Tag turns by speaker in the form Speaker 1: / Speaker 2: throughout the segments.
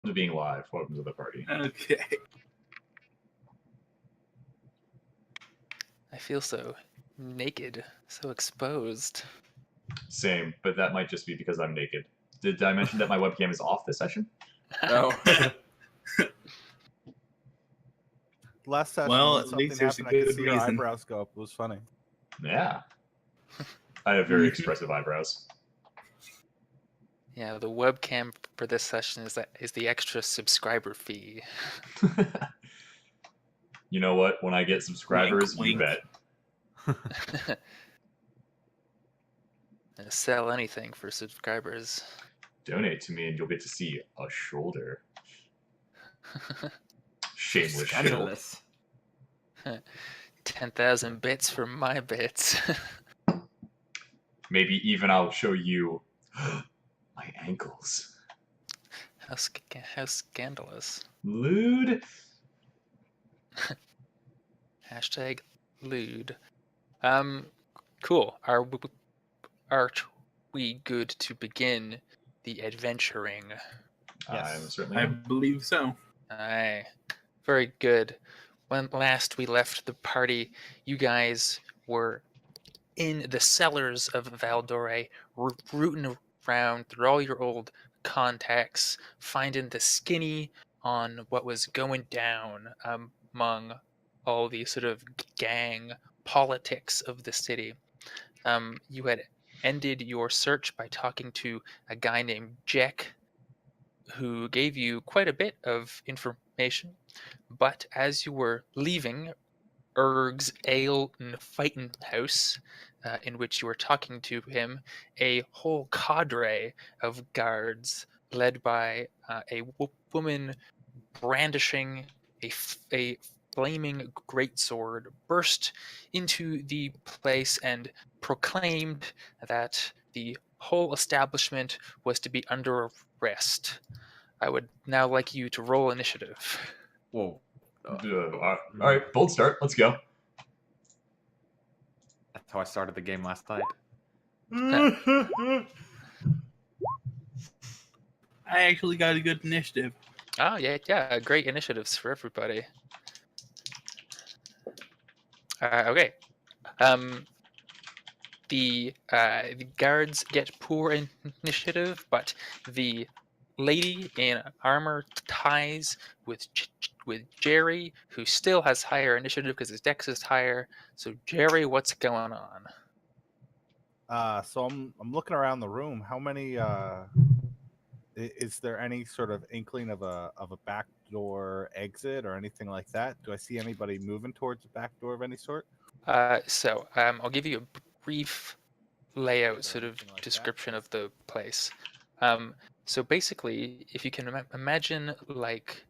Speaker 1: To being live. Welcome to the party.
Speaker 2: Okay.
Speaker 3: I feel so naked, so exposed.
Speaker 1: Same, but that might just be because I'm naked. Did I mention that my webcam is off this session?
Speaker 2: Oh.
Speaker 4: Last session,
Speaker 2: Well,
Speaker 4: when
Speaker 2: at
Speaker 4: something
Speaker 2: least there's a
Speaker 4: happened, I could
Speaker 2: good
Speaker 4: see your
Speaker 2: reason.
Speaker 4: eyebrows go up. It was funny.
Speaker 1: Yeah. I have very expressive eyebrows.
Speaker 3: Yeah, the webcam for this session is the extra subscriber fee.
Speaker 1: You know what? When I get subscribers,
Speaker 2: Wink,
Speaker 1: you
Speaker 2: wink.
Speaker 1: bet.
Speaker 3: Sell anything for subscribers.
Speaker 1: Donate to me and you'll get to see a shoulder. Shameless shill.
Speaker 5: Scandalous.
Speaker 3: 10,000 bits for my bits.
Speaker 1: Maybe even I'll show you my ankles.
Speaker 3: How scandalous.
Speaker 1: Lewd.
Speaker 3: Hashtag lewd. Cool. Are we good to begin the adventuring?
Speaker 4: Yes.
Speaker 1: I'm certainly
Speaker 2: I
Speaker 1: am.
Speaker 2: believe so.
Speaker 3: Aye. Very good. When last we left the party, you guys were in the cellars of Valdore, rooting around through all your old contacts, finding the skinny on what was going down among all the sort of gang politics of the city. You had ended your search by talking to a guy named Jack, who gave you quite a bit of information. But as you were leaving Erg's Ale and Fightin' House, in which you were talking to him, a whole cadre of guards led by a woman brandishing a flaming greatsword burst into the place and proclaimed that the whole establishment was to be under arrest. I would now like you to roll initiative.
Speaker 5: Whoa.
Speaker 1: All right, bold start. Let's go.
Speaker 5: That's how I started the game last night.
Speaker 2: I actually got a good initiative.
Speaker 3: Oh, yeah, great initiatives for everybody. Okay. The guards get poor initiative, but the lady in armor ties with Jerry, who still has higher initiative because his dex is higher. So Jerry, what's going on?
Speaker 4: So I'm looking around the room. How many? Is there any sort of inkling of a backdoor exit or anything like that? Do I see anybody moving towards a back door of any sort?
Speaker 3: So I'll give you a brief layout sort of
Speaker 4: Anything like that?
Speaker 3: description of the place. So basically, if you can imagine like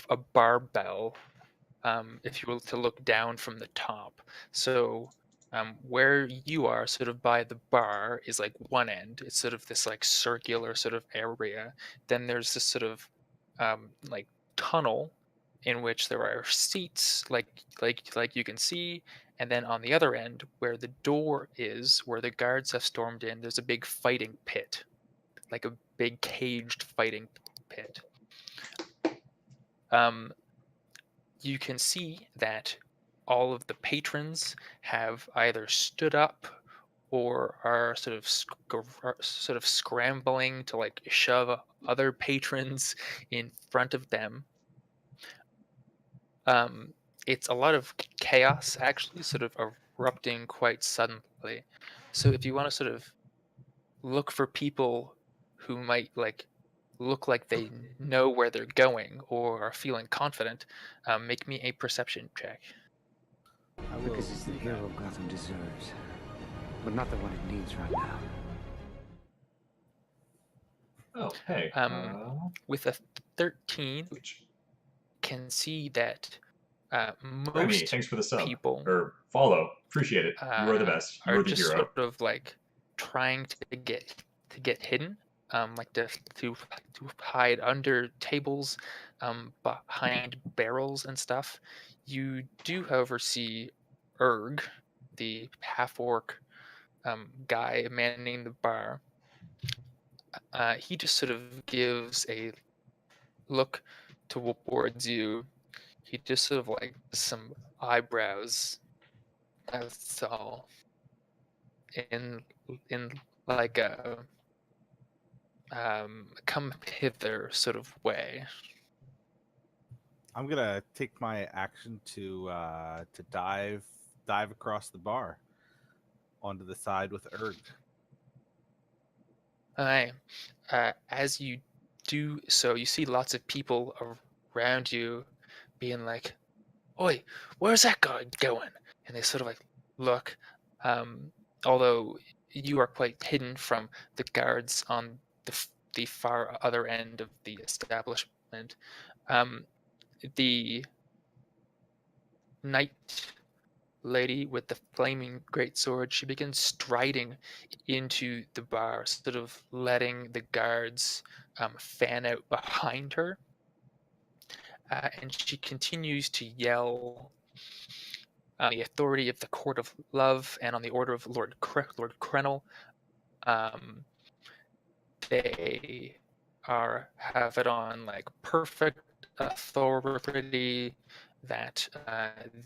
Speaker 3: a barbell, if you were to look down from the top. So where you are, sort of by the bar, is like one end. It's sort of this like circular sort of area. Then there's this sort of like tunnel in which there are seats, like you can see. And then on the other end, where the door is, where the guards have stormed in, there's a big fighting pit, like a big caged fighting pit. You can see that all of the patrons have either stood up or are sort of scrambling to like shove other patrons in front of them. It's a lot of chaos, actually, sort of erupting quite suddenly. So if you want to sort of look for people who might like look like they know where they're going or are feeling confident, make me a perception check.
Speaker 4: I will
Speaker 6: Because it's the
Speaker 4: do that.
Speaker 6: hero Gotham deserves, but not the one it needs right now.
Speaker 1: Oh, hey.
Speaker 3: With a 13,
Speaker 1: Which,
Speaker 3: can see that
Speaker 1: Remy,
Speaker 3: most
Speaker 1: thanks for the sub.
Speaker 3: people
Speaker 1: Or follow. Appreciate it. You are the best. You
Speaker 3: are
Speaker 1: are the
Speaker 3: just
Speaker 1: hero.
Speaker 3: sort of like trying to get hidden, like to hide under tables, behind barrels and stuff. You do, however, see Erg, the half-orc guy manning the bar. He just sort of gives a look towards you. He just sort of like some eyebrows. That's all. In like a come hither sort of way.
Speaker 4: I'm gonna take my action to dive across the bar onto the side with Erg.
Speaker 3: Alright. As you do so, you see lots of people around you being like, "Oi, where's that guy going?" And they sort of like look. Although you are quite hidden from the guards on the far other end of the establishment. The knight lady with the flaming greatsword, she begins striding into the bar, sort of letting the guards fan out behind her. And she continues to yell on the authority of the Court of Love and on the order of Lord Krenel. They have it on like perfect authority that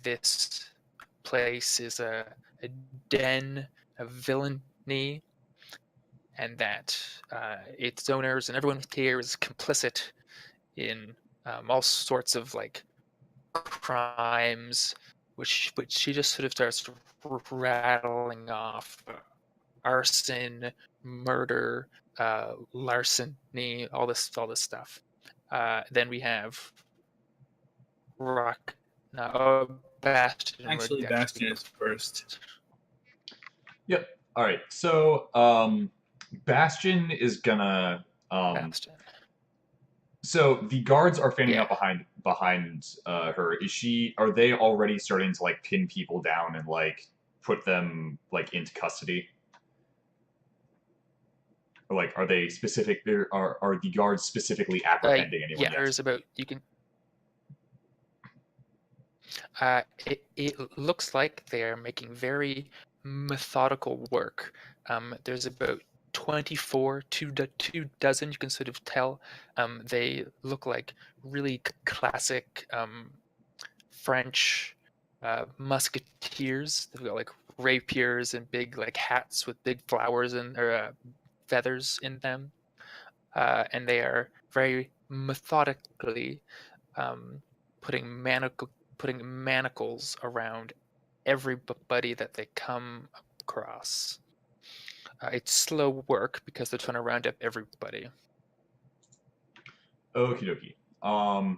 Speaker 3: this place is a den of villainy, and that its owners and everyone here is complicit in all sorts of like crimes, which she just sort of starts rattling off: arson, murder, larceny, all this stuff. Then we have Bastion.
Speaker 2: Actually, Bastion is first.
Speaker 1: Yep. All right. So Bastion is gonna.
Speaker 3: Bastion.
Speaker 1: So the guards are fanning
Speaker 3: Yeah.
Speaker 1: out behind her. Are they already starting to like pin people down and like put them like into custody? Or like are they specific? Are the guards specifically apprehending anyone?
Speaker 3: Yeah,
Speaker 1: yet?
Speaker 3: there's about you can. It looks like they are making very methodical work. There's about 24, two dozen. You can sort of tell. They look like really classic French musketeers. They've got like rapiers and big like hats with big flowers or feathers in them, and they are very methodically putting manacles around everybody that they come across. It's slow work because they're trying to round up everybody.
Speaker 1: Okie dokie.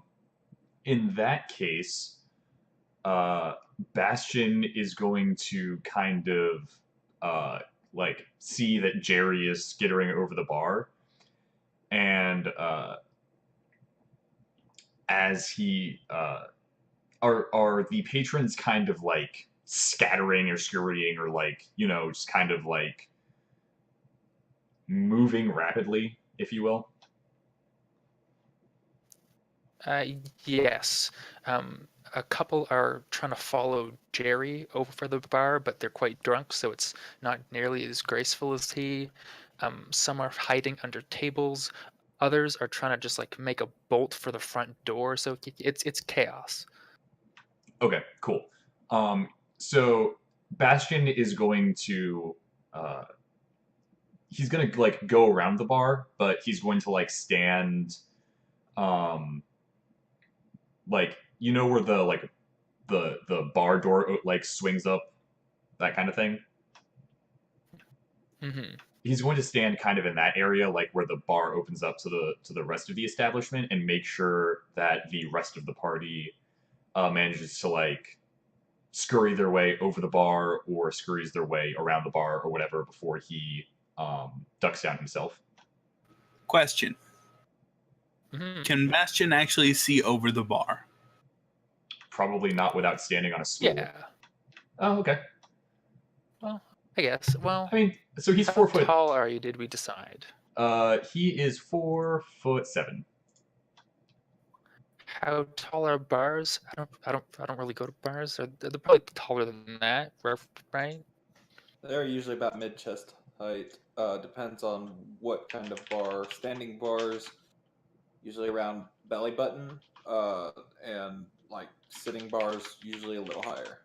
Speaker 1: In that case, Bastion is going to kind of like see that Jerry is skittering over the bar, and as he are the patrons kind of like scattering or scurrying or like just kind of like moving rapidly, if you will.
Speaker 3: Yes. A couple are trying to follow Jerry over the bar, but they're quite drunk, so it's not nearly as graceful as he. Some are hiding under tables. Others are trying to just like make a bolt for the front door. So it's chaos.
Speaker 1: Okay, cool. So Bastion is going to he's gonna like go around the bar, but he's going to like stand like where the like the bar door like swings up, that kind of thing.
Speaker 3: Mm-hmm.
Speaker 1: He's going to stand kind of in that area, like where the bar opens up to the rest of the establishment, and make sure that the rest of the party manages to like scurry their way over the bar or scurries their way around the bar or whatever before he ducks down himself.
Speaker 2: Question:
Speaker 3: Mm-hmm.
Speaker 2: Can Bastion actually see over the bar?
Speaker 1: Probably not without standing on a stool.
Speaker 3: Yeah.
Speaker 1: Oh, okay.
Speaker 3: Well, I guess. Well,
Speaker 1: I mean, so he's
Speaker 3: how
Speaker 1: 4 foot.
Speaker 3: tall are you? Did we decide?
Speaker 1: He is 4'7".
Speaker 3: How tall are bars? I don't really go to bars. They're probably taller than that, right?
Speaker 7: They're usually about mid-chest height. Depends on what kind of bar. Standing bars, usually around belly button, and like sitting bars usually a little higher.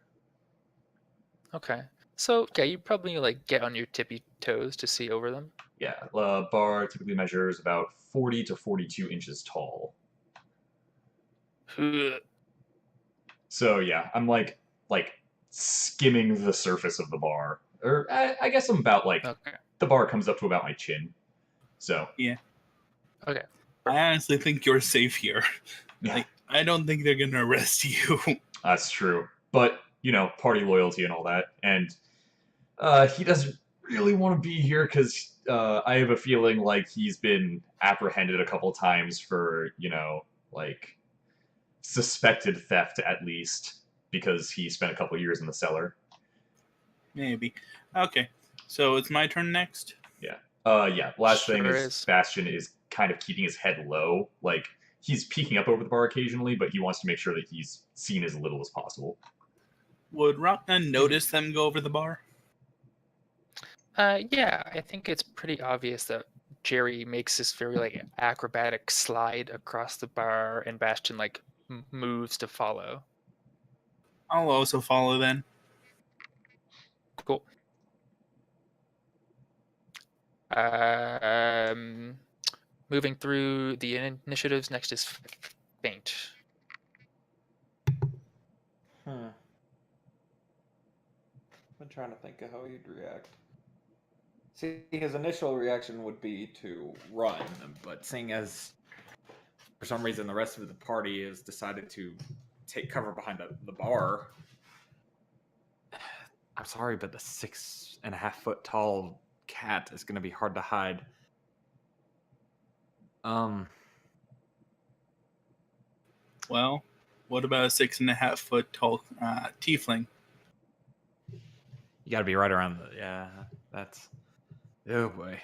Speaker 3: Okay. So yeah, you probably like get on your tippy toes to see over them.
Speaker 1: Yeah, bar typically measures about 40 to 42 inches tall.
Speaker 3: Ugh.
Speaker 1: So yeah, I'm like skimming the surface of the bar, or I guess I'm about like
Speaker 3: Okay.
Speaker 1: the bar comes up to about my chin. So
Speaker 3: Okay.
Speaker 2: I honestly think you're safe here.
Speaker 1: yeah,
Speaker 2: Like, I don't think they're gonna arrest you.
Speaker 1: that's true. But you know, party loyalty and all that, and he doesn't really want to be here because I have a feeling like he's been apprehended a couple times for like suspected theft at least because he spent a couple years in the cellar.
Speaker 2: Maybe. Okay. So it's my turn next.
Speaker 1: Yeah. Last thing
Speaker 3: Sure
Speaker 1: is
Speaker 3: is.
Speaker 1: Bastion is kind of keeping his head low. Like he's peeking up over the bar occasionally, but he wants to make sure that he's seen as little as possible.
Speaker 2: Would Rockna notice them go over the bar?
Speaker 3: Yeah, I think it's pretty obvious that Jerry makes this very like acrobatic slide across the bar, and Bastion like moves to follow.
Speaker 2: I'll also follow then.
Speaker 3: Cool. Moving through the initiatives, next is Faint.
Speaker 7: I'm trying to think of how he'd react. See, his initial reaction would be to run,
Speaker 5: But seeing as for some reason the rest of the party has decided to take cover behind the bar, I'm sorry, but the 6.5-foot tall cat is going to be hard to hide.
Speaker 2: Well, what about a 6.5-foot tall tiefling?
Speaker 5: You got to be right around that's. Oh boy.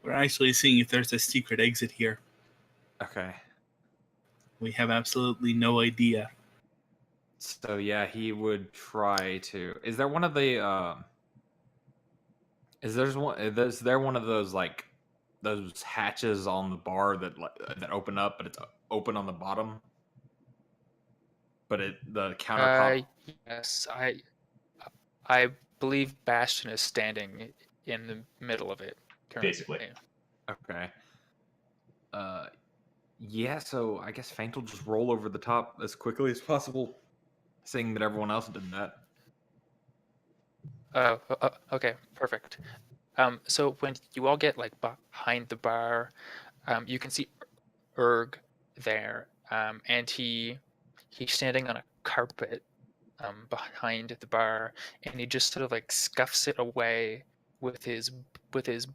Speaker 2: We're actually seeing if there's a secret exit here.
Speaker 5: Okay.
Speaker 2: We have absolutely no idea.
Speaker 5: So yeah, he would try to. Is there one of the? Is there one of those like those hatches on the bar that open up, but it's open on the bottom? But the countertop.
Speaker 3: Yes, I believe Bastion is standing in the middle of it currently.
Speaker 1: Basically.
Speaker 5: Okay. Yeah. So I guess Faint will just roll over the top as quickly as possible, seeing that everyone else did that.
Speaker 3: Okay, perfect. So when you all get like behind the bar, you can see Erg there, and he's standing on a carpet behind the bar, and he just sort of like scuffs it away with his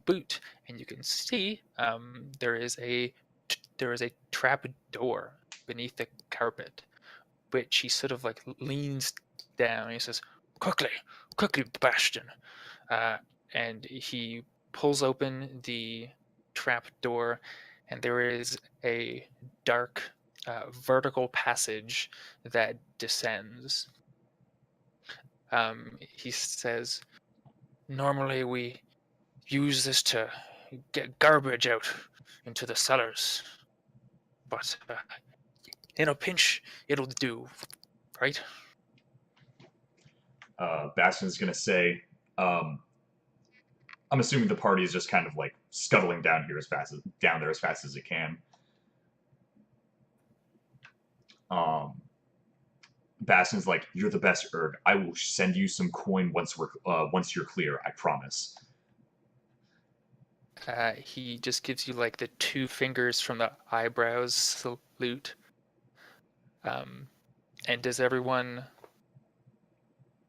Speaker 3: boot, and you can see there is a trap door beneath the carpet, which he sort of like leans down. And he says, quickly, Bastion," and he pulls open the trap door, and there is a dark vertical passage that descends. He says, "Normally we use this to get garbage out into the cellars, but in a pinch it'll do, right?"
Speaker 1: Bastion's gonna say, I'm assuming the party is just kind of like scuttling down there as fast as it can. Bastion's like, "You're the best, Erg. I will send you some coin once you're clear. I promise."
Speaker 3: He just gives you like the 2 fingers from the eyebrows salute. And does everyone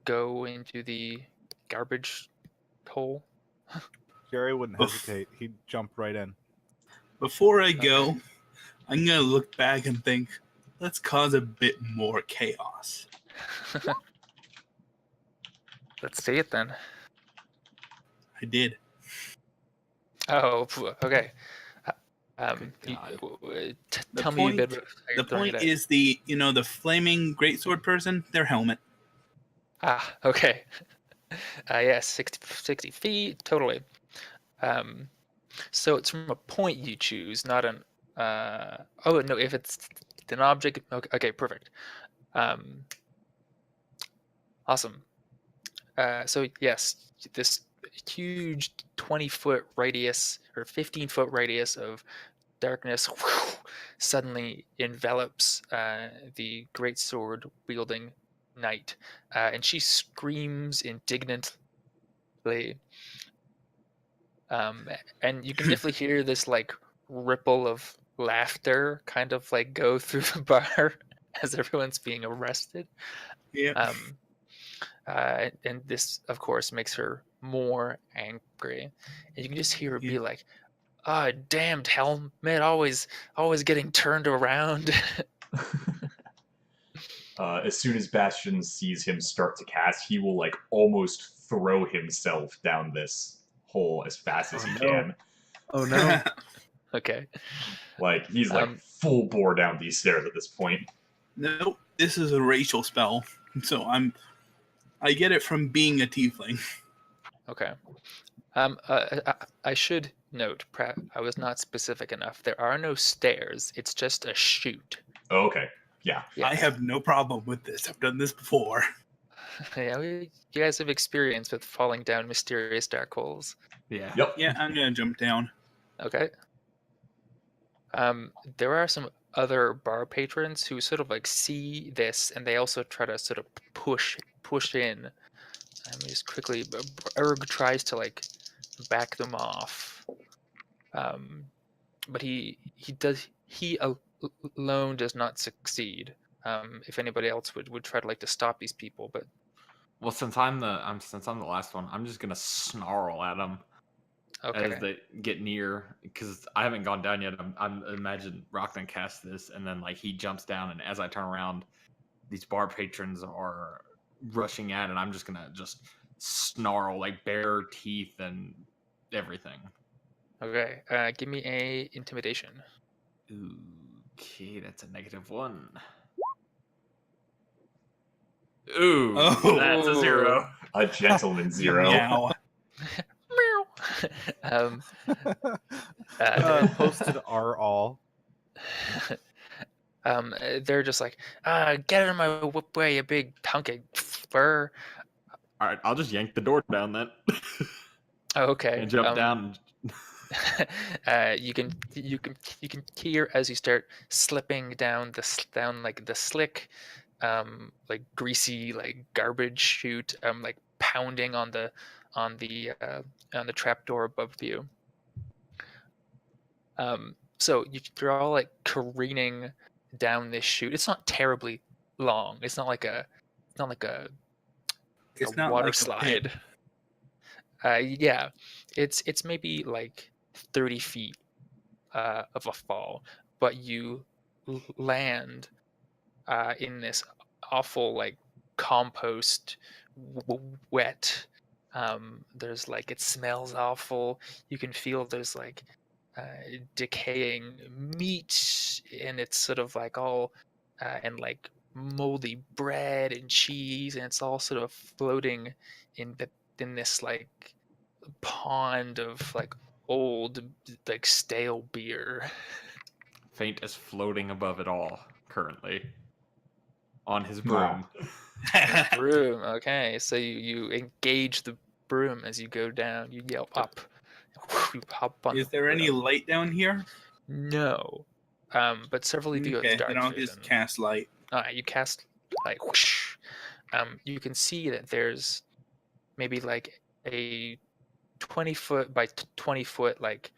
Speaker 3: go into the garbage hole?
Speaker 4: Jerry wouldn't hesitate. He'd jump right in.
Speaker 2: Before I go, I'm going to look back and think, let's cause a bit more chaos.
Speaker 3: Let's see it then.
Speaker 2: I did.
Speaker 3: Oh, okay.
Speaker 5: Good God.
Speaker 3: Tell me a bit. About how you're
Speaker 2: The
Speaker 3: throwing
Speaker 2: point
Speaker 3: it
Speaker 2: is the flaming greatsword person, their helmet.
Speaker 3: okay. Yeah, 60 feet, totally. So it's from a point you choose, not an. Oh no, if it's an object. Okay, perfect. Awesome. So yes, this huge 20-foot radius or 15-foot radius of darkness suddenly envelops the great sword wielding knight, and she screams indignantly. And you can definitely hear this like ripple of laughter kind of like go through the bar as everyone's being arrested.
Speaker 2: Yeah.
Speaker 3: And this, of course, makes her more angry. And you can just hear her be like, "Ah, damned helmet, always getting turned around."
Speaker 1: As soon as Bastion sees him start to cast, he will like almost throw himself down this hole as fast as he can.
Speaker 5: Oh no.
Speaker 3: Okay.
Speaker 1: Like he's like
Speaker 3: Um,
Speaker 1: full bore down these stairs at this point.
Speaker 2: Nope. This is a racial spell, so I get it from being a tiefling.
Speaker 3: Okay. I should note, I was not specific enough. There are no stairs. It's just a chute.
Speaker 1: Oh, okay. Yeah.
Speaker 3: Yeah.
Speaker 2: I have no problem with this. I've done this before.
Speaker 3: Yeah, you guys have experience with falling down mysterious dark holes.
Speaker 5: Yeah.
Speaker 1: Yep.
Speaker 2: Yeah, I'm gonna jump down.
Speaker 3: Okay. There are some other bar patrons who sort of like see this, and they also try to sort of push in. Let me just quickly. Erg tries to like back them off, but he alone does not succeed. If anybody else would try to like to stop these people, but
Speaker 5: Well, since I'm the last one, I'm just gonna snarl at them
Speaker 3: okay.
Speaker 5: as they get near, because I haven't gone down yet. I'm imagine Rockman casts this, and then like he jumps down, and as I turn around, these bar patrons are rushing at, and I'm just gonna snarl like bare teeth and everything.
Speaker 3: Okay, give me a intimidation.
Speaker 5: Okay, that's a -1. Ooh,
Speaker 2: Oh.
Speaker 5: that's a 0.
Speaker 1: A gentleman 0.
Speaker 2: Meow.
Speaker 3: Meow.
Speaker 4: Posted are all.
Speaker 3: They're just like, get out of my way, you big hunk of fur.
Speaker 5: All right, I'll just yank the door down then.
Speaker 3: Oh, okay.
Speaker 5: And jump down.
Speaker 3: You can hear as you start slipping down like the slick, like greasy like garbage chute, like pounding on the trapdoor above you. So you're all like careening down this chute. It's not terribly long. It's not like a
Speaker 2: It's
Speaker 3: a
Speaker 2: not
Speaker 3: water
Speaker 2: like a pit.
Speaker 3: slide. Yeah, it's maybe like 30 feet of a fall, but you land in this awful like compost wet. There's like it smells awful. You can feel there's like decaying meat, and it's sort of like all and like moldy bread and cheese, and it's all sort of floating in this like pond of like old like stale beer.
Speaker 5: Faint is floating above it all currently on his broom.
Speaker 3: Broom. Okay, so you engage the broom as you go down. You yell up. You hop on.
Speaker 2: Is
Speaker 3: the
Speaker 2: there any
Speaker 3: broom.
Speaker 2: light down here?
Speaker 3: No. But several of you
Speaker 2: Okay,
Speaker 3: have dark
Speaker 2: then I'll
Speaker 3: vision.
Speaker 2: just cast light.
Speaker 3: You cast like whoosh. You can see that there's maybe like a 20-foot by 20-foot like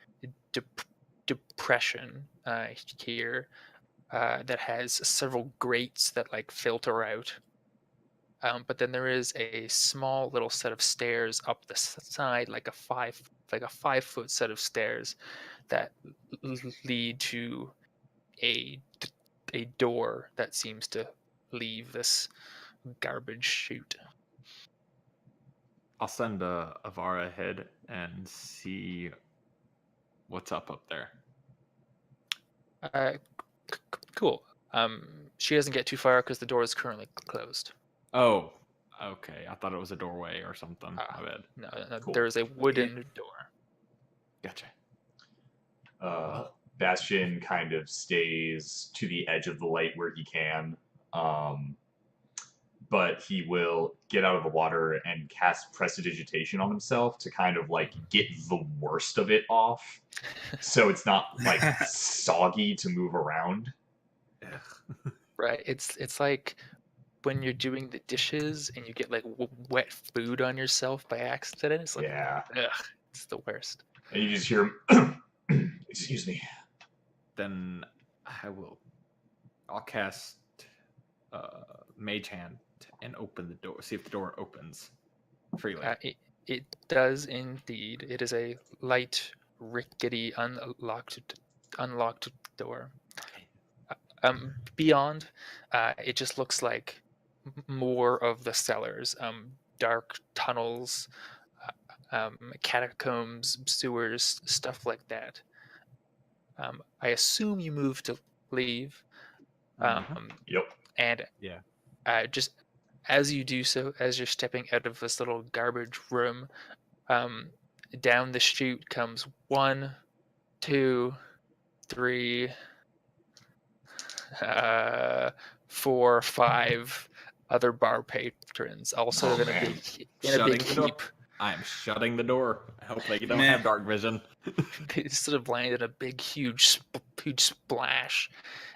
Speaker 3: depression here that has several grates that like filter out. But then there is a small little set of stairs up the side, like a 5-foot set of stairs that lead to a door that seems to leave this garbage chute.
Speaker 5: I'll send Avara ahead and see what's up there.
Speaker 3: Cool. She doesn't get too far because the door is currently closed.
Speaker 5: Oh, okay. I thought it was a doorway or something. My bad.
Speaker 3: No,
Speaker 1: Cool.
Speaker 3: there is a wooden door.
Speaker 5: Gotcha.
Speaker 1: Bastion kind of stays to the edge of the light where he can. But he will get out of the water and cast Prestidigitation on himself to kind of like get the worst of it off. So it's not like soggy to move around.
Speaker 3: Right. It's like when you're doing the dishes and you get like wet food on yourself by accident. It's like,
Speaker 1: Yeah.
Speaker 3: ugh, it's the worst.
Speaker 1: And you just hear him, excuse me.
Speaker 5: Then I'll cast Mage Hand and open the door. See if the door opens freely.
Speaker 3: It does indeed. It is a light, rickety, unlocked door. Beyond, it just looks like more of the cellars, dark tunnels, catacombs, sewers, stuff like that. I assume you moved to leave.
Speaker 1: Yep.
Speaker 3: And
Speaker 4: Yeah.
Speaker 3: just as you do so, as you're stepping out of this little garbage room, down the chute comes 1, 2, 3, 4, 5 other bar patrons, also
Speaker 1: Oh,
Speaker 3: in a
Speaker 1: man.
Speaker 3: big
Speaker 5: Shutting the door.
Speaker 3: heap.
Speaker 5: I am shutting the door. I hope they don't
Speaker 2: Meh.
Speaker 5: have dark vision.
Speaker 3: They sort of land in a big, huge splash,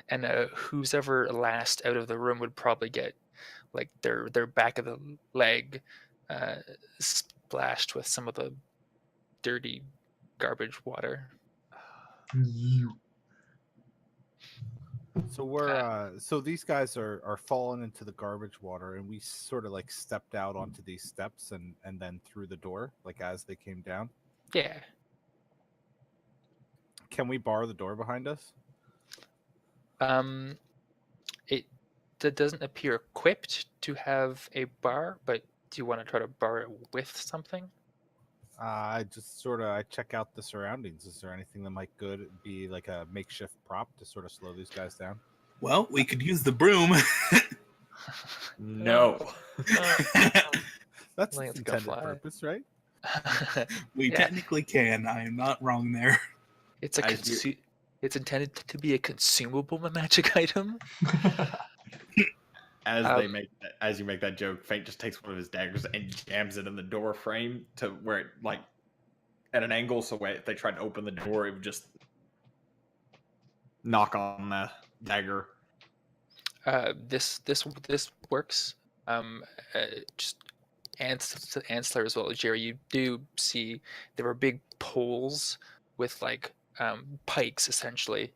Speaker 3: and who's ever last out of the room would probably get like their back of the leg splashed with some of the dirty garbage water.
Speaker 4: So we're so these guys are falling into the garbage water, and we sort of like stepped out onto these steps and then through the door, like as they came down.
Speaker 3: Yeah.
Speaker 4: Can we bar the door behind us?
Speaker 3: It doesn't appear equipped to have a bar, but do you want to try to bar it with something?
Speaker 4: I just sort of I check out the surroundings. Is there anything that might be like a makeshift prop to sort of slow these guys down?
Speaker 2: Well, we could use the broom.
Speaker 5: No.
Speaker 4: That's
Speaker 3: Let's
Speaker 4: the
Speaker 3: go
Speaker 4: intended
Speaker 3: fly.
Speaker 4: purpose, right?
Speaker 2: We
Speaker 3: Yeah.
Speaker 2: technically can. I am not wrong there.
Speaker 3: It's a it's intended to be a consumable magic item.
Speaker 5: As you make that joke, Fate just takes one of his daggers and jams it in the door frame to where it like at an angle, so if they tried to open the door, it would just knock on the dagger.
Speaker 3: This works. Just Ansler as well as Jerry, you do see there were big poles with like pikes essentially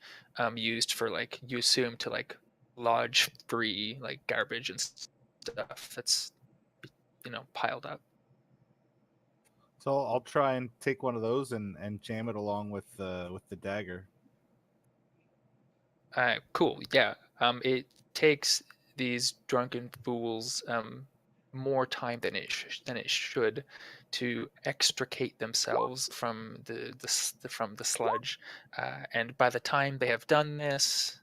Speaker 3: used for like you assume to like lodge free like garbage and stuff that's piled up.
Speaker 4: So I'll try and take one of those and jam it along with the dagger.
Speaker 3: Cool. Yeah. It takes these drunken fools more time than it should to extricate themselves from the sludge, and by the time they have done this,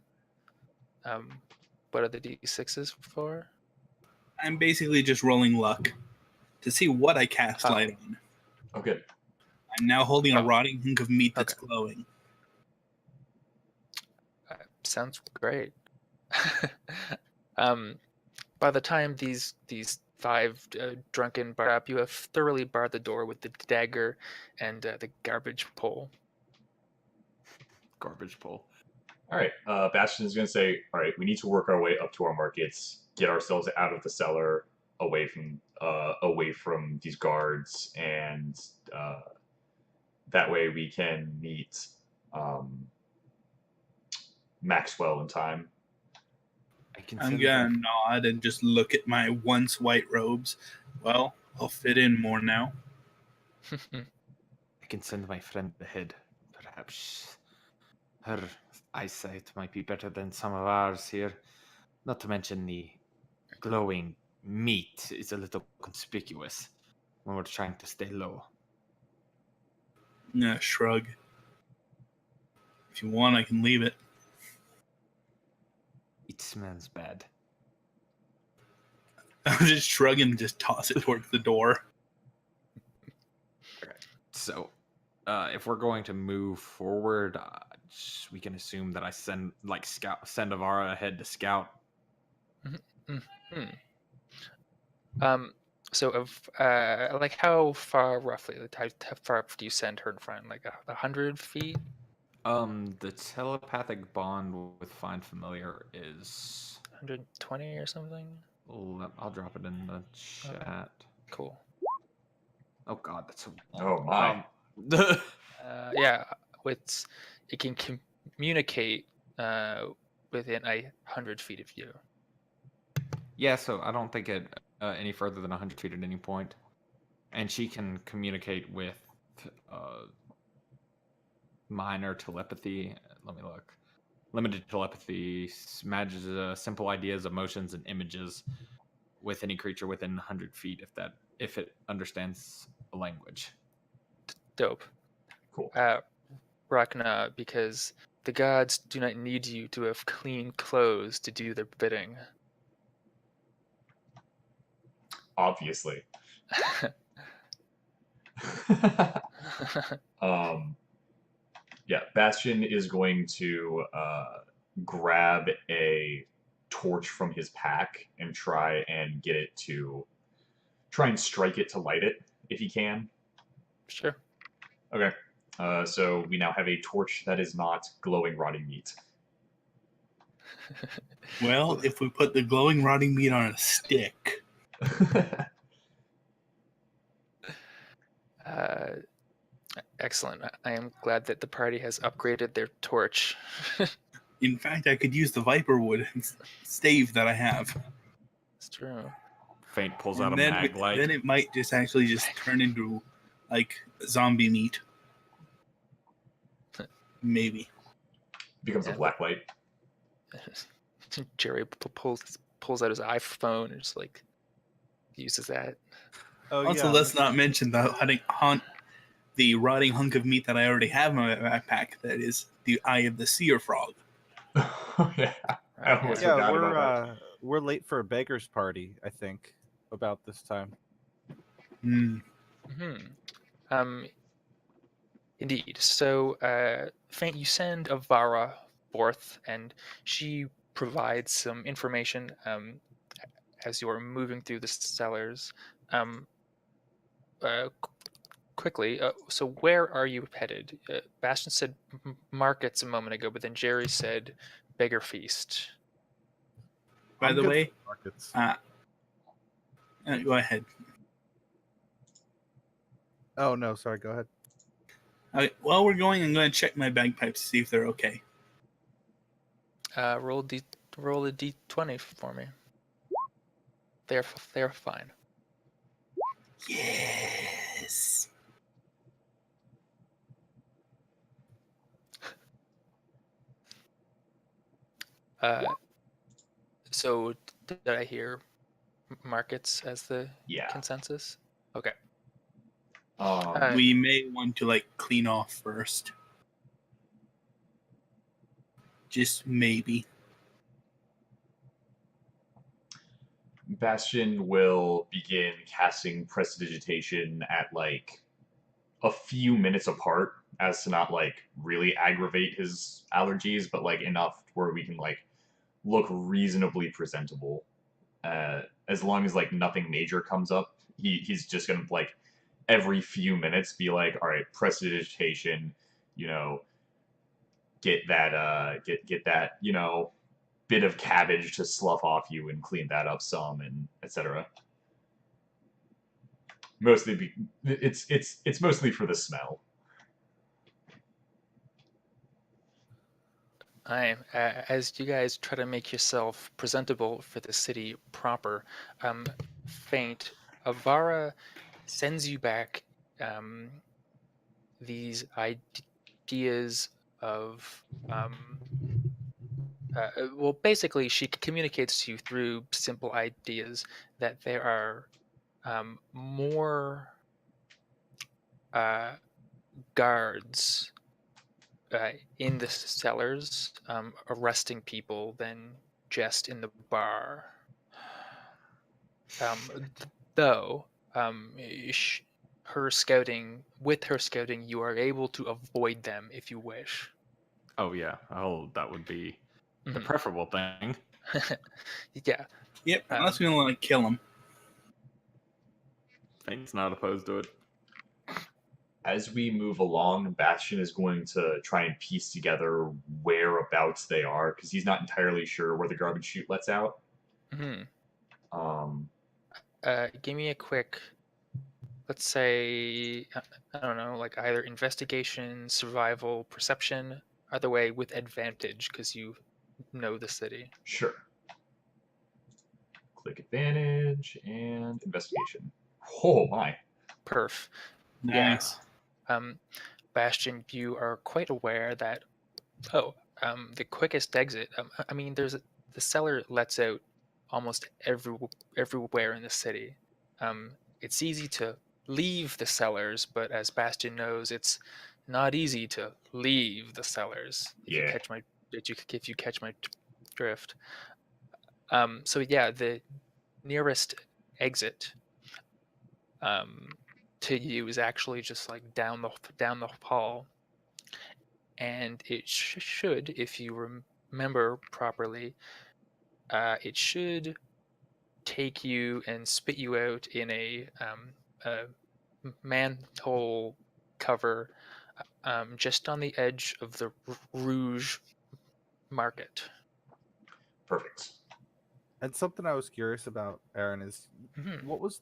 Speaker 3: what are the d6s for?
Speaker 2: I'm basically just rolling luck to see what I cast
Speaker 3: Oh.
Speaker 2: light on.
Speaker 1: Oh, good.
Speaker 2: I'm now holding a
Speaker 3: Oh.
Speaker 2: rotting hunk of meat that's
Speaker 3: Okay.
Speaker 2: glowing.
Speaker 3: Sounds great. By the time these 5 drunken bar up, you have thoroughly barred the door with the dagger and the garbage pole.
Speaker 5: Garbage pole.
Speaker 1: All right. Bastion's going to say, all right, we need to work our way up to our markets, get ourselves out of the cellar, away from these guards, and that way we can meet Maxwell in time.
Speaker 2: I'm gonna nod and just look at my once white robes. Well, I'll fit in more now.
Speaker 5: I can send my friend ahead. Perhaps her eyesight might be better than some of ours here. Not to mention the glowing meat is a little conspicuous when we're trying to stay low.
Speaker 2: Yeah, shrug. If you want, I can leave it.
Speaker 5: It smells bad.
Speaker 2: I'll just shrug and just toss it towards the door.
Speaker 5: So, if we're going to move forward, we can assume that I send Avara ahead to scout.
Speaker 3: So like how far roughly? How far do you send her in front? Like 100 feet?
Speaker 5: The telepathic bond with Find Familiar is
Speaker 3: 120 or something?
Speaker 5: I'll drop it in the chat.
Speaker 3: Cool.
Speaker 5: Oh god, that's so
Speaker 1: Oh my.
Speaker 3: Yeah, it can communicate within 100 feet of you.
Speaker 5: Yeah, so I don't think it any further than 100 feet at any point. And she can communicate with minor telepathy. Let me look. Limited telepathy, matches simple ideas, emotions, and images with any creature within 100 feet if it understands a language.
Speaker 3: Dope.
Speaker 1: Cool.
Speaker 3: Rachna, because the gods do not need you to have clean clothes to do their bidding.
Speaker 1: Obviously. Yeah, Bastion is going to grab a torch from his pack and try and strike it to light it if he can.
Speaker 3: Sure.
Speaker 1: Okay. So we now have a torch that is not glowing rotting meat.
Speaker 2: Well, if we put the glowing rotting meat on a stick.
Speaker 3: Excellent. I am glad that the party has upgraded their torch.
Speaker 2: In fact, I could use the viper wood stave that I have.
Speaker 3: It's true.
Speaker 5: Faint pulls out
Speaker 2: And
Speaker 5: a mag light.
Speaker 2: then it might just turn into like zombie meat. Maybe.
Speaker 1: Becomes a black light.
Speaker 3: Jerry pulls out his iPhone and just like uses that.
Speaker 4: Oh,
Speaker 2: Also,
Speaker 4: yeah.
Speaker 2: let's not mention the rotting hunk of meat that I already have in my backpack. That is the eye of the seer frog.
Speaker 1: Yeah. I almost forgot about that.
Speaker 4: We're late for a beggar's party, I think, about this time.
Speaker 3: Indeed. So, Faint, you send Avara forth, and she provides some information as you are moving through the cellars. Quickly, so where are you headed? Bastion said markets a moment ago, but then Jerry said beggar feast.
Speaker 2: By the way,
Speaker 4: markets.
Speaker 2: Go ahead.
Speaker 4: Oh no, sorry. Go ahead.
Speaker 2: While we're going, I'm going to check my bagpipes to see if they're okay.
Speaker 3: Roll a d20 for me. They're fine.
Speaker 2: Yes.
Speaker 3: So did I hear markets as the
Speaker 1: Yeah.
Speaker 3: consensus? Okay.
Speaker 2: We may want to clean off first. Just maybe.
Speaker 1: Bastion will begin casting prestidigitation at a few minutes apart, as to not really aggravate his allergies, but enough where we can look reasonably presentable. As long as nothing major comes up, he's just gonna every few minutes be all right, prestidigitation, get that bit of cabbage to slough off you and clean that up some, and etc. Mostly it's mostly for the smell.
Speaker 3: As you guys try to make yourself presentable for the city proper, Faint, Avara sends you back these ideas of well, basically, she communicates to you through simple ideas that there are more guards in the cellars arresting people than just in the bar. Though her scouting, you are able to avoid them if you wish.
Speaker 5: Oh yeah. Oh, that would be the
Speaker 3: Mhm.
Speaker 5: preferable thing.
Speaker 3: Yeah.
Speaker 2: Yep, unless we want to kill him.
Speaker 5: Fate's not opposed to it.
Speaker 1: As we move along, Bastion is going to try and piece together whereabouts they are because he's not entirely sure where the garbage chute lets out.
Speaker 3: Mhm.
Speaker 1: Um,
Speaker 3: Give me a quick, let's say, I don't know, like either investigation, survival, perception, either way with advantage because you know the city.
Speaker 1: sure. Click advantage and investigation. Oh my.
Speaker 3: Perf.
Speaker 2: Nice.
Speaker 3: Bastion, you are quite aware that the quickest exit. I mean, the cellar lets out almost everywhere in the city. It's easy to leave the cellars, but as Bastion knows, it's not easy to leave the cellars. If you
Speaker 1: Yeah.
Speaker 3: catch my drift. So yeah, the nearest exit to you is actually just like down the hall, and it should, if you remember properly, it should take you and spit you out in a manhole cover just on the edge of the Rouge Market.
Speaker 1: Perfect.
Speaker 4: And something I was curious about, Aaron, is
Speaker 3: Mhm.
Speaker 4: what was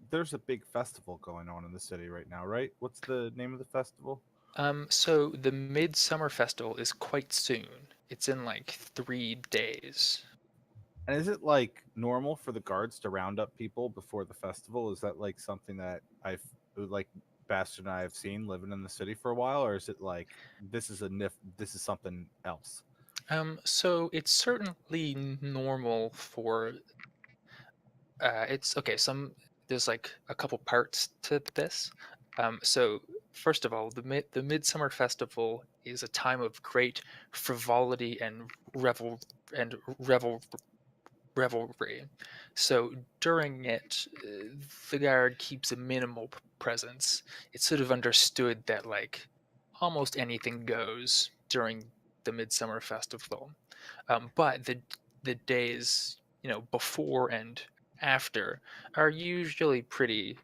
Speaker 4: there's a big festival going on in the city right now, right? What's the name of the festival?
Speaker 3: So the Midsummer Festival is quite soon. It's in like 3 days.
Speaker 4: And is it like normal for the guards to round up people before the festival? Is that like something that I've like Bastion and I have seen living in the city for a while, or is it like this is something else?
Speaker 3: So it's certainly normal for it's okay. There's like a couple parts to this. So first of all, the Midsummer Festival is a time of great frivolity and revelry. So during it, the guard keeps a minimal presence. It's sort of understood that like almost anything goes during the Midsummer Festival. But the days, before and after are usually pretty,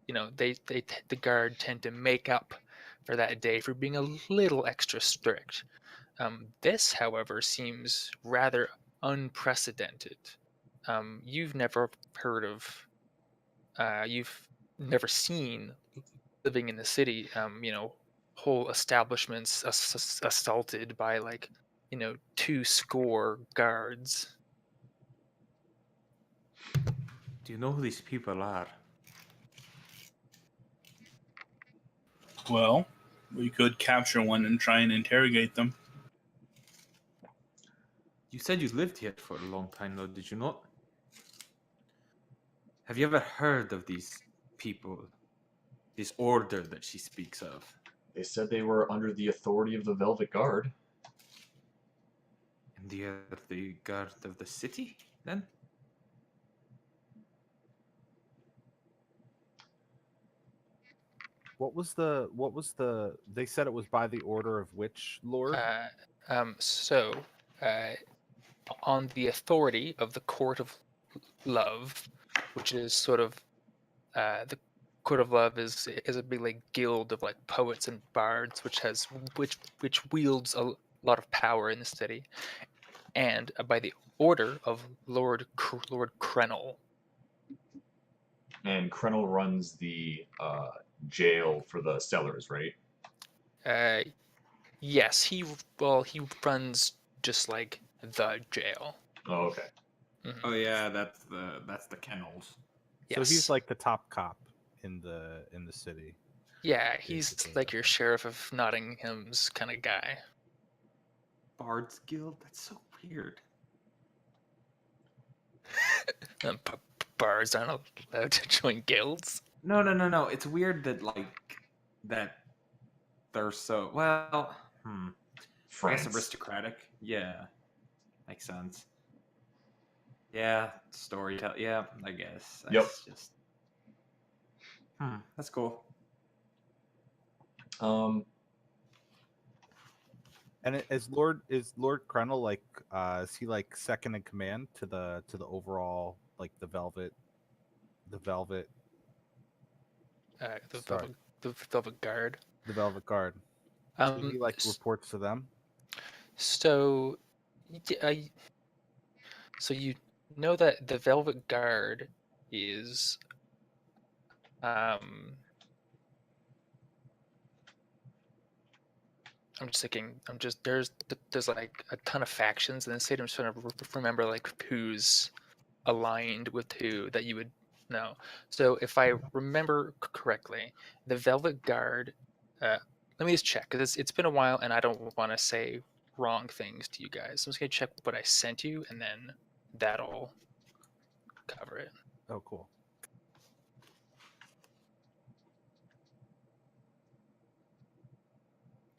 Speaker 3: the guard tend to make up for that day for being a little extra strict. This, however, seems rather unprecedented. You've never heard of, you've never seen living in the city, whole establishments assaulted by like, 2 score guards.
Speaker 5: Do you know who these people are?
Speaker 2: Well, we could capture one and try and interrogate them.
Speaker 5: You said you lived here for a long time, though, did you not? Have you ever heard of these people? This order that she speaks of?
Speaker 1: They said they were under the authority of the Velvet Guard.
Speaker 5: And they are the guard of the city, then?
Speaker 4: What was the they said it was by the order of which lord?
Speaker 3: So, on the authority of the Court of Love, which is sort of the Court of Love is a big like guild of like poets and bards, which wields a lot of power in the city, and by the order of Lord Krenel.
Speaker 1: And Krenel runs the jail for the sellers, right?
Speaker 3: Yes, he runs just like the jail.
Speaker 1: Oh, okay.
Speaker 3: Mhm.
Speaker 5: Oh yeah, that's the kennels.
Speaker 4: So he's
Speaker 3: Yes.
Speaker 4: like the top cop in the city.
Speaker 3: Yeah, he's
Speaker 4: basically,
Speaker 3: like your
Speaker 4: okay.
Speaker 3: sheriff of Nottingham's kind of guy.
Speaker 5: Bards Guild? That's so weird.
Speaker 3: Bards aren't allowed to join guilds.
Speaker 5: No. It's weird that that they're so I
Speaker 1: France.
Speaker 5: guess aristocratic. Yeah, makes sense. Yeah, storytelling. Yeah, I guess.
Speaker 1: Yep.
Speaker 5: That's just. That's cool.
Speaker 4: And is Lord Krenel like is he like second in command to the overall like the Velvet
Speaker 3: The
Speaker 4: Sorry.
Speaker 3: Velvet Guard.
Speaker 4: the Velvet Guard? So he like reports to them?
Speaker 3: So, so you know that the Velvet Guard is, I'm just thinking. There's like a ton of factions, and then I'm just trying to remember like who's aligned with who that you would know. So if I remember correctly, the Velvet Guard. Let me just check because it's been a while, and I don't want to say wrong things to you guys. I'm just gonna check what I sent you, and then that'll cover it.
Speaker 4: Oh, cool.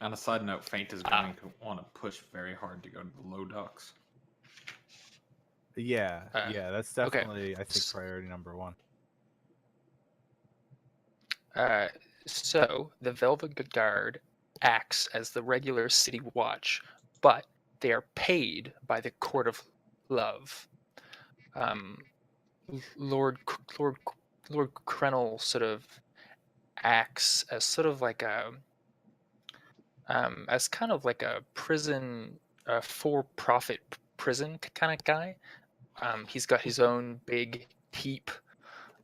Speaker 5: On a side note, Faint is going to want to push very hard to go to the low docks.
Speaker 4: Yeah, that's
Speaker 3: okay.
Speaker 4: definitely I think priority number 1.
Speaker 3: So the Velvet Guard acts as the regular city watch, but they are paid by the Court of Love. Lord Krenel sort of acts as sort of like a as kind of like a prison, for-profit prison kind of guy. He's got his own big keep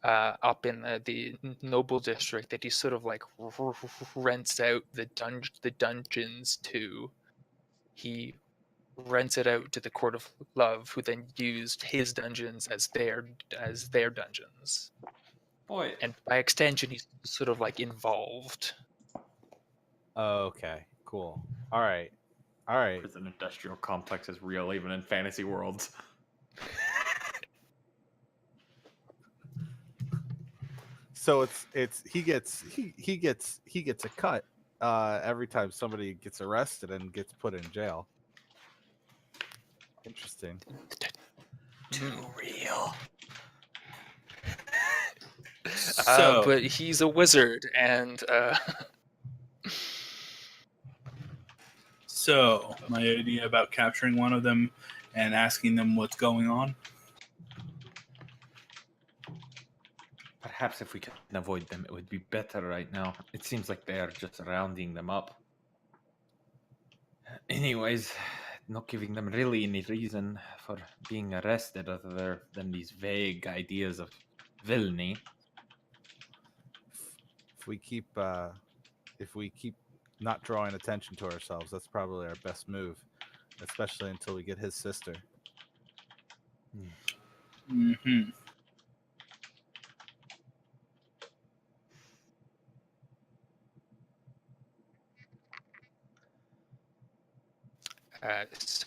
Speaker 3: up in the Noble District that he sort of like rents out the dungeons to. He rents it out to the Court of Love, who then used his dungeons as their dungeons.
Speaker 5: Boy,
Speaker 3: And by extension, he's sort of like involved.
Speaker 4: Okay, cool. All right.
Speaker 5: Prison industrial complex is real even in fantasy worlds.
Speaker 4: So it's he gets a cut every time somebody gets arrested and gets put in jail. Interesting.
Speaker 5: Too real.
Speaker 3: But he's a wizard, and
Speaker 2: So, my idea about capturing one of them and asking them what's going on.
Speaker 5: Perhaps if we can avoid them, it would be better right now. It seems like they are just rounding them up. Anyways, not giving them really any reason for being arrested other than these vague ideas of villainy.
Speaker 4: If we keep not drawing attention to ourselves, that's probably our best move, especially until we get his sister.
Speaker 2: Mm-hmm.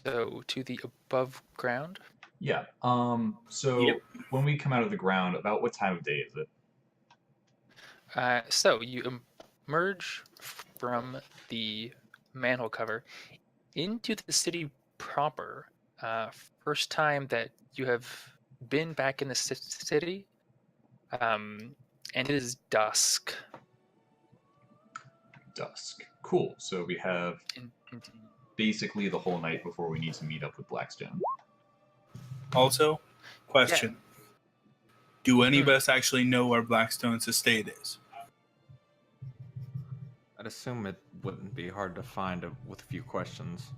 Speaker 3: So to the above ground.
Speaker 1: Yeah. So when we come out of the ground, about what time of day is it?
Speaker 3: So you emerge from the manhole cover into the city proper. First time that you have been back in the city, and it is dusk.
Speaker 1: Dusk. Cool. So we have basically the whole night before we need to meet up with Blackstone.
Speaker 2: Also, question. Yeah. Do any of us actually know where Blackstone's estate is?
Speaker 5: I'd assume it wouldn't be hard to find with a few questions.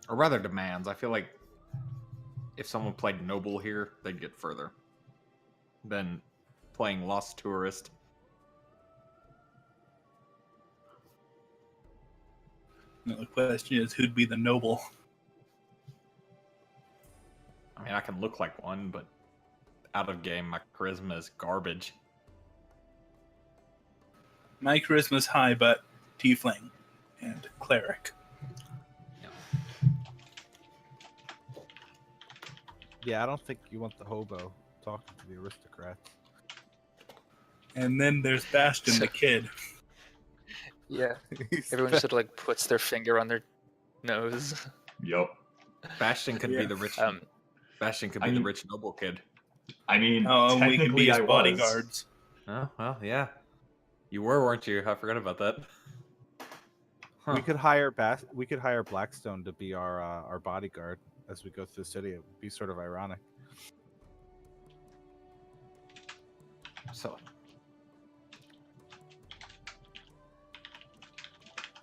Speaker 5: Or rather demands. I feel like if someone played Noble here, they'd get further than playing Lost Tourist.
Speaker 2: No, the question is, who'd be the Noble?
Speaker 5: I mean, I can look like one, but out of game, my charisma is garbage.
Speaker 2: My charisma's high, but tiefling and cleric.
Speaker 4: Yeah, I don't think you want the hobo talking to the aristocrats.
Speaker 2: And then there's Bastion the kid.
Speaker 3: Yeah. Everyone just sort of like puts their finger on their nose.
Speaker 1: Yep.
Speaker 5: Bastion could be the rich. Bastion could be the rich noble kid.
Speaker 1: I mean,
Speaker 2: we could be his
Speaker 1: I
Speaker 2: bodyguards.
Speaker 5: Oh well, yeah. You were, weren't you? I forgot about that. Huh.
Speaker 4: We could hire Blackstone to be our bodyguard as we go through the city. It would be sort of ironic.
Speaker 5: So,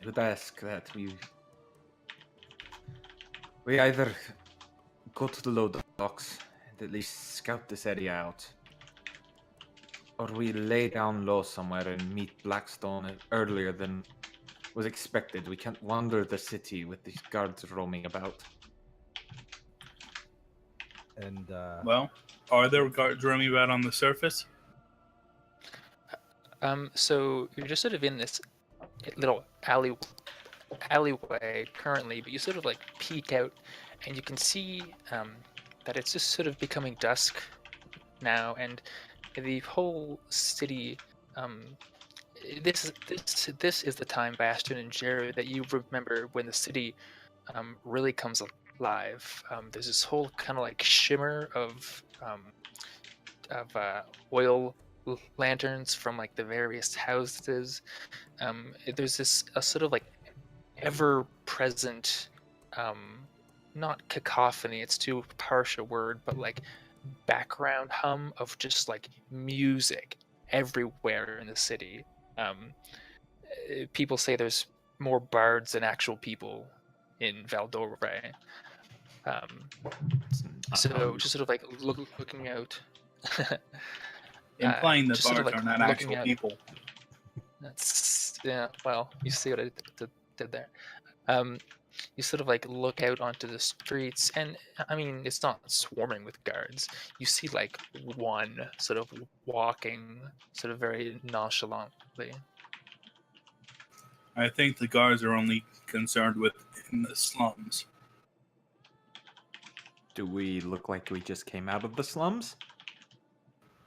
Speaker 5: I would ask that we either go to the load docks and at least scout this area out, or we lay down low somewhere and meet Blackstone earlier than was expected. We can't wander the city with these guards roaming about.
Speaker 4: And
Speaker 2: Well, are there guards roaming about on the surface?
Speaker 3: So you're just sort of in this little alleyway currently, but you sort of like peek out, and you can see that it's just sort of becoming dusk now, and the whole city. This is the time, Bastion and Jerry, that you remember when the city really comes alive. There's this whole kind of like shimmer of oil lanterns from like the various houses. There's this a sort of like ever-present, not cacophony, it's too harsh a word, but like background hum of just like music everywhere in the city. People say there's more bards than actual people in Valdore. So just sort of like looking out.
Speaker 2: Implying that
Speaker 3: just sort of,
Speaker 2: bards
Speaker 3: like,
Speaker 2: are not
Speaker 3: looking
Speaker 2: actual
Speaker 3: out.
Speaker 2: people.
Speaker 3: That's well, you see what I did there. You sort of like look out onto the streets, and I mean it's not swarming with guards. You see like one sort of walking, sort of very nonchalantly.
Speaker 2: I think the guards are only concerned with in the slums.
Speaker 5: Do we look like we just came out of the slums?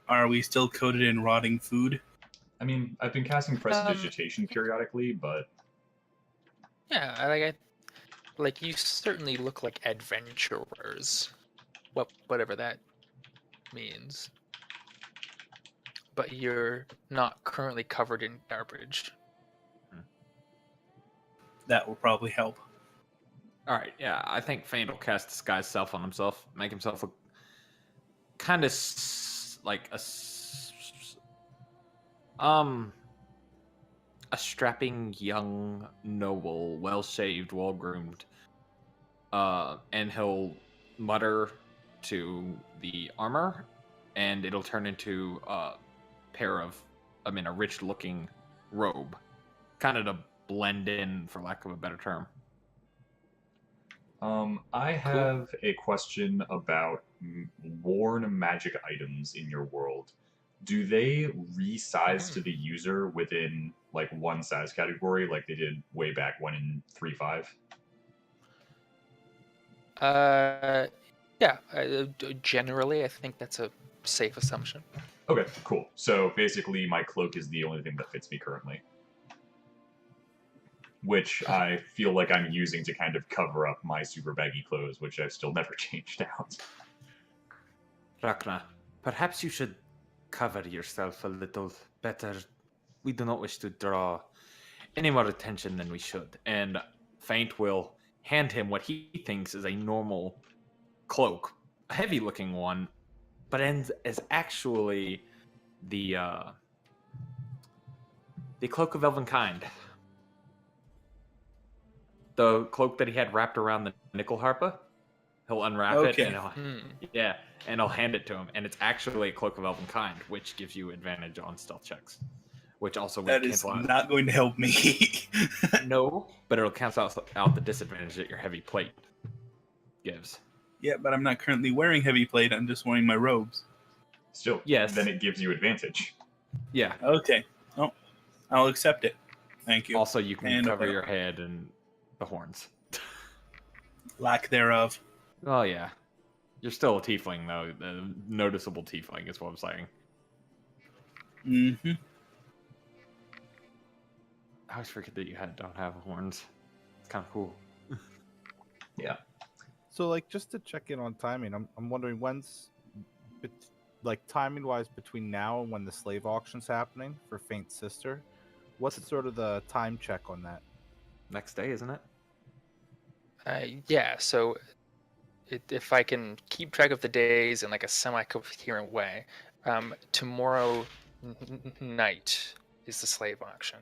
Speaker 2: Are we still coated in rotting food?
Speaker 1: I mean, I've been casting prestidigitation periodically, but
Speaker 3: Yeah, like you certainly look like adventurers, whatever that means. But you're not currently covered in garbage.
Speaker 2: That will probably help.
Speaker 5: All right, yeah, I think Faint will cast Disguise Self on himself, make himself look kind of like a strapping young noble, well-shaved, well-groomed, and he'll mutter to the armor, and it'll turn into a pair of, a rich-looking robe, kind of to blend in, for lack of a better term.
Speaker 1: I have a question about worn magic items in your world. Do they resize to the user within like one size category, like they did way back when in 3.5?
Speaker 3: Yeah. Generally, I think that's a safe assumption.
Speaker 1: Okay, cool. So basically, my cloak is the only thing that fits me currently, which I feel like I'm using to kind of cover up my super baggy clothes, which I've still never changed out.
Speaker 5: Ragnar, perhaps you should cover yourself a little better. We do not wish to draw any more attention than we should. And Faint will hand him what he thinks is a normal cloak, a heavy-looking one, but is actually the cloak of Elvenkind. The cloak that he had wrapped around the nickel harpa. He'll unwrap it and he'll hand it to him, and it's actually a cloak of Elvenkind, which gives you advantage on stealth checks. Which also
Speaker 2: that is not going to help me.
Speaker 5: No, but it'll cancel out the disadvantage that your heavy plate gives.
Speaker 2: Yeah, but I'm not currently wearing heavy plate. I'm just wearing my robes.
Speaker 1: Still,
Speaker 5: yes.
Speaker 1: Then it gives you advantage.
Speaker 5: Yeah.
Speaker 2: Okay. Oh, I'll accept it. Thank you.
Speaker 5: Also, you can cover your head and the horns.
Speaker 2: Lack thereof.
Speaker 5: Oh yeah, you're still a tiefling though. A noticeable tiefling is what I'm saying.
Speaker 2: Mm-hmm.
Speaker 5: I always forget that you don't have horns. It's kind of cool.
Speaker 1: Yeah.
Speaker 4: So, like, just to check in on timing, I'm wondering when's, like, timing wise between now and when the slave auction's happening for Faint Sister. What's sort of the time check on that?
Speaker 5: Next day, isn't it?
Speaker 3: Yeah, so if I can keep track of the days in like a semi-coherent way, tomorrow night is the slave auction.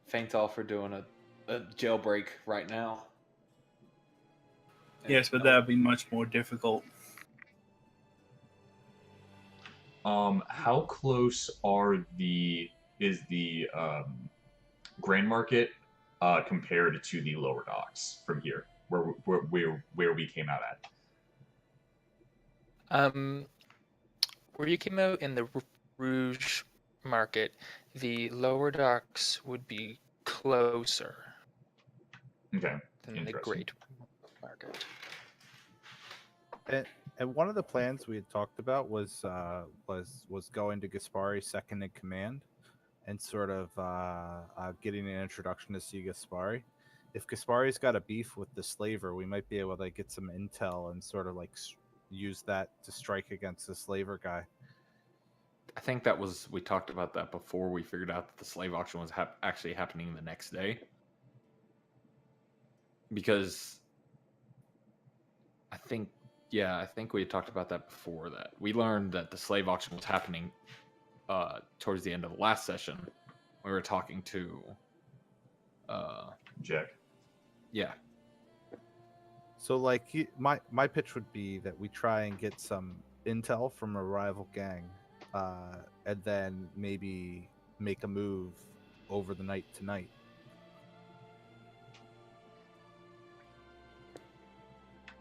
Speaker 7: Thanks all for doing a jailbreak right now.
Speaker 2: Yes, but that would be much more difficult.
Speaker 1: How close is the Grand Market compared to the lower docks from here, where we came out at?
Speaker 3: Where you came out in the Rouge Market, the lower docks would be closer
Speaker 1: Okay.
Speaker 3: than the
Speaker 1: Interesting.
Speaker 3: Great Market.
Speaker 4: And one of the plans we had talked about was going to Gaspari's second in command, and sort of getting an introduction to see Gaspari. If Gaspari's got a beef with the slaver, we might be able to get some intel and sort of like use that to strike against the slaver guy.
Speaker 5: I think we talked about that before we figured out that the slave auction was actually happening the next day. Because I think we had talked about that before, that we learned that the slave auction was happening towards the end of the last session. We were talking to
Speaker 1: Jack.
Speaker 5: Yeah.
Speaker 4: So like my pitch would be that we try and get some intel from a rival gang, and then maybe make a move over the night tonight.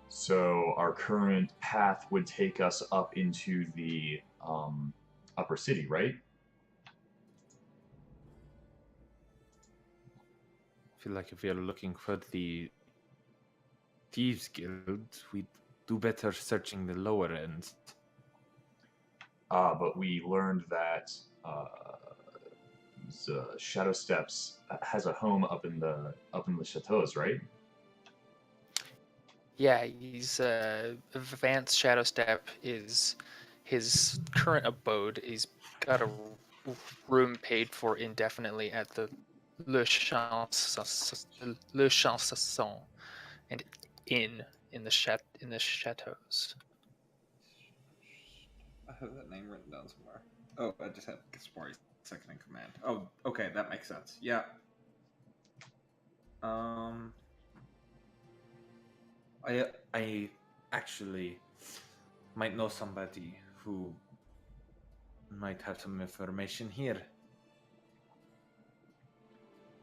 Speaker 1: So our current path would take us up into the upper city, right?
Speaker 5: I feel like if you're looking for the Thieves Guild, we'd do better searching the lower ends.
Speaker 1: But we learned that the Shadow Steps has a home up in the chateaus, right?
Speaker 3: Yeah, he's Vance Shadowstep is his current abode. He's got a room paid for indefinitely at the Le Chanson, and in the chateaus.
Speaker 7: I have that name written down somewhere. Oh, I just had Gaspari's second in command. Oh, okay, that makes sense. Yeah.
Speaker 5: I actually might know somebody who might have some information here.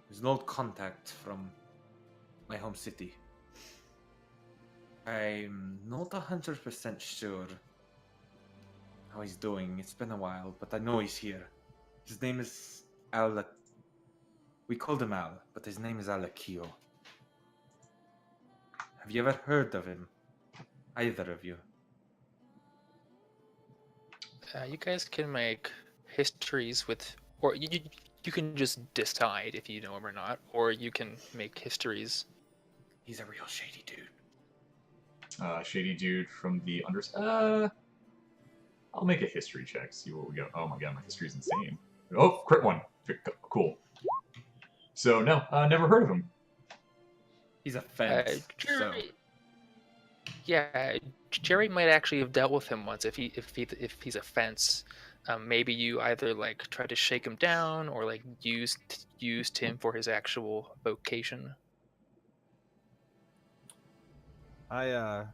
Speaker 5: There's an old contact from my home city. I'm not 100% sure how he's doing. It's been a while, but I know he's here. His name is Al. We called him Al, but his name is Alakio. Have you ever heard of him? Either of you?
Speaker 3: You guys can make histories with, or you can just decide if you know him or not, or you can make histories.
Speaker 5: He's a real shady dude.
Speaker 1: Shady dude from the I'll make a history check, see what we got. Oh my god, my history's insane. Oh, crit one. Cool. So no, never heard of him.
Speaker 5: He's a fence.
Speaker 3: Jerry, yeah, Jerry might actually have dealt with him once. If he's a fence, maybe you either like try to shake him down or like used him for his actual vocation.
Speaker 4: I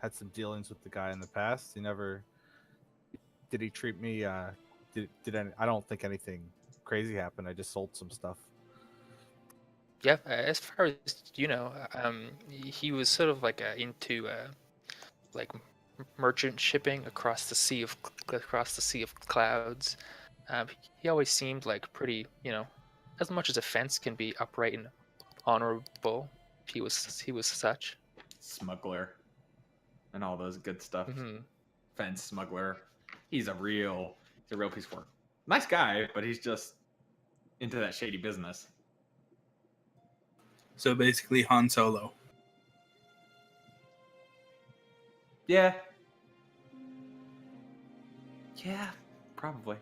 Speaker 4: had some dealings with the guy in the past. Did he treat me? Did any, I don't think anything crazy happened. I just sold some stuff.
Speaker 3: Yeah, as far as you know, he was sort of like into like merchant shipping across the sea of clouds. He always seemed like pretty, as much as a fence can be upright and honorable. He was such.
Speaker 5: Smuggler and all those good stuff.
Speaker 3: Mm-hmm.
Speaker 5: Fence smuggler. He's a real piece of work. Nice guy, but he's just into that shady business.
Speaker 2: So basically Han Solo.
Speaker 5: Yeah. Yeah, probably.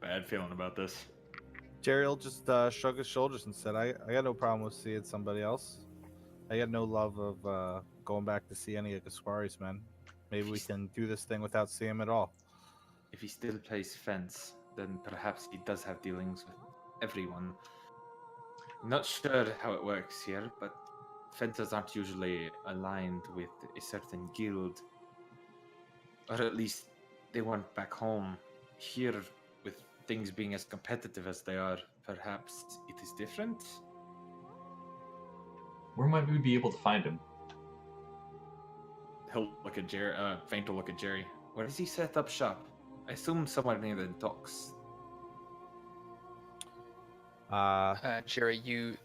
Speaker 5: Bad feeling about this.
Speaker 4: Jerry will just shrug his shoulders and said, I got no problem with seeing somebody else. I got no love of going back to see any of Gaspari's men. Maybe we can do this thing without seeing him at all.
Speaker 5: If he still plays fence, then perhaps he does have dealings with everyone. I'm not sure how it works here, but fencers aren't usually aligned with a certain guild. Or at least they weren't back home. Here, with things being as competitive as they are, perhaps it is different?
Speaker 1: Where might we be able to find him?
Speaker 5: He'll look at Jerry, Faint will look at Jerry. Where does he set up shop? I assume somewhere near the docks.
Speaker 3: Jerry, you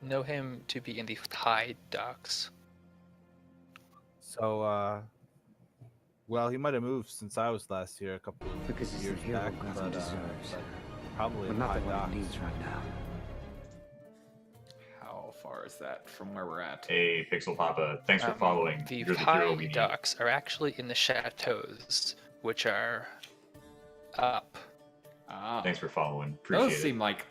Speaker 3: know him to be in the Tide docks.
Speaker 4: So, well, he might have moved since I was last here a couple of
Speaker 6: Because he's
Speaker 4: years
Speaker 6: the hero
Speaker 4: back,
Speaker 6: Gotham
Speaker 4: but,
Speaker 6: deserves.
Speaker 4: probably
Speaker 6: But
Speaker 4: in
Speaker 6: not
Speaker 4: High
Speaker 6: the one
Speaker 4: Docks.
Speaker 6: it needs right now.
Speaker 5: How far is that from where we're at?
Speaker 1: Hey, Pixel Papa, thanks for following.
Speaker 3: The
Speaker 1: You're the hero we
Speaker 3: Tide
Speaker 1: need.
Speaker 3: docks are actually in the chateaus, which are up.
Speaker 5: Ah,
Speaker 1: Thanks for following.
Speaker 5: those
Speaker 1: Appreciate it.
Speaker 5: seem like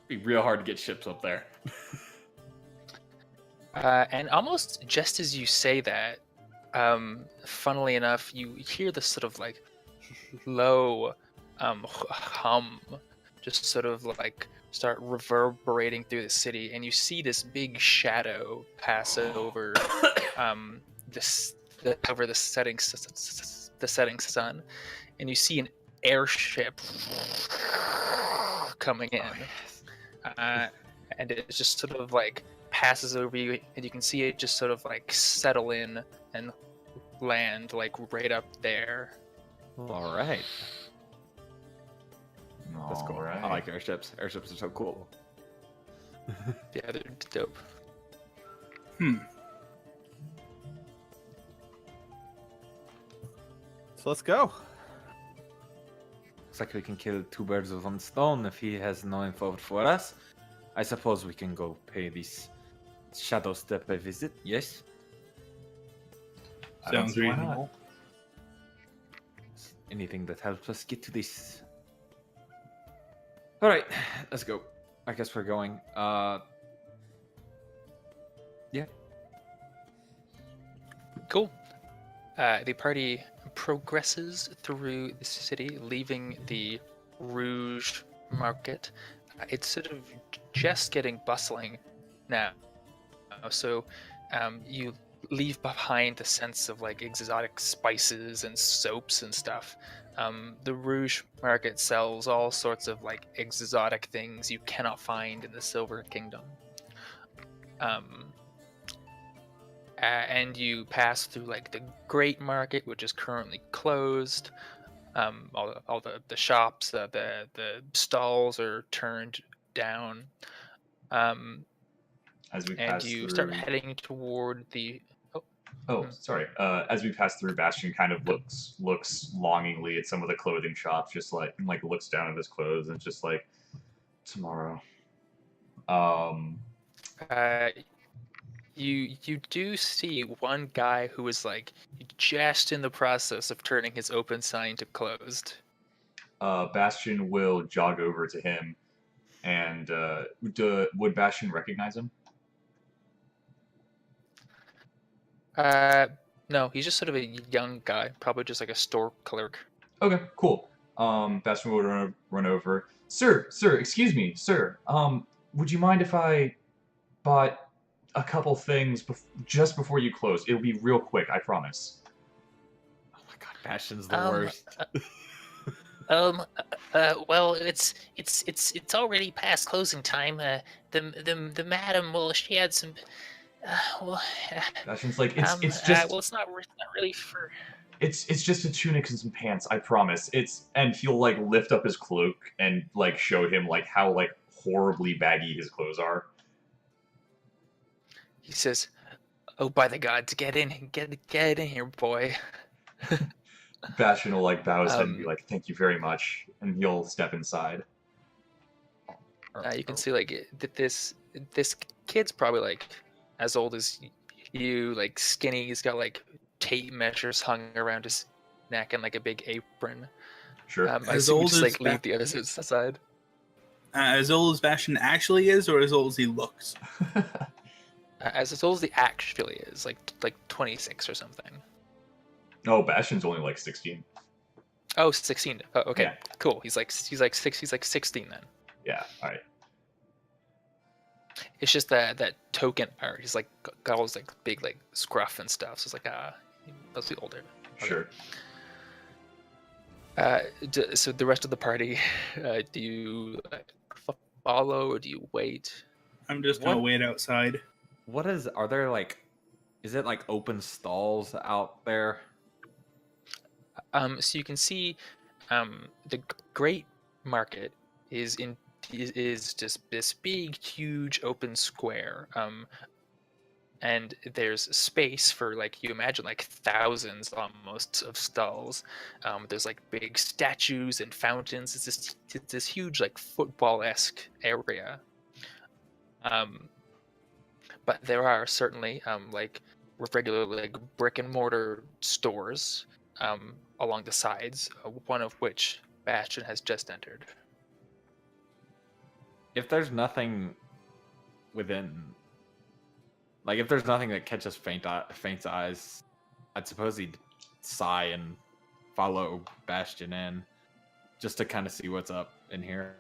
Speaker 5: be real hard to get ships up there.
Speaker 3: And almost just as you say that, funnily enough, you hear this sort of like low hum just sort of like start reverberating through the city, and you see this big shadow pass over over the setting sun, and you see an airship coming in. And it just sort of like passes over you, and you can see it just sort of like settle in and land like right up there.
Speaker 5: All right. That's cool.
Speaker 1: Alright.
Speaker 5: I like airships. Airships are so cool.
Speaker 3: Yeah, they're dope.
Speaker 4: So let's go.
Speaker 5: Looks like we can kill two birds with one stone if he has no info for us. I suppose we can go pay this Shadow Step a visit, yes?
Speaker 1: I don't
Speaker 2: Sounds
Speaker 1: see why not.
Speaker 2: reasonable.
Speaker 5: Anything that helps us get to this. Alright, let's go. I guess we're going. Yeah.
Speaker 3: Cool. The party progresses through the city, leaving the Rouge Market. It's sort of just getting bustling now. So you leave behind the sense of like exotic spices and soaps and stuff. The Rouge Market sells all sorts of like exotic things you cannot find in the Silver Kingdom. And you pass through like the Great Market, which is currently closed. All the shops, the stalls are turned down.
Speaker 1: As we
Speaker 3: And
Speaker 1: pass
Speaker 3: you
Speaker 1: through...
Speaker 3: start heading toward the.
Speaker 1: Oh, sorry. As we pass through, Bastion kind of looks longingly at some of the clothing shops, just like looks down at his clothes and just like, tomorrow.
Speaker 3: You do see one guy who is like just in the process of turning his open sign to closed.
Speaker 1: Bastion will jog over to him, and would Bastion recognize him?
Speaker 3: No, he's just sort of a young guy, probably just like a store clerk.
Speaker 1: Okay, cool. Bastion will run over. Sir, excuse me, sir. Would you mind if I bought a couple things just before you close? It'll be real quick, I promise.
Speaker 5: Oh my god, Bastion's the worst.
Speaker 3: Well, it's already past closing time. The madam, well, she had some.
Speaker 1: Bastion's like, it's just.
Speaker 3: Well, it's not really for.
Speaker 1: It's just a tunic and some pants, I promise. And he'll like lift up his cloak and like show him like how like horribly baggy his clothes are.
Speaker 3: He says, "Oh, by the gods, get in here, boy."
Speaker 1: Bastion will like bow his head and be like, "Thank you very much," and he'll step inside.
Speaker 3: You can see like this kid's probably like as old as you like skinny. He's got like tape measures hung around his neck and like a big apron.
Speaker 1: Sure.
Speaker 3: I
Speaker 2: As
Speaker 3: assume we
Speaker 2: old
Speaker 3: just
Speaker 2: as
Speaker 3: like leave the others aside.
Speaker 2: As old as Bastion actually is, or as old as he looks?
Speaker 3: As old as he actually is, like 26 or something.
Speaker 1: Oh, Bastion's only like 16.
Speaker 3: Oh, 16. Oh, okay,
Speaker 1: Yeah.
Speaker 3: cool. He's like 16 then.
Speaker 1: Yeah. All right.
Speaker 3: It's just that token art. He's like got all this like big like scruff and stuff. So it's like he must be older. Okay.
Speaker 1: Sure.
Speaker 3: So the rest of the party, do you follow or do you wait?
Speaker 2: I'm just gonna
Speaker 5: What?
Speaker 2: wait outside.
Speaker 5: Are there like, is it like open stalls out there?
Speaker 3: So you can see, the Great Market is just this big, huge open square. And there's space for like you imagine like thousands almost of stalls. There's like big statues and fountains. It's this huge like football-esque area. But there are certainly like regular like brick and mortar stores along the sides, one of which Bastion has just entered.
Speaker 5: If there's nothing within, like if there's nothing that catches Faint's eyes, I'd suppose he'd sigh and follow Bastion in, just to kind of see what's up in here.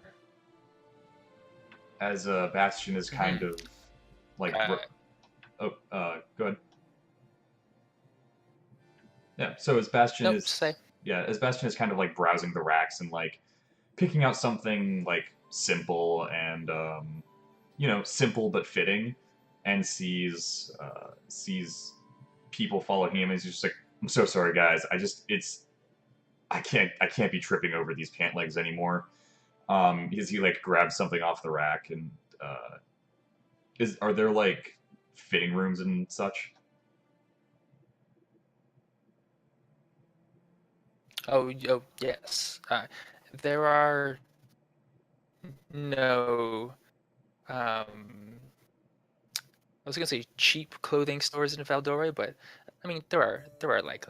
Speaker 1: As Bastion is kind of like. Go ahead. Yeah. So as Bastion
Speaker 3: Nope,
Speaker 1: is.
Speaker 3: say.
Speaker 1: Yeah, as Bastion is kind of like browsing the racks and like picking out something like simple and simple but fitting, and sees people follow him, and he's just like, I'm so sorry guys, I can't be tripping over these pant legs anymore. Because he like grabs something off the rack and are there like fitting rooms and such?
Speaker 3: Oh yes. There are no. I was gonna say cheap clothing stores in Valdore, but I mean there are like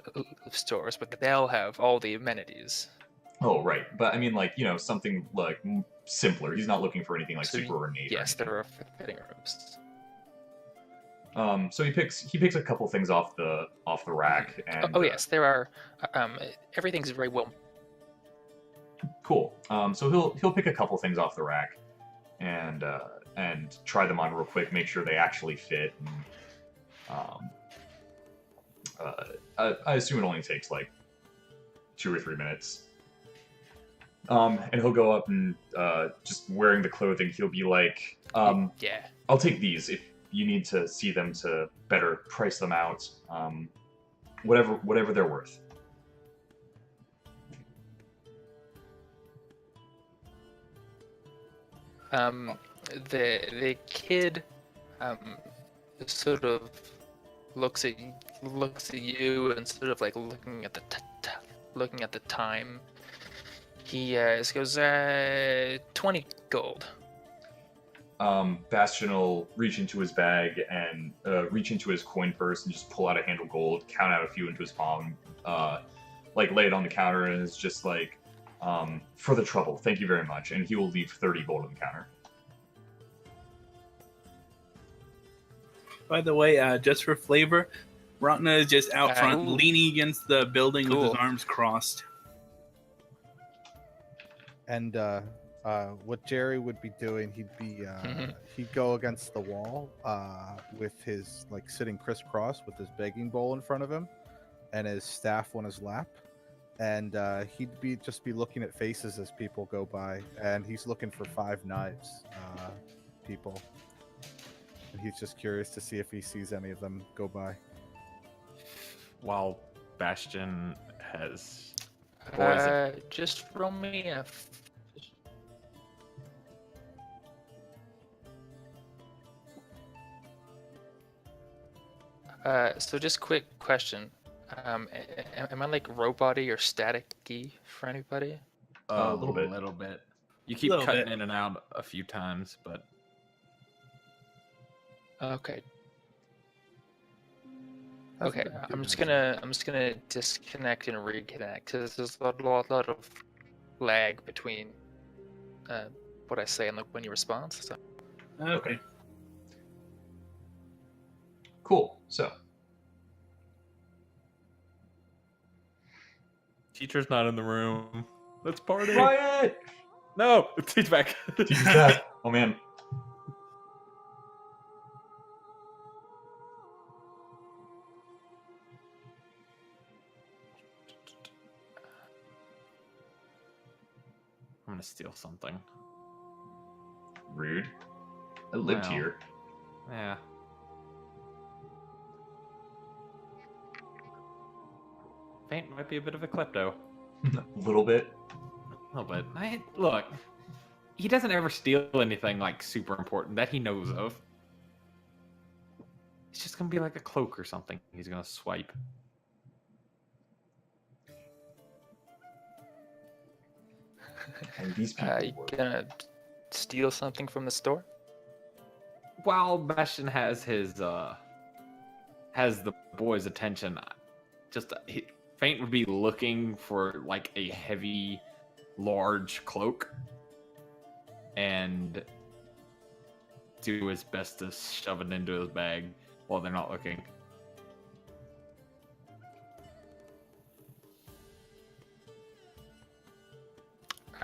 Speaker 3: stores, but they all have all the amenities.
Speaker 1: Oh right, but I mean like something like simpler. He's not looking for anything like
Speaker 3: So,
Speaker 1: super ornate. or
Speaker 3: Yes,
Speaker 1: anything.
Speaker 3: there are fitting rooms.
Speaker 1: So he picks a couple things off the rack and
Speaker 3: Oh yes, there are. Everything's very well.
Speaker 1: cool. So he'll pick a couple things off the rack and try them on real quick, make sure they actually fit. And, I assume it only takes like 2 or 3 minutes. And he'll go up and just wearing the clothing, he'll be like,
Speaker 3: Yeah.
Speaker 1: I'll take these if you need to see them to better price them out. Whatever they're worth.
Speaker 3: The kid sort of looks at you and sort of like looking at the time. He goes 20 gold.
Speaker 1: Bastion will reach into his bag and reach into his coin purse and just pull out a handle gold, count out a few into his palm, like lay it on the counter, and it's just like, for the trouble, thank you very much. And he will leave 30 gold on the counter.
Speaker 2: By the way, just for flavor, Ragna is just out front,
Speaker 3: ooh.
Speaker 2: leaning against the building with his
Speaker 3: Cool.
Speaker 2: arms crossed.
Speaker 4: And what Jerry would be doing, he'd go against the wall with his like sitting crisscross with his begging bowl in front of him and his staff on his lap, and he'd be looking at faces as people go by, and he's looking for 5 knives people, and he's just curious to see if he sees any of them go by.
Speaker 5: While Bastion has, or is it
Speaker 3: Just roll me a. So just quick question. Am I like robot-y or static-y for anybody?
Speaker 1: A little bit.
Speaker 5: little bit. You keep
Speaker 2: Little
Speaker 5: cutting
Speaker 2: bit.
Speaker 5: in and out a few times, but
Speaker 3: Okay. Okay, I'm just gonna disconnect and reconnect because there's a lot of lag between what I say and like when you respond. So.
Speaker 2: Okay.
Speaker 1: Cool. So
Speaker 5: Teacher's not in the room. Let's party.
Speaker 1: Riot!
Speaker 5: No, teacher's back.
Speaker 1: Teacher's back. Oh man.
Speaker 5: I'm gonna steal something.
Speaker 1: Rude. I lived
Speaker 5: Wow.
Speaker 1: here.
Speaker 5: Yeah. Faint might be a bit of a klepto.
Speaker 1: A little bit.
Speaker 5: A little bit. Look, he doesn't ever steal anything like super important that he knows of. It's just gonna be like a cloak or something. He's gonna swipe.
Speaker 1: And these people
Speaker 3: You
Speaker 1: were.
Speaker 3: gonna steal something from the store?
Speaker 5: While Bastion has his has the boy's attention, Faint would be looking for like a heavy, large cloak, and do his best to shove it into his bag while they're not looking.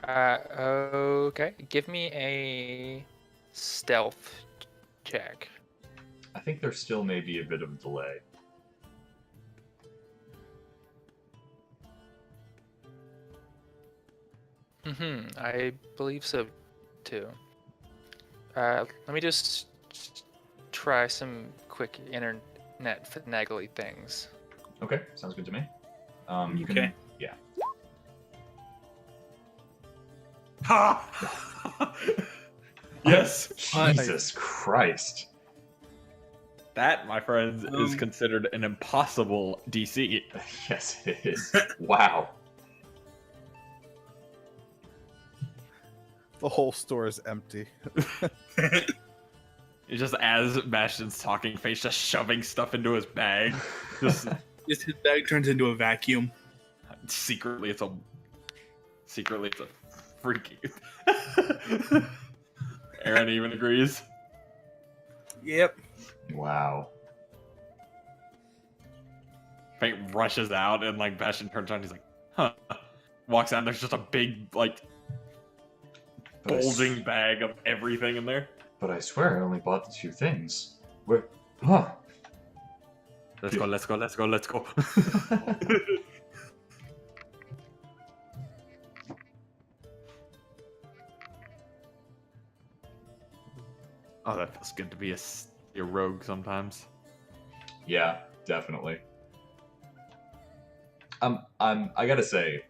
Speaker 3: Okay. Give me a stealth check.
Speaker 1: I think there still may be a bit of a delay.
Speaker 3: I believe so too. Let me just try some quick internet finagly things.
Speaker 1: Okay, sounds good to me. You can.
Speaker 2: Okay.
Speaker 1: Yeah.
Speaker 5: Ha! Yes.
Speaker 1: Jesus Christ.
Speaker 5: That, my friends, is
Speaker 2: Um,
Speaker 5: considered an impossible DC.
Speaker 1: Yes, it is. Wow.
Speaker 4: The whole store is empty.
Speaker 5: It's just as Bastion's talking, Face just shoving stuff into his bag. Just
Speaker 2: Just his bag turns into a vacuum.
Speaker 5: secretly, it's a freaky. Aaron even agrees.
Speaker 2: Yep.
Speaker 1: Wow.
Speaker 5: Faint rushes out, and like Bastion turns around, he's like, "Huh." Walks out, and there's just a big, like,
Speaker 1: But I
Speaker 5: bulging bag of everything in there.
Speaker 1: But I swear I only bought the 2 things. Where? Huh.
Speaker 5: Let's go, let's go, let's go, let's go. Oh, that feels good to be a rogue sometimes.
Speaker 1: Yeah, definitely. I gotta say,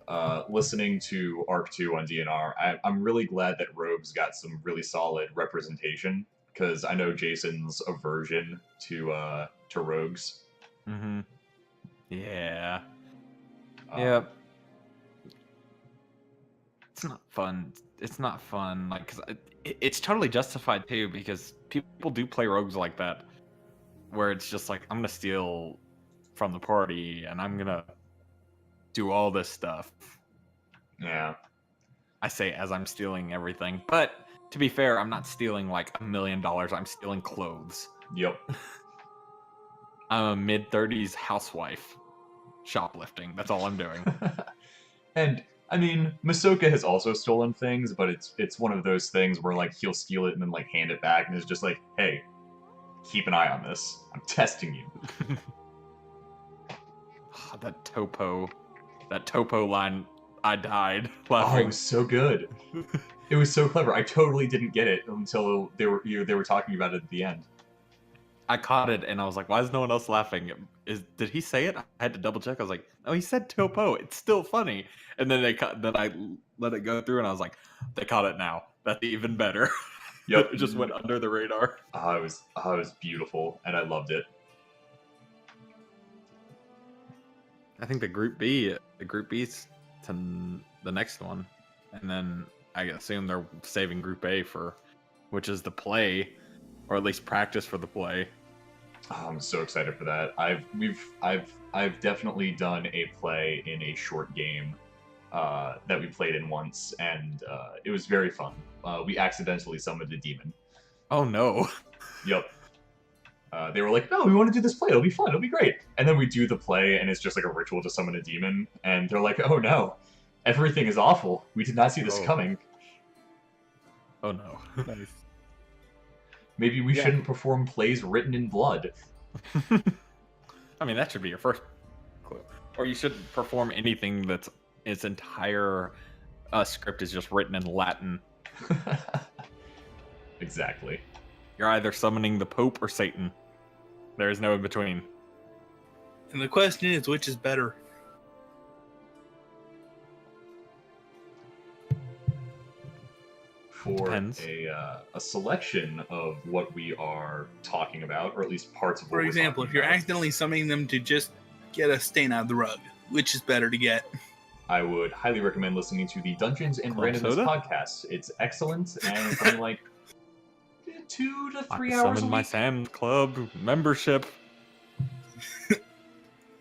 Speaker 1: listening to Arc 2 on DNR, I'm really glad that Rogues got some really solid representation, because I know Jason's aversion to Rogues.
Speaker 5: Mm-hmm. Yeah.
Speaker 1: Yep.
Speaker 5: It's not fun. It's not fun. Like, cause it's totally justified too, because people do play rogues like that, where it's just like, I'm gonna steal from the party, and I'm gonna do all this stuff.
Speaker 1: Yeah.
Speaker 5: I say as I'm stealing everything, but to be fair, I'm not stealing like $1 million. I'm stealing clothes.
Speaker 1: Yep.
Speaker 5: I'm a mid-30s housewife shoplifting. That's all I'm doing.
Speaker 1: And I mean, Masoka has also stolen things, but it's one of those things where like he'll steal it and then like hand it back, and it's just like, hey, keep an eye on this. I'm testing you.
Speaker 5: Oh, that topo line, I died
Speaker 1: Oh, it
Speaker 5: laughing.
Speaker 1: was so good. It was so clever. I totally didn't get it until they were talking about it at the end.
Speaker 5: I caught it and I was like, why is no one else laughing? Did he say it? I had to double check. I was like, no, he said topo. It's still funny. And then then I let it go through and I was like, they caught it now. That's even better.
Speaker 1: Yep.
Speaker 5: It just went under the radar.
Speaker 1: It was beautiful, and I loved it.
Speaker 5: I think the Group B's to the next one. And then I assume they're saving Group A which is the play, or at least practice for the play.
Speaker 1: I'm so excited for that. I've definitely done a play in a short game that we played in once, and it was very fun. We accidentally summoned a demon.
Speaker 5: Oh no.
Speaker 1: Yep. They were like, "No, we want to do this play. It'll be fun. It'll be great." And then we do the play, and it's just like a ritual to summon a demon. And they're like, "Oh no, everything is awful. We did not see this
Speaker 4: Oh.
Speaker 1: coming.
Speaker 5: Oh no.
Speaker 4: Nice.
Speaker 1: Maybe we
Speaker 4: Yeah.
Speaker 1: shouldn't perform plays written in blood."
Speaker 5: I mean, that should be your first clue. Or you shouldn't perform anything that's its entire script is just written in Latin.
Speaker 1: Exactly.
Speaker 5: You're either summoning the Pope or Satan. There is no in between.
Speaker 2: And the question is, which is better?
Speaker 1: For
Speaker 5: Depends.
Speaker 1: a selection of what we are talking about, or at least parts of what
Speaker 2: For
Speaker 1: we're
Speaker 2: example,
Speaker 1: talking
Speaker 2: if you're
Speaker 1: about,
Speaker 2: accidentally summoning them to just get a stain out of the rug, which is better to get?
Speaker 1: I would highly recommend listening to the Dungeons and
Speaker 5: Club
Speaker 1: Randomness
Speaker 5: Soda?
Speaker 1: podcast. It's excellent, and it's only like 2 to 3
Speaker 5: I
Speaker 1: hours a
Speaker 5: summoned my
Speaker 1: week.
Speaker 5: Sam's Club membership.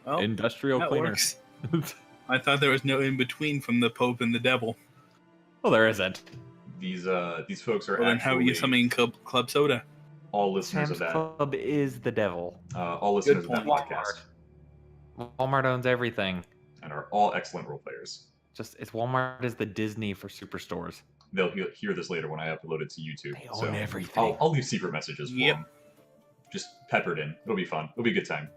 Speaker 2: Well,
Speaker 5: Industrial
Speaker 2: that
Speaker 5: cleaner.
Speaker 2: works. I thought there was no in between from the Pope and the Devil.
Speaker 5: Well, there isn't.
Speaker 1: These folks are
Speaker 2: Well, then how are you
Speaker 1: actually
Speaker 2: summoning Club Soda?
Speaker 1: all listeners
Speaker 5: Sam's
Speaker 1: of that.
Speaker 5: Club is the devil.
Speaker 1: All listeners of that
Speaker 2: point.
Speaker 1: podcast,
Speaker 5: Walmart owns everything.
Speaker 1: and are all excellent role players.
Speaker 5: It's Walmart is the Disney for superstores.
Speaker 1: They'll hear this later when I upload it to YouTube.
Speaker 5: They
Speaker 1: so
Speaker 5: own everything.
Speaker 1: I'll leave secret messages for
Speaker 2: Yep.
Speaker 1: them. Just peppered in. It'll be fun. It'll be a good time.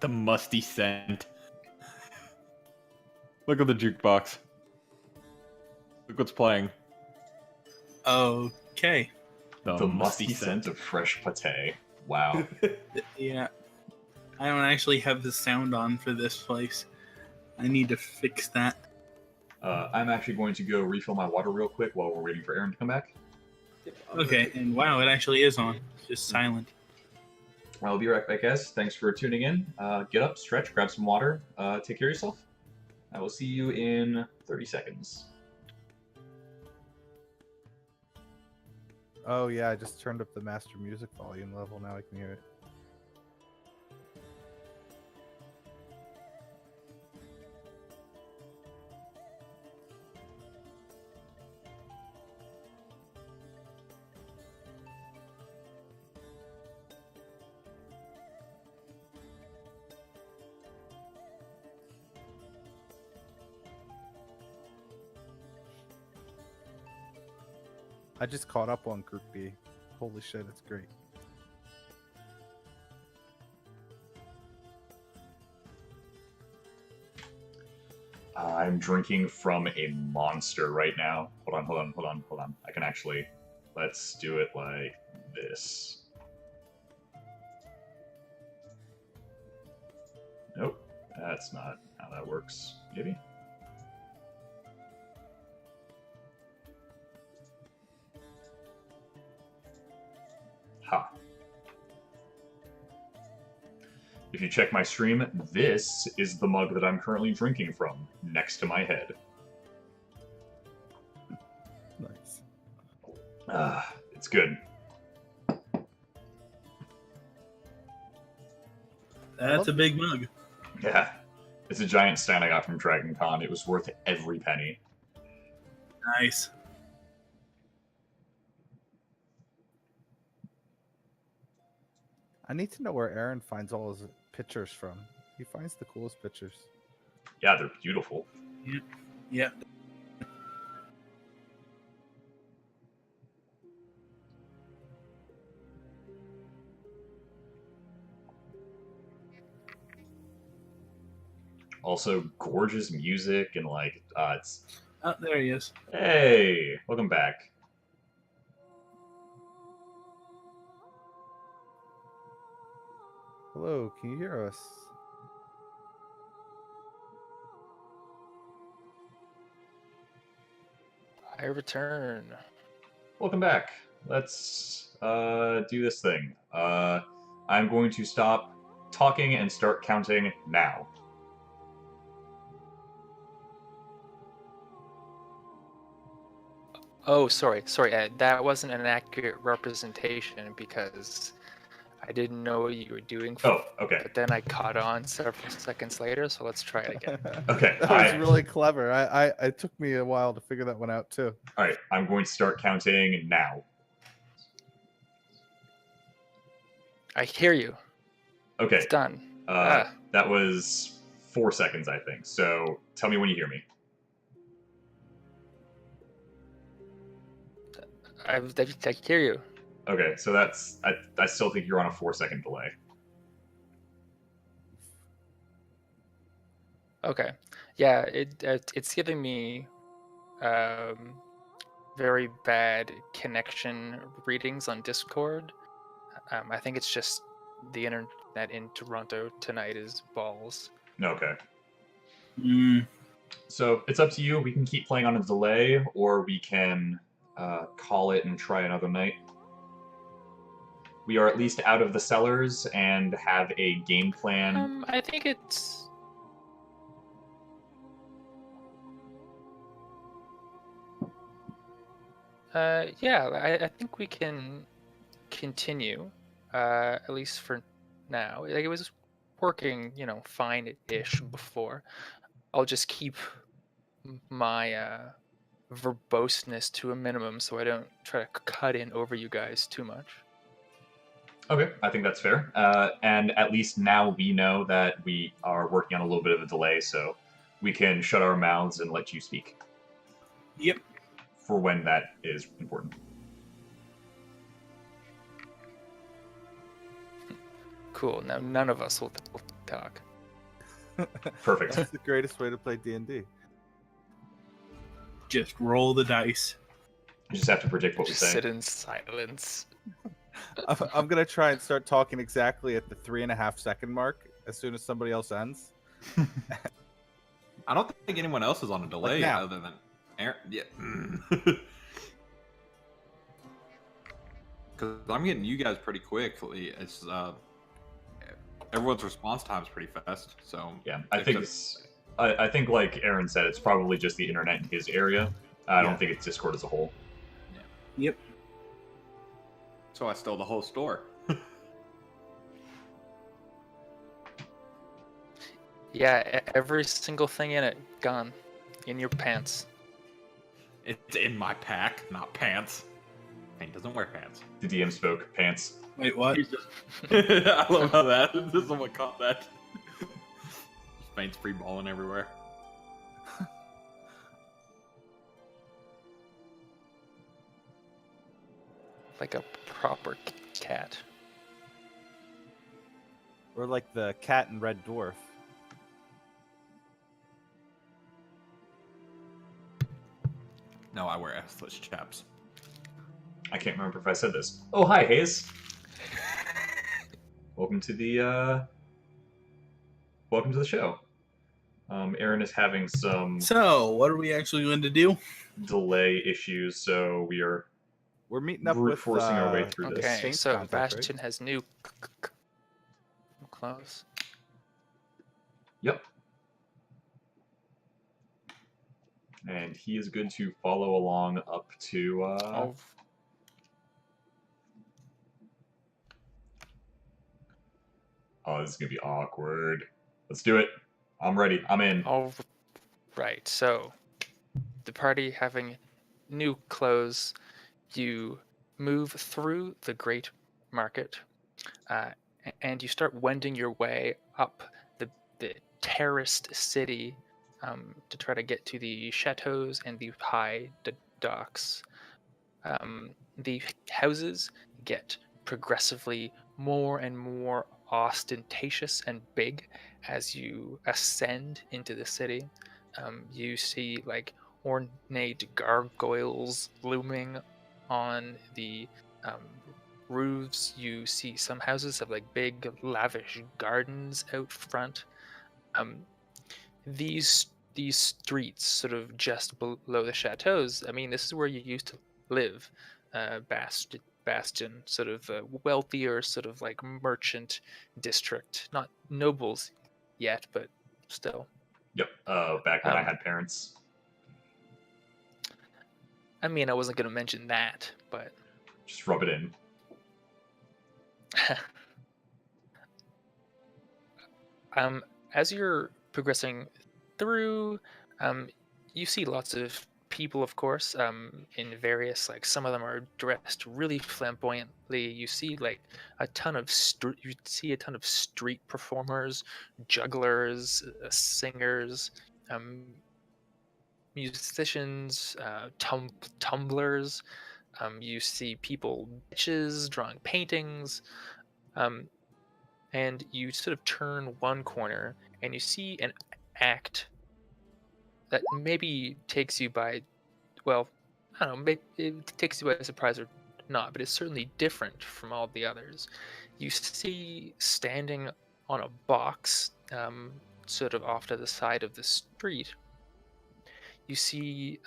Speaker 5: The musty scent. Look at the jukebox. Look what's playing.
Speaker 2: Okay.
Speaker 1: The musty scent of fresh pate. Wow.
Speaker 2: Yeah. I don't actually have the sound on for this place. I need to fix that.
Speaker 1: I'm actually going to go refill my water real quick while we're waiting for Aaron to come back.
Speaker 2: Okay, and wow, it actually is on. It's just silent.
Speaker 1: I'll be right back, guys. Thanks for tuning in. Get up, stretch, grab some water, take care of yourself. I will see you in 30 seconds.
Speaker 4: Oh yeah, I just turned up the master music volume level. Now I can hear it. I just caught up on Group B. Holy shit, it's great.
Speaker 1: I'm drinking from a monster right now. Hold on. I can actually... Let's do it like this. Nope. That's not how that works. Maybe? Ha. If you check my stream, this is the mug that I'm currently drinking from, next to my head.
Speaker 4: Nice.
Speaker 1: It's good.
Speaker 2: That's a big mug.
Speaker 1: Yeah. It's a giant stand I got from Dragon Con. It was worth every penny.
Speaker 2: Nice.
Speaker 4: I need to know where Aaron finds all his pictures from. He finds the coolest pictures.
Speaker 1: Yeah, they're beautiful.
Speaker 2: Yeah.
Speaker 1: Also, gorgeous music and like, it's...
Speaker 2: Oh, there he is.
Speaker 1: Hey! Welcome back.
Speaker 4: Hello, can you hear us?
Speaker 3: I return.
Speaker 1: Welcome back. Let's do this thing. I'm going to stop talking and start counting now.
Speaker 3: Oh, sorry. That wasn't an accurate representation because I didn't know what you were doing.
Speaker 1: Oh, okay.
Speaker 3: But then I caught on several seconds later, so let's try it again.
Speaker 1: Okay,
Speaker 4: That was really clever. It took me a while to figure that one out too.
Speaker 1: All right, I'm going to start counting now.
Speaker 3: I hear you.
Speaker 1: Okay.
Speaker 3: It's done.
Speaker 1: That was 4 seconds, I think. So tell me when you hear me.
Speaker 3: I hear you.
Speaker 1: Okay, so that's I still think you're on a 4-second delay.
Speaker 3: Okay. Yeah, it's giving me very bad connection readings on Discord. I think it's just the internet in Toronto tonight is balls.
Speaker 1: Okay.
Speaker 2: Mm.
Speaker 1: So it's up to you. We can keep playing on a delay, or we can call it and try another night. We are at least out of the cellars and have a game plan.
Speaker 3: I think it's. Yeah, I think we can continue, at least for now. Like, it was working, fine-ish before. I'll just keep my verboseness to a minimum so I don't try to cut in over you guys too much.
Speaker 1: Okay, I think that's fair. And at least now we know that we are working on a little bit of a delay, so we can shut our mouths and let you speak.
Speaker 2: Yep.
Speaker 1: For when that is important.
Speaker 3: Cool. Now none of us will talk.
Speaker 1: Perfect.
Speaker 4: That's the greatest way to play D&D.
Speaker 2: Just roll the dice.
Speaker 1: You just have to predict what
Speaker 3: Just
Speaker 1: we say.
Speaker 3: sit in silence.
Speaker 4: I'm gonna try and start talking exactly at the 3.5 second mark as soon as somebody else ends.
Speaker 5: I don't think anyone else is on a delay
Speaker 4: now.
Speaker 5: other than Aaron. Yeah. Because I'm getting you guys pretty quickly. It's everyone's response time is pretty fast. So
Speaker 1: Yeah, I think I think like Aaron said, it's probably just the internet in his area. I don't think it's Discord as a whole.
Speaker 2: Yep.
Speaker 5: So I stole the whole store.
Speaker 3: Yeah, every single thing in it gone, in your pants.
Speaker 5: It's in my pack, not pants. Paint doesn't wear pants.
Speaker 1: The DM spoke. Pants.
Speaker 2: Wait, what?
Speaker 5: I love how that. Someone caught that. Paint's free balling everywhere.
Speaker 3: Like a proper cat.
Speaker 4: Or like the cat in Red Dwarf.
Speaker 5: No, I wear assless chaps.
Speaker 1: I can't remember if I said this. Oh, hi, Hayes. Welcome to the show. Aaron is having some
Speaker 2: So, what are we actually going to do?
Speaker 1: delay issues, so
Speaker 4: We're meeting up
Speaker 1: brute
Speaker 4: with
Speaker 1: forcing our way through this.
Speaker 3: Okay,
Speaker 4: Saints
Speaker 3: so
Speaker 4: contact, right?
Speaker 3: Bastion has new clothes.
Speaker 1: Yep. And he is good to follow along up to.
Speaker 3: Oh,
Speaker 1: Oh, this is gonna be awkward. Let's do it. I'm ready. I'm in.
Speaker 3: all right. So, the party having new clothes, you move through the Great Market, and you start wending your way up the terraced city to try to get to the chateaus and the high docks. The houses get progressively more and more ostentatious and big as you ascend into the city. You see like ornate gargoyles looming on the roofs. You see some houses have like big lavish gardens out front. These streets sort of just below the chateaus, I mean, this is where you used to live. Bastion, sort of a wealthier, sort of like merchant district. Not nobles yet, but still.
Speaker 1: Yep. Back when I had parents.
Speaker 3: I mean, I wasn't going to mention that, but
Speaker 1: Just rub it in.
Speaker 3: as you're progressing through, you see lots of people, of course, in various, like, some of them are dressed really flamboyantly. You see like you see a ton of street performers, jugglers, singers, um, musicians, tumblers. You see people, bitches drawing paintings. Um, and you sort of turn one corner and you see an act that maybe takes you by, well, I don't know, maybe it takes you by surprise or not, but it's certainly different from all the others. You see standing on a box, sort of off to the side of the street, you see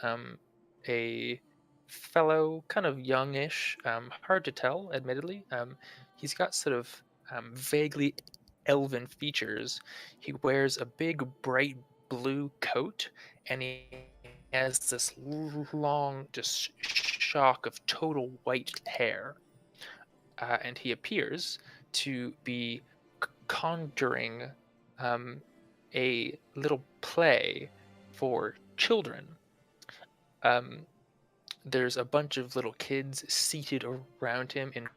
Speaker 3: a fellow, kind of youngish, hard to tell, admittedly. He's got sort of vaguely elven features. He wears a big, bright blue coat, and he has this long, just shock of total white hair. And he appears to be conjuring a little play for children. There's a bunch of little kids seated around him in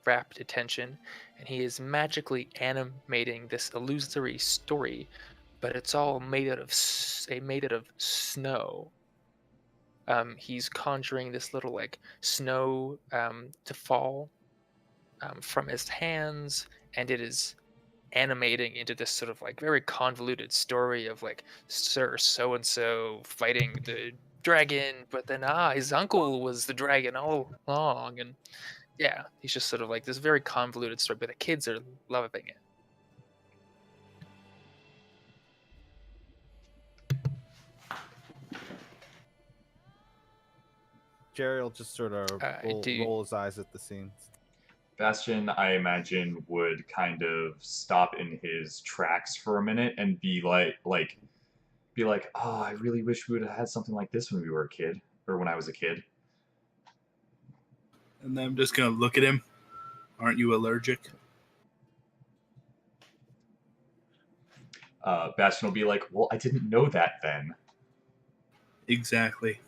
Speaker 3: rapt attention, and he is magically animating this illusory story, but it's all made out of snow. He's conjuring this little, like, snow to fall from his hands, and it is animating into this sort of, like, very convoluted story of, like, Sir so-and-so fighting the dragon, but then his uncle was the dragon all along, and yeah, he's just sort of like this very convoluted story, but the kids are loving it.
Speaker 4: Jerry will just sort of roll his eyes at the scene.
Speaker 1: Bastion, I imagine, would kind of stop in his tracks for a minute and be like, oh, I really wish we would have had something like this when we were a kid, or when I was a kid.
Speaker 2: And then I'm just gonna look at him. Aren't you allergic?
Speaker 1: Bastion will be like, well, I didn't know that then.
Speaker 2: Exactly.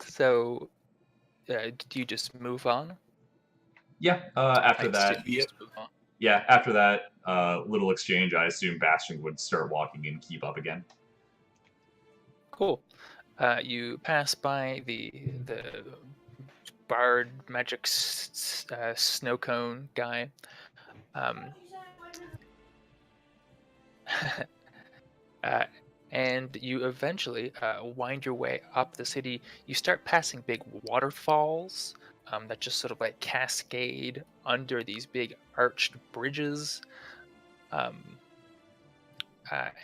Speaker 3: So do you just move on?
Speaker 1: Yeah. After that, yeah. After that little exchange, I assume Bastion would start walking and keep up again.
Speaker 3: Cool. You pass by the barred magic snow cone guy. And you eventually wind your way up the city. You start passing big waterfalls that just sort of like cascade under these big arched bridges. And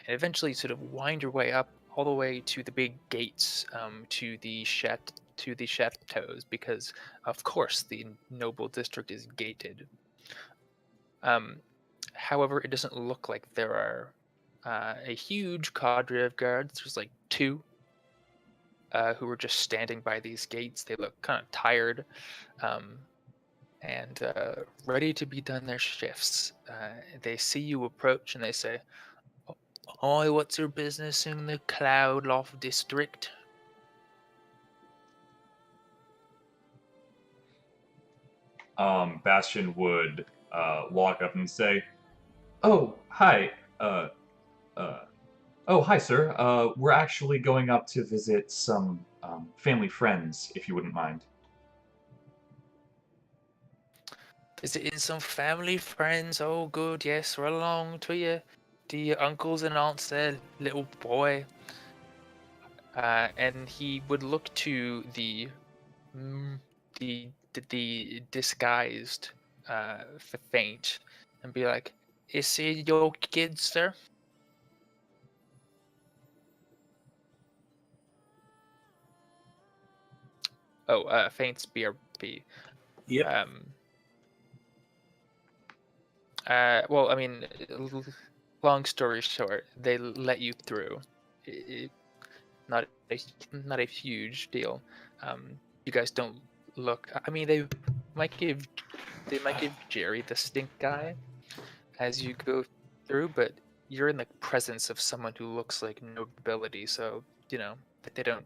Speaker 3: eventually sort of wind your way up all the way to the big gates to the chateaus, because of course the noble district is gated. However, it doesn't look like there are a huge cadre of guards. There's like two who are just standing by these gates. They look kind of tired and ready to be done their shifts. They see you approach and they say, "Oi, what's your business in the Cloudloft district?"
Speaker 1: Bastion would walk up and say, "Oh, hi. Oh, hi, sir. We're actually going up to visit some family friends, if you wouldn't mind."
Speaker 3: Visiting some family friends? Oh, good. Yes, we're along to your uncles and aunts there, little boy. And he would look to the disguised Faint and be like, "Is it your kid, sir?" Oh, Faint's be.
Speaker 2: Yep.
Speaker 3: Well, I mean, long story short, they let you through. Not a huge deal. You guys don't look. I mean, they might give Jerry the stink eye as you go through, but you're in the presence of someone who looks like nobility, so you know they don't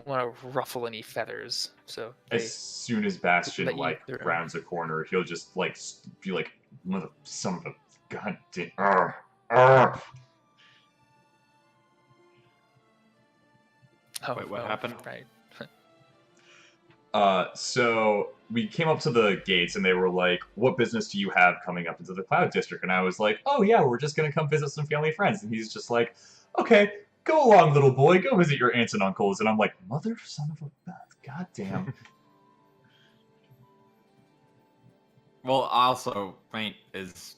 Speaker 3: want to ruffle any feathers. So
Speaker 1: As soon as Bastion
Speaker 3: let you
Speaker 1: like
Speaker 3: through.
Speaker 1: rounds a corner, he'll just like be like, "Mother, son of a goddamn." Arr.
Speaker 3: Oh,
Speaker 5: Wait, what happened?
Speaker 3: Right.
Speaker 1: So we came up to the gates and they were like, "What business do you have coming up into the Cloud District?" And I was like, "Oh yeah, we're just gonna come visit some family friends." And he's just like, "Okay, go along, little boy. Go visit your aunts and uncles." And I'm like, "Mother, son of a goddamn."
Speaker 5: Well, also, Faint is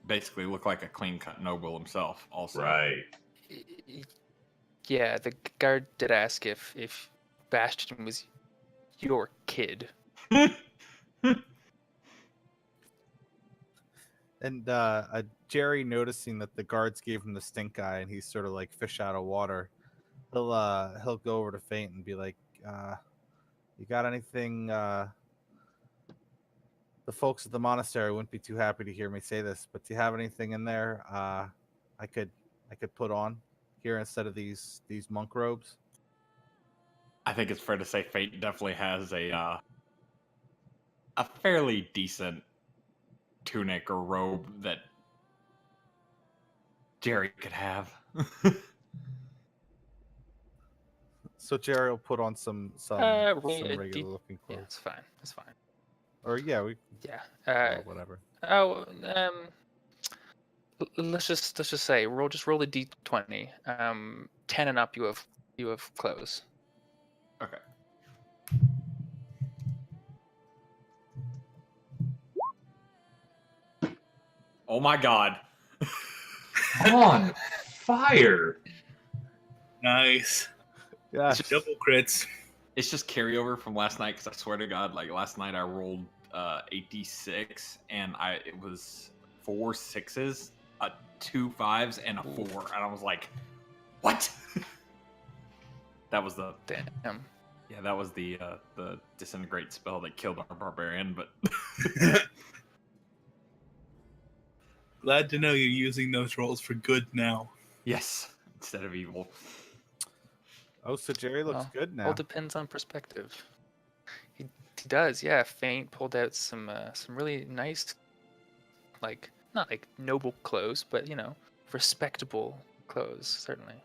Speaker 5: basically look like a clean-cut noble himself. Also,
Speaker 1: Right.
Speaker 3: Yeah, the guard did ask if Bastion was your kid.
Speaker 4: And Jerry, noticing that the guards gave him the stink eye, and he's sort of like fish out of water, he'll go over to Faint and be like, "You got anything?" The folks at the monastery wouldn't be too happy to hear me say this, but do you have anything in there I could put on here instead of these monk robes?
Speaker 5: I think it's fair to say Fate definitely has a fairly decent tunic or robe that Jerry could have.
Speaker 4: So Jerry will put on some
Speaker 3: roll a
Speaker 4: regular looking
Speaker 3: Yeah,
Speaker 4: clothes.
Speaker 3: it's fine. It's fine.
Speaker 4: Or yeah,
Speaker 3: Yeah.
Speaker 4: or whatever.
Speaker 3: Oh, let's just say roll a d20. 10 and up, you have clothes.
Speaker 5: Okay. Oh my god.
Speaker 1: On fire.
Speaker 2: Nice.
Speaker 4: Yeah.
Speaker 2: Double crits.
Speaker 5: It's just carryover from last night because I swear to God, like last night I rolled 8d6 and it was 4 6s, 2 5s, and a 4, and I was like, what? That was the
Speaker 3: Damn.
Speaker 5: Yeah, that was the disintegrate spell that killed our barbarian, but
Speaker 2: Glad to know you're using those rolls for good now.
Speaker 5: yes, instead of evil.
Speaker 4: Oh, so Jerry looks
Speaker 3: Well,
Speaker 4: good now.
Speaker 3: All depends on perspective. He does, yeah. Faint pulled out some really nice, like not like noble clothes, but you know, respectable clothes certainly.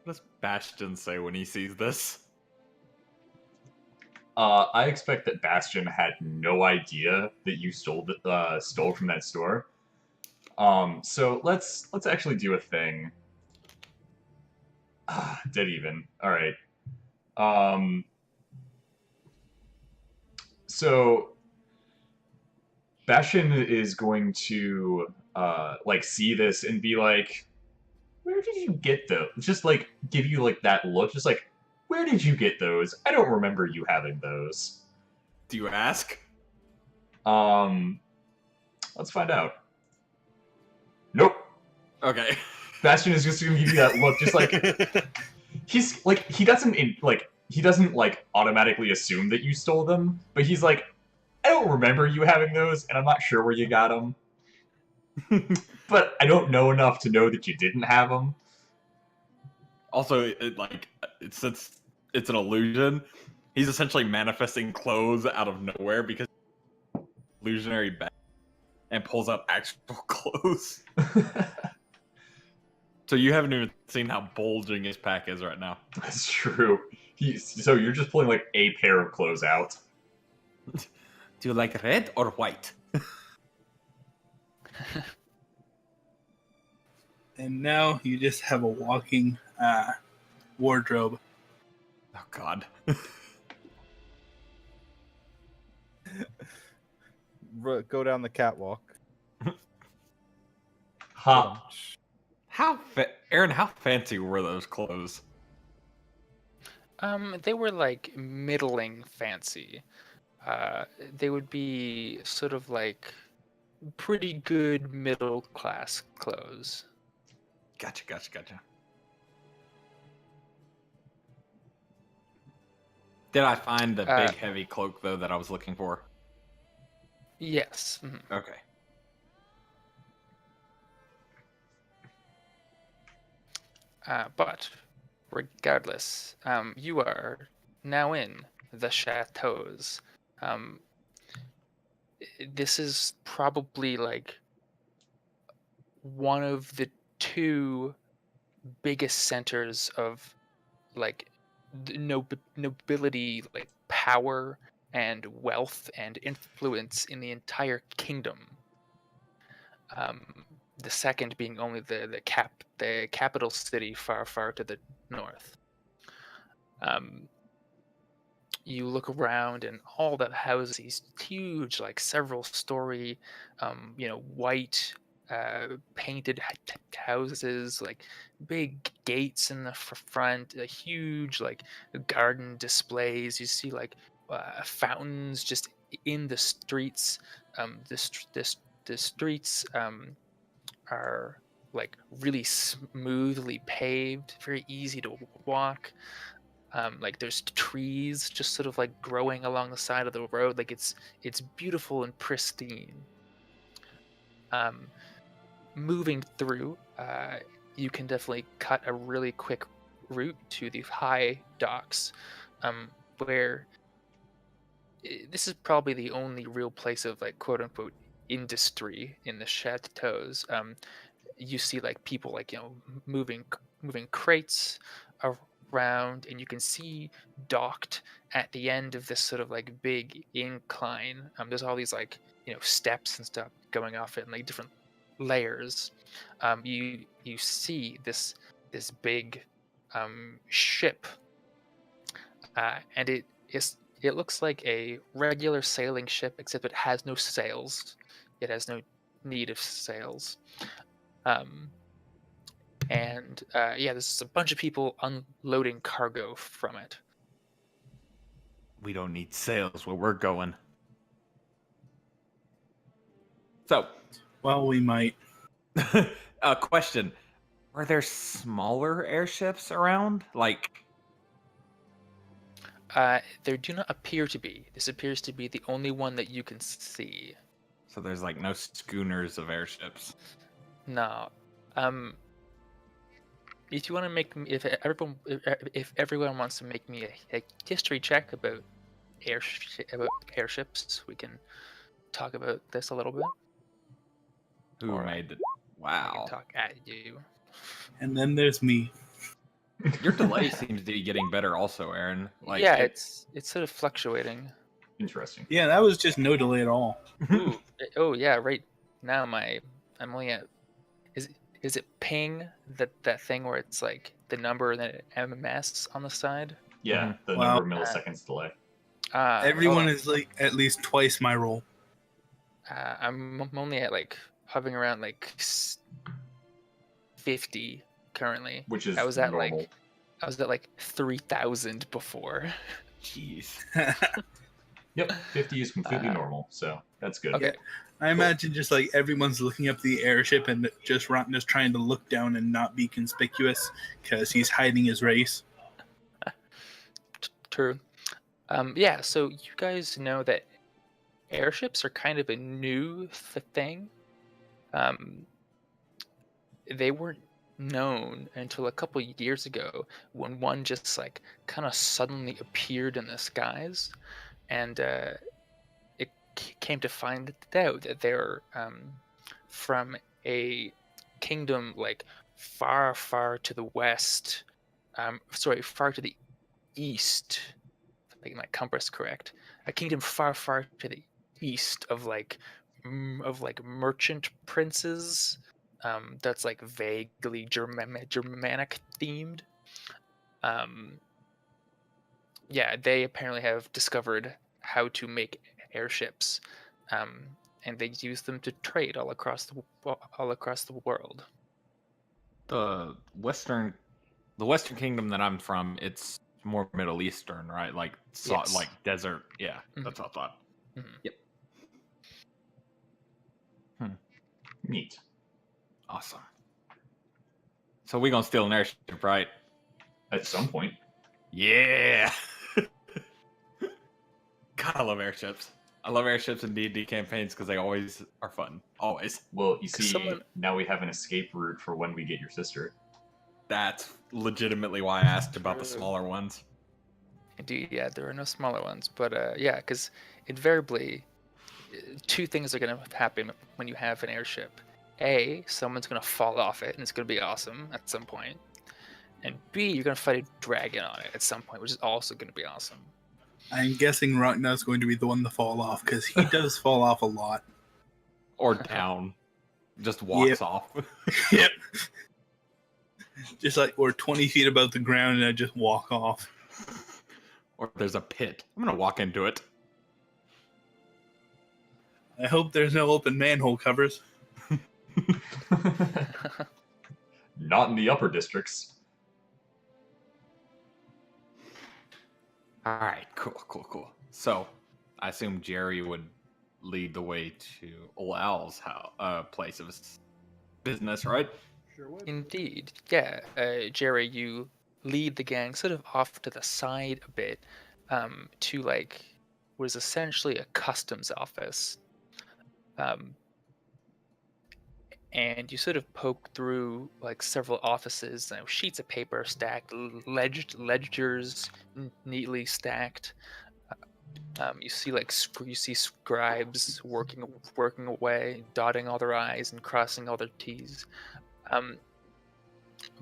Speaker 5: What does Bastion say when he sees this?
Speaker 1: I expect that Bastion had no idea that you stole from that store. So let's actually do a thing. Dead even. All right. So Bastion is going to like see this and be like, "Where did you get those?" Just like give you like that look, just like, "Where did you get those? I don't remember you having those."
Speaker 5: Do you ask?
Speaker 1: Let's find out. Nope.
Speaker 5: Okay.
Speaker 1: Bastion is just gonna give you that look, just like he's like he doesn't like automatically assume that you stole them, but he's like, "I don't remember you having those, and I'm not sure where you got them, but I don't know enough to know that you didn't have them."
Speaker 5: Also, since it's an illusion, he's essentially manifesting clothes out of nowhere because illusionary bag and pulls up actual clothes. So you haven't even seen how bulging his pack is right now.
Speaker 1: That's true. So you're just pulling like a pair of clothes out.
Speaker 5: Do you like red or white?
Speaker 2: And now you just have a walking wardrobe.
Speaker 5: Oh God.
Speaker 4: Go down the catwalk.
Speaker 1: Ha!
Speaker 5: Aaron, how fancy were those clothes?
Speaker 3: They were like middling fancy. They would be sort of like pretty good middle class clothes.
Speaker 5: Gotcha. Did I find the big heavy cloak though that I was looking for?
Speaker 3: Yes. Mhm.
Speaker 5: Okay.
Speaker 3: But regardless, you are now in the chateaus. Um, this is probably like one of the two biggest centers of like nobility, like power and wealth and influence in the entire kingdom. The second being only the capital city far to the north. You look around and all the houses, these huge, like several story, white painted houses, like big gates in the front, a huge like garden displays. You see like fountains just in the streets. The streets are like really smoothly paved, very easy to walk. Like there's trees just sort of like growing along the side of the road. Like it's beautiful and pristine. Moving through, you can definitely cut a really quick route to the high docks, where this is probably the only real place of like quote unquote industry in the chateaus. You see like people like moving crates around, and you can see docked at the end of this sort of like big incline. There's all these like steps and stuff going off it in like different layers. You see this big ship, and it looks like a regular sailing ship, except it has no sails. It has no need of sails. There's a bunch of people unloading cargo from it.
Speaker 5: We don't need sails where we're going. So,
Speaker 2: well, we might.
Speaker 5: A question: are there smaller airships around? Like,
Speaker 3: there do not appear to be. This appears to be the only one that you can see.
Speaker 5: So there's like no schooners of airships.
Speaker 3: No. If you want to make me, if everyone wants to make me a history check about airships, we can talk about this a little bit.
Speaker 5: Who made it?
Speaker 3: I
Speaker 5: Wow.
Speaker 3: can talk at you.
Speaker 2: And then there's me.
Speaker 5: Your delay seems to be getting better, also, Aaron. Like,
Speaker 3: yeah, it's sort of fluctuating.
Speaker 1: Interesting.
Speaker 2: Yeah, that was just no delay at all.
Speaker 3: Ooh, oh yeah, right now I'm only at is it ping that thing where it's like the number and then MMS on the side?
Speaker 1: Yeah, the
Speaker 2: Wow.
Speaker 1: number of milliseconds delay.
Speaker 2: Everyone is like at least twice my roll.
Speaker 3: I'm only at like hovering around like 50 currently.
Speaker 1: Which is
Speaker 3: I was at
Speaker 1: normal.
Speaker 3: like 3,000 before.
Speaker 5: jeez.
Speaker 1: Yep, 50 is completely normal, so that's good.
Speaker 3: Okay.
Speaker 2: I imagine just like everyone's looking up the airship and just Ronta's trying to look down and not be conspicuous because he's hiding his race.
Speaker 3: True. So you guys know that airships are kind of a new thing. They weren't known until a couple years ago when one just like kind of suddenly appeared in the skies, and it came to find out that they're from a kingdom like far to the west. Far to the east. If I get my compass correct, a kingdom far to the east of like merchant princes. That's like vaguely Germanic themed. They apparently have discovered how to make airships, and they use them to trade all across the world.
Speaker 5: The Western Kingdom that I'm from, it's more Middle Eastern, right? Like
Speaker 3: Yes.
Speaker 5: like desert. Yeah,
Speaker 3: Mhm.
Speaker 5: that's what I thought.
Speaker 3: Mhm.
Speaker 5: Yep.
Speaker 1: Neat.
Speaker 5: Awesome. So we gonna steal an airship, right?
Speaker 1: At some point.
Speaker 5: Yeah. God, I love airships. I love airships in D&D campaigns because they always are fun. Always.
Speaker 1: Well, you
Speaker 3: 'Cause
Speaker 1: see, now we have an escape route for when we get your sister.
Speaker 5: That's legitimately why I asked about the
Speaker 7: True.
Speaker 5: smaller ones.
Speaker 3: Indeed, yeah, there are no smaller ones, but yeah, because invariably, two things are going to happen when you have an airship. A, someone's going to fall off it, and it's going to be awesome at some point. And B, you're going to fight a dragon on it at some point, which is also going to be awesome.
Speaker 2: I'm guessing Ragna's going to be the one to fall off because he does fall off a lot.
Speaker 5: Or down. Just walks
Speaker 2: Yep.
Speaker 5: off.
Speaker 2: Yep. Just like we're 20 feet above the ground and I just walk off.
Speaker 5: Or there's a pit. I'm gonna walk into it.
Speaker 2: I hope there's no open manhole covers.
Speaker 1: Not in the upper districts.
Speaker 5: All right, cool. So, I assume Jerry would lead the way to Old Al's place of his business, right?
Speaker 4: Sure would.
Speaker 3: Indeed, yeah. Jerry, you lead the gang sort of off to the side a bit, to like what is essentially a customs office. And you sort of poke through like several offices, sheets of paper stacked, ledgers neatly stacked. You see like you see scribes working away, dotting all their I's and crossing all their T's.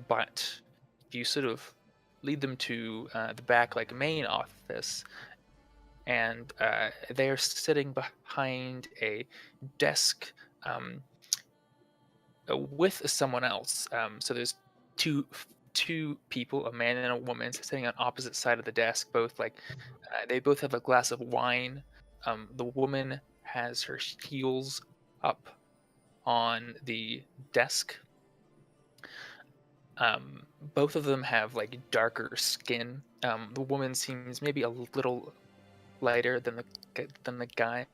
Speaker 3: But you sort of lead them to the back like main office, and they're sitting behind a desk. With someone else. So there's two people, a man and a woman, sitting on opposite side of the desk. Both like they both have a glass of wine. The woman has her heels up on the desk. Both of them have like darker skin. The woman seems maybe a little lighter than the guy.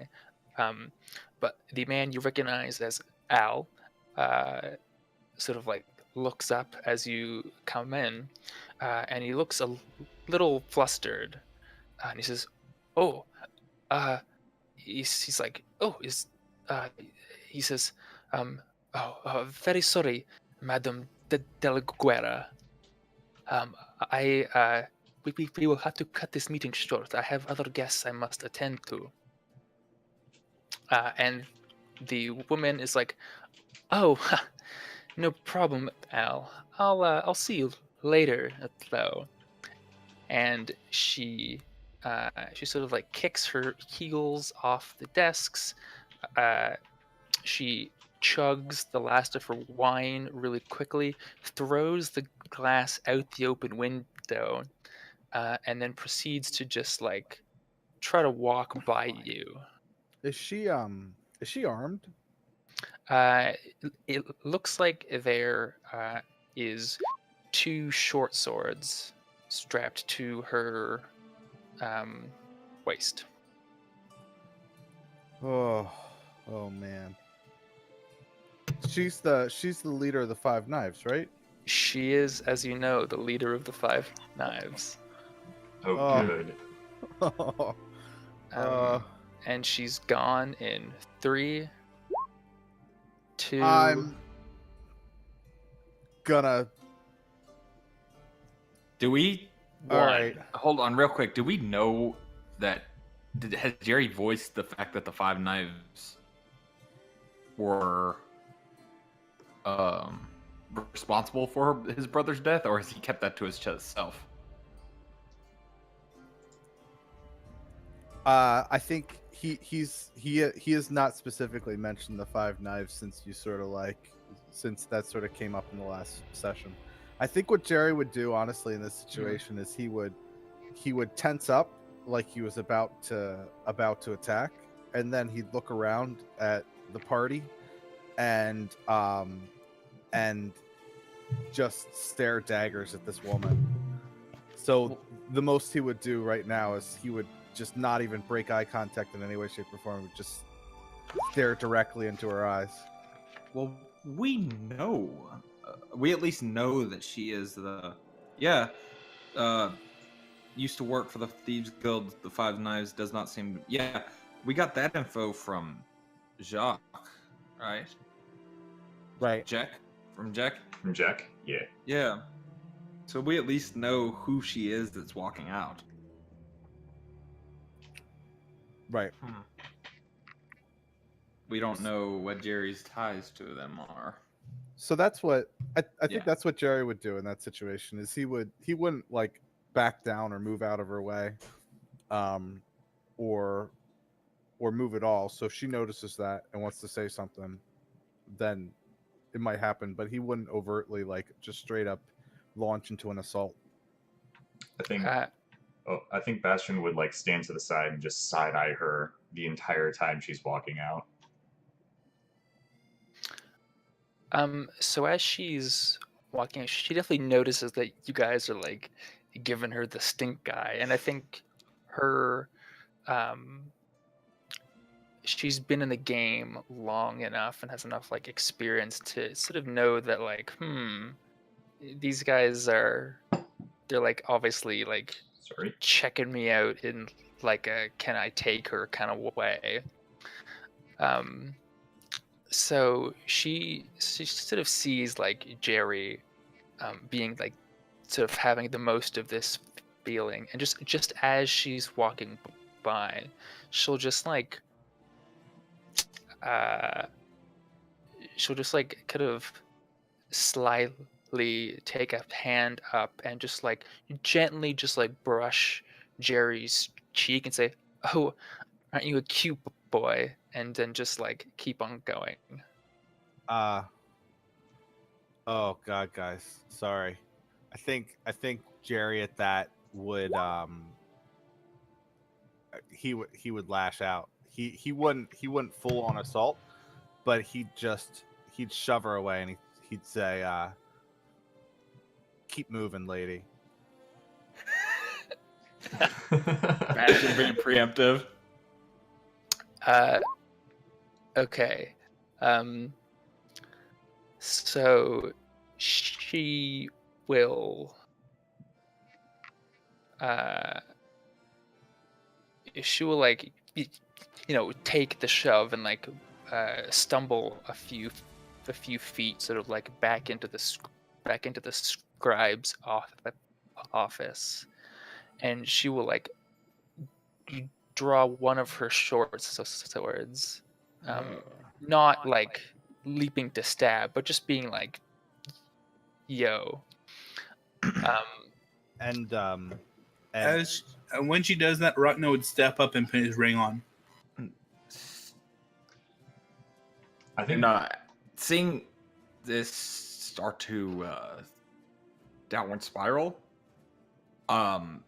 Speaker 3: But the man you recognize as Al. Sort of like looks up as you come in, and he looks a little flustered, and he says, "Oh, he's like, oh, he says, very sorry, Madam Del Guerra. We will have to cut this meeting short. I have other guests I must attend to." And the woman is like, "Oh, no problem, Al. I'll see you later, though." And she sort of like kicks her heels off the desks. She chugs the last of her wine really quickly, throws the glass out the open window, and then proceeds to just like try to walk by you.
Speaker 4: Is she armed?
Speaker 3: It looks like there is two short swords strapped to her waist.
Speaker 4: Oh man. She's the leader of the Five Knives, right?
Speaker 3: She is, as you know, the leader of the Five Knives.
Speaker 1: Oh,
Speaker 4: Oh.
Speaker 1: good.
Speaker 3: And she's gone in 3, 2.
Speaker 4: I'm gonna.
Speaker 5: Do we?
Speaker 4: All right.
Speaker 5: Hold on, real quick. Do we know that? Has Jerry voiced the fact that the Five Knives were responsible for his brother's death, or has he kept that to himself?
Speaker 4: I think he has not specifically mentioned the Five Knives since that sort of came up in the last session. I think what Jerry would do, honestly, in this situation is he would tense up like he was about to attack, and then he'd look around at the party and just stare daggers at this woman. So the most he would do right now is he would just not even break eye contact in any way, shape, or form. Would just stare directly into her eyes.
Speaker 5: Well, we know. We at least know that she is the. Yeah. Used to work for the Thieves Guild. The Five Knives does not seem. Yeah. We got that info from Jacques, right?
Speaker 4: Right.
Speaker 5: Jack? From Jack?
Speaker 1: From Jack? Yeah.
Speaker 5: Yeah. So we at least know who she is that's walking out.
Speaker 4: Right.
Speaker 5: We don't know what Jerry's ties to them are.
Speaker 4: So that's what I think.
Speaker 5: Yeah.
Speaker 4: That's what Jerry would do in that situation. Is he wouldn't like back down or move out of her way, or move at all. So if she notices that and wants to say something, then it might happen. But he wouldn't overtly like just straight up launch into an assault.
Speaker 1: I think Bastion would like stand to the side and just side eye her the entire time she's walking out.
Speaker 3: So as she's walking, she definitely notices that you guys are like giving her the stink eye, and I think her, she's been in the game long enough and has enough like experience to sort of know that like, these guys they're like obviously like checking me out in like a can I take her kind of way. So she sort of sees like Jerry being like sort of having the most of this feeling, and just as she's walking by, she'll just like kind of slyly take a hand up and just like gently just like brush Jerry's cheek and say, "Oh, aren't you a cute boy?" And then just like keep on going.
Speaker 4: Oh God, guys, sorry. I think Jerry at that would he would lash out. He wouldn't full on assault, but he'd shove her away and he'd say, "Keep moving, lady."
Speaker 5: Bastion being preemptive.
Speaker 3: Okay. So she will like take the shove and like stumble a few feet sort of like back into the scribe's office, and she will like draw one of her short swords, not like leaping to stab, but just being like, yo.
Speaker 4: And
Speaker 2: As when she does that, Ragnar would step up and put his ring on.
Speaker 1: I think
Speaker 5: seeing this start to downward spiral, Feint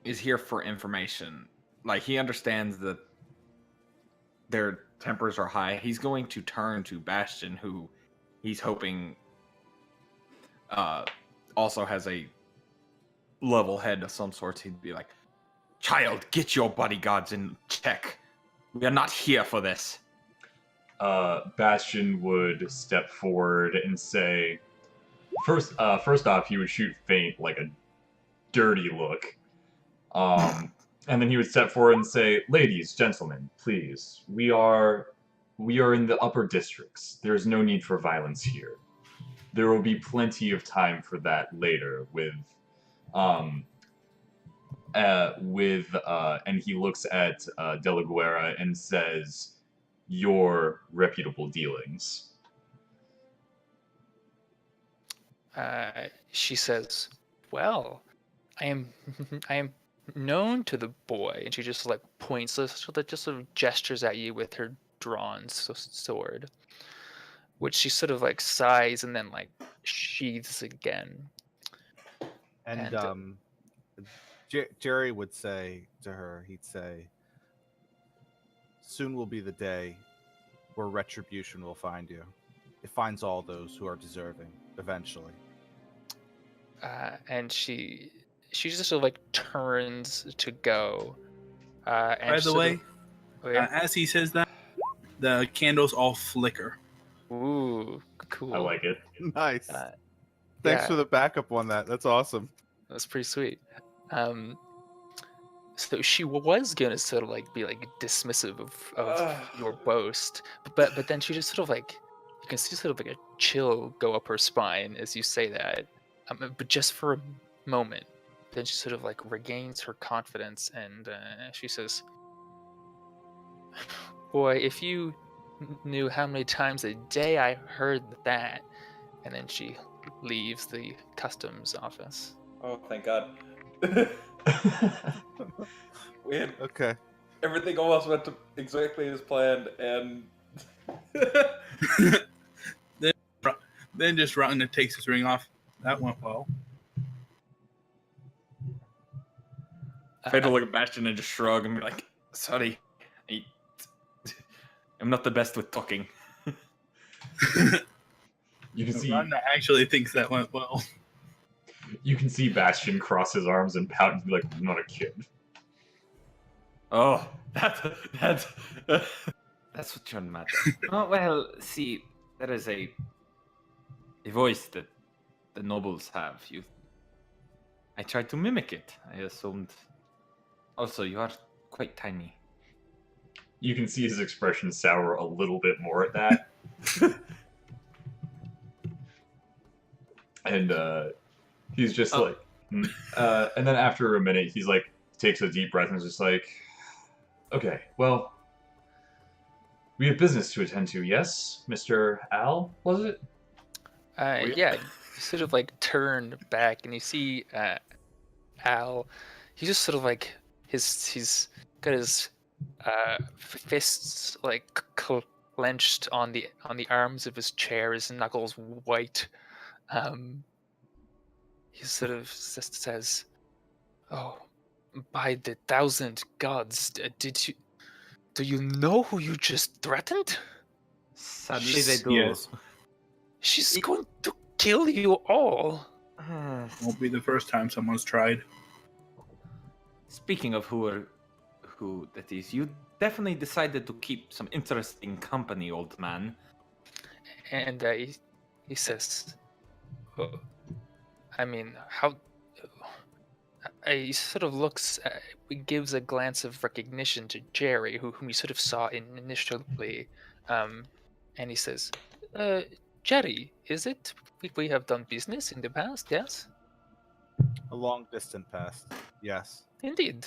Speaker 5: is here for information. Like, he understands that their tempers are high. He's going to turn to Bastion, who he's hoping also has a level head of some sort. He'd be like, "Child, get your bodyguards in check. We are not here for this."
Speaker 1: Bastion would step forward and say, first off, he would shoot Feint like a dirty look. And then he would step forward and say, "Ladies, gentlemen, please, we are in the upper districts. There is no need for violence here. There will be plenty of time for that later and he looks at De La Guerra and says, "Your reputable dealings."
Speaker 3: She says, "Well, I am known to the boy," and she just like points, so that just sort of gestures at you with her drawn sword, which she sort of like sighs and then like sheathes again.
Speaker 4: And Jerry would say to her, he'd say, "Soon will be the day where retribution will find you. It finds all those who are deserving, eventually."
Speaker 3: and she just sort of like turns to go. And
Speaker 2: By
Speaker 3: she
Speaker 2: the
Speaker 3: sort
Speaker 2: way,
Speaker 3: of- oh, yeah?
Speaker 2: as he says that, the candles all flicker.
Speaker 3: Ooh, cool.
Speaker 1: I like it.
Speaker 4: Nice.
Speaker 3: Uh,
Speaker 4: Thanks
Speaker 3: yeah.
Speaker 4: for the backup on that. That's awesome.
Speaker 3: That's pretty sweet. So she was gonna sort of like be like dismissive of your boast, but then she just sort of like, you can see sort of like a chill go up her spine as you say that, but just for a moment. Then she sort of like regains her confidence and she says, "Boy, if you knew how many times a day I heard that," and then she leaves the customs office.
Speaker 7: Oh, thank God. We had
Speaker 4: Okay.
Speaker 7: everything almost went to exactly as planned, and
Speaker 2: Then just Ragnar takes his ring off. That went well.
Speaker 5: Fade to look at Bastion and just shrug and be like, "Sorry, I'm not the best with talking."
Speaker 1: You can see
Speaker 2: Ragnar actually thinks that went well.
Speaker 1: Bastion cross his arms and pout and be like, "I'm not a kid."
Speaker 5: Oh, that's what you're mad at. Oh well, see, there is a voice that the nobles have. I tried to mimic it. I assumed. Also, you are quite tiny.
Speaker 1: You can see his expression sour a little bit more at that. And he's just like, and then after a minute, he's like, takes a deep breath and is just like, "Okay, well, we have business to attend to, yes, Mr. Al, was it?"
Speaker 3: Yeah, you sort of like turn back and you see Al. He's just sort of like he's got his fists like clenched on the arms of his chair, his knuckles white. He sort of just says, "Oh, by the 1,000 gods, do you know who you just threatened?
Speaker 5: Sadly, they do.
Speaker 2: Yes.
Speaker 3: She's going to kill you all."
Speaker 2: Won't be the first time someone's tried.
Speaker 5: Speaking of who that is, you definitely decided to keep some interesting company, old man.
Speaker 3: And he says, "Oh, I mean, how?" He sort of looks, gives a glance of recognition to Jerry, whom he sort of saw initially, and he says, "Jerry, is it? We have done business in the past, yes?"
Speaker 4: A long distant past. Yes.
Speaker 3: Indeed,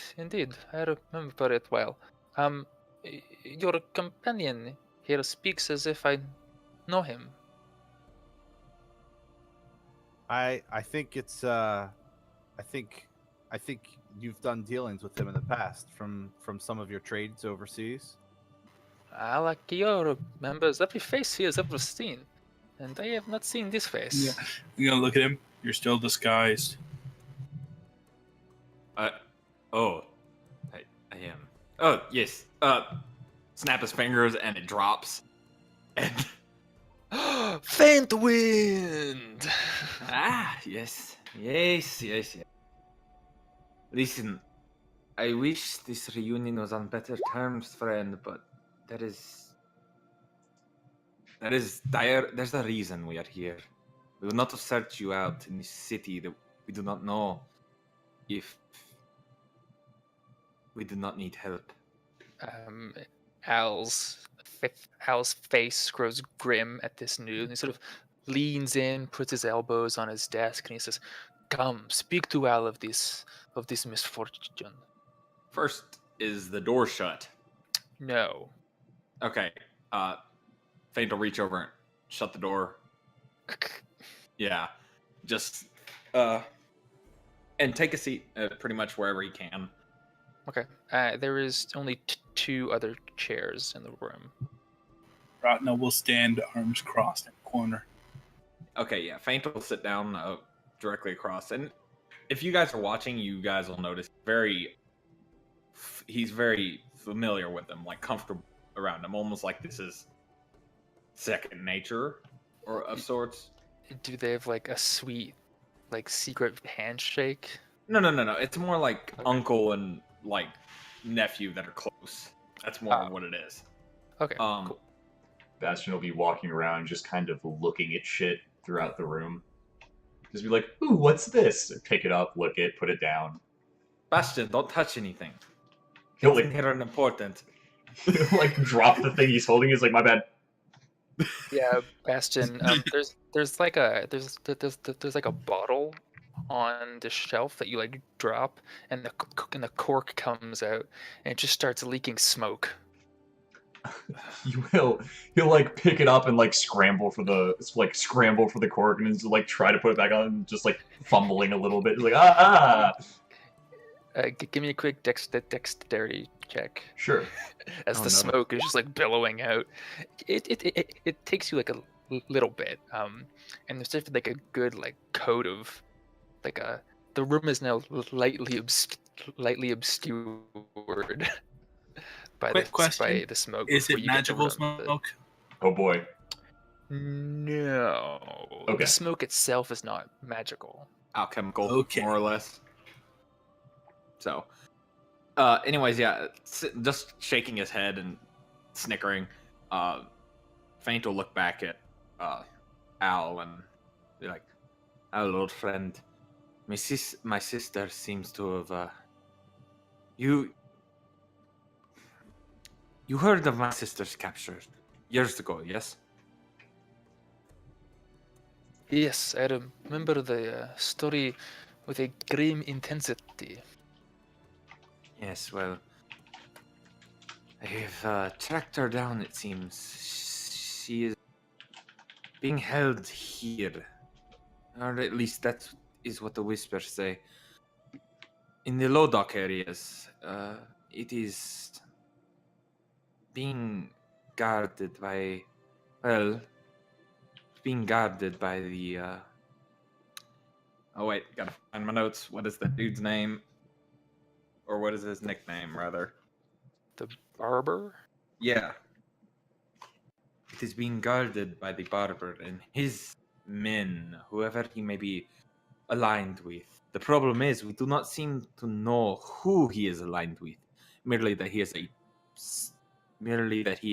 Speaker 3: I remember it well. Your companion here speaks as if I know him.
Speaker 4: I think it's I think you've done dealings with him in the past from some of your trades overseas.
Speaker 3: Alakio remembers every face he has ever seen, and I have not seen this face.
Speaker 2: Yeah. You're gonna look at him. You're still disguised.
Speaker 5: I am. Oh yes. Snap his fingers and it drops. And
Speaker 3: Faint wind.
Speaker 5: yes. Listen, I wish this reunion was on better terms, friend, but there's a reason we are here. We will not have searched you out in this city that we do not know if we do not need help.
Speaker 3: Al's face grows grim at this news, and he sort of leans in, puts his elbows on his desk, and he says, "Come, speak to Al of this misfortune."
Speaker 5: First, is the door shut?
Speaker 3: No.
Speaker 5: Okay. Faint will reach over and shut the door. Yeah. Just and take a seat pretty much wherever he can.
Speaker 3: Okay. There is only two other chairs in the room.
Speaker 2: Ragnar will stand arms crossed in the corner.
Speaker 5: Okay, yeah. Faint will sit down directly across. And if you guys are watching, you guys will notice he's very familiar with them, like comfortable around him, almost like this is second nature or of sorts.
Speaker 3: Do they have like a sweet like secret handshake?
Speaker 5: No. It's more like uncle and like nephew that are close. That's more what it is.
Speaker 3: Okay.
Speaker 5: Um,
Speaker 3: Cool.
Speaker 1: Bastion will be walking around, just kind of looking at shit throughout the room. Just be like, "Ooh, what's this?" Pick it up, look it, put it down.
Speaker 5: Bastion, don't touch anything.
Speaker 1: He'll
Speaker 5: Things
Speaker 1: like,
Speaker 5: here are important.
Speaker 1: like drop the thing he's holding. He's like, "My bad."
Speaker 3: Yeah, Bastion. There's like a bottle on the shelf that you like drop, and the cork comes out, and it just starts leaking smoke.
Speaker 1: He'll like pick it up and like scramble for the cork and then just, like try to put it back on, just like fumbling a little bit. He's like, ah.
Speaker 3: Give me a quick dexterity check.
Speaker 1: Sure.
Speaker 3: As
Speaker 5: Oh,
Speaker 3: the
Speaker 5: no.
Speaker 3: smoke is just like billowing out. It takes you like a little bit. And there's definitely like a good like coat of like the room is now lightly obscured by
Speaker 2: Quick
Speaker 3: the
Speaker 2: question.
Speaker 3: by the smoke.
Speaker 2: Is
Speaker 3: before
Speaker 2: it
Speaker 3: you get to
Speaker 2: magical
Speaker 3: room.
Speaker 2: smoke?
Speaker 1: Oh boy.
Speaker 3: No.
Speaker 1: Okay.
Speaker 3: The smoke itself is not magical.
Speaker 5: Alchemical,
Speaker 2: Okay.
Speaker 5: more or less. So, anyways, yeah, just shaking his head and snickering. Faint will look back at Al and be like, "Al, old friend, my sister seems to have you heard of my sister's capture years ago, yes?"
Speaker 3: Yes, I remember the story with a grim intensity.
Speaker 5: Yes, well, I have tracked her down, it seems. She is being held here. Or at least that is what the whispers say. In the low dock areas, it is being guarded by, well, being guarded by the, oh wait, gotta find my notes. What is that dude's name? Or what is his nickname, rather?
Speaker 3: The barber?
Speaker 5: Yeah. It is being guarded by the barber and his men, whoever he may be aligned with. The problem is, we do not seem to know who he is aligned with. Merely that he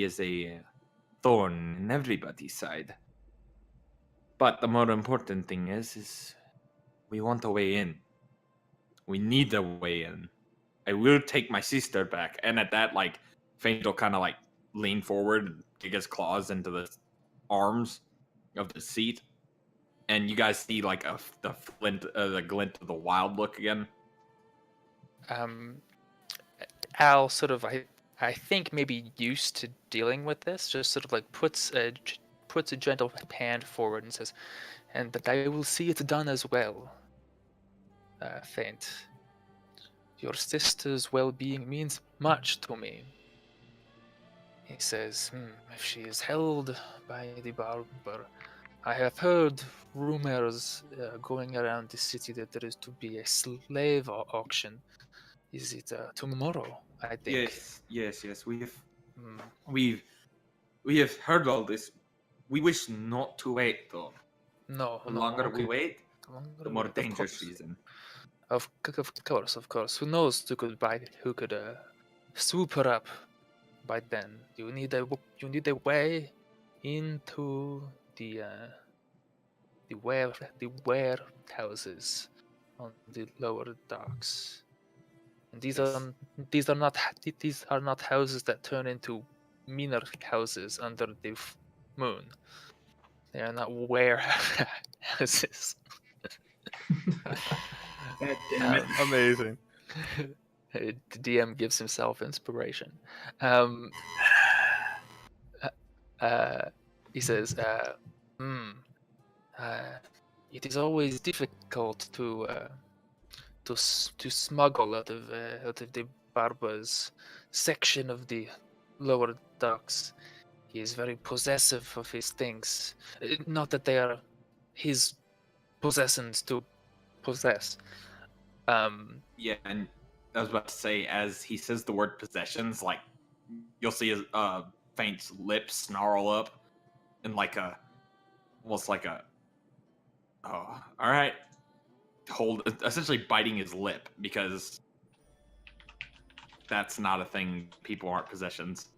Speaker 5: is a thorn in everybody's side. But the more important thing is we want a way in. We need a way in. I will take my sister back. And at that, like, Faint will kind of like lean forward and dig his claws into the arms of the seat. And you guys see like the glint of the wild look again.
Speaker 3: Al sort of I think maybe used to dealing with this, just sort of like puts a gentle hand forward and says, "And that I will see it done as well." Faint. Your sister's well-being means much to me. He says, if she is held by the barber, I have heard rumors going around the city that there is to be a slave auction. Is it tomorrow? I think.
Speaker 5: Yes. We have heard all this. We wish not to wait, though.
Speaker 3: No.
Speaker 5: The longer we
Speaker 3: okay.
Speaker 5: wait, the more
Speaker 3: Of
Speaker 5: danger
Speaker 3: course.
Speaker 5: she's in.
Speaker 3: Of course. Who knows who could swoop her up by then? You need a way into the warehouses on the lower docks. And these are not houses that turn into meaner houses under the moon. They are not warehouses.
Speaker 2: God damn it.
Speaker 4: Amazing.
Speaker 3: The DM gives himself inspiration. He says, it is always difficult to smuggle out of the barber's section of the lower docks. He is very possessive of his things. Not that they are his possessions to possess.
Speaker 5: Yeah, and I was about to say, as he says the word possessions, like you'll see his Faint's lips snarl up, and like almost like a, oh, all right, essentially biting his lip because that's not a thing. People aren't possessions.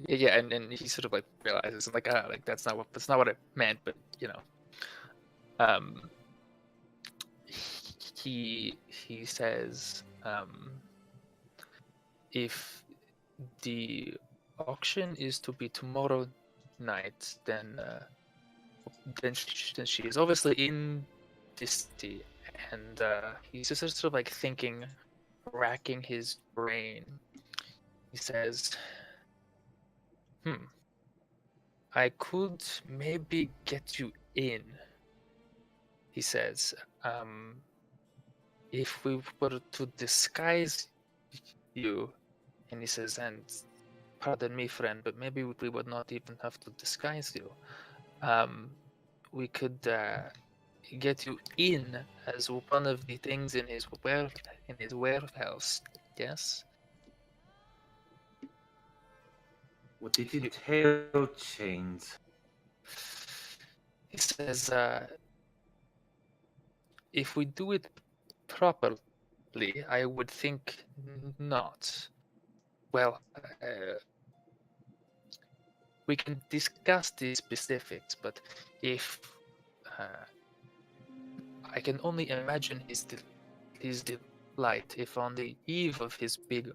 Speaker 3: Yeah, and he sort of like realizes like that's not what I meant, but you know, he says if the auction is to be tomorrow night, then she is obviously in this city, and he's just sort of like thinking, racking his brain. He says, I could maybe get you in, he says, if we were to disguise you. And he says, and pardon me, friend, but maybe we would not even have to disguise you. We could get you in as one of the things in his warehouse. Yes.
Speaker 5: Would it entail chains?
Speaker 3: He says, if we do it properly, I would think not. Well, we can discuss the specifics, but if I can only imagine his delight if on the eve of his big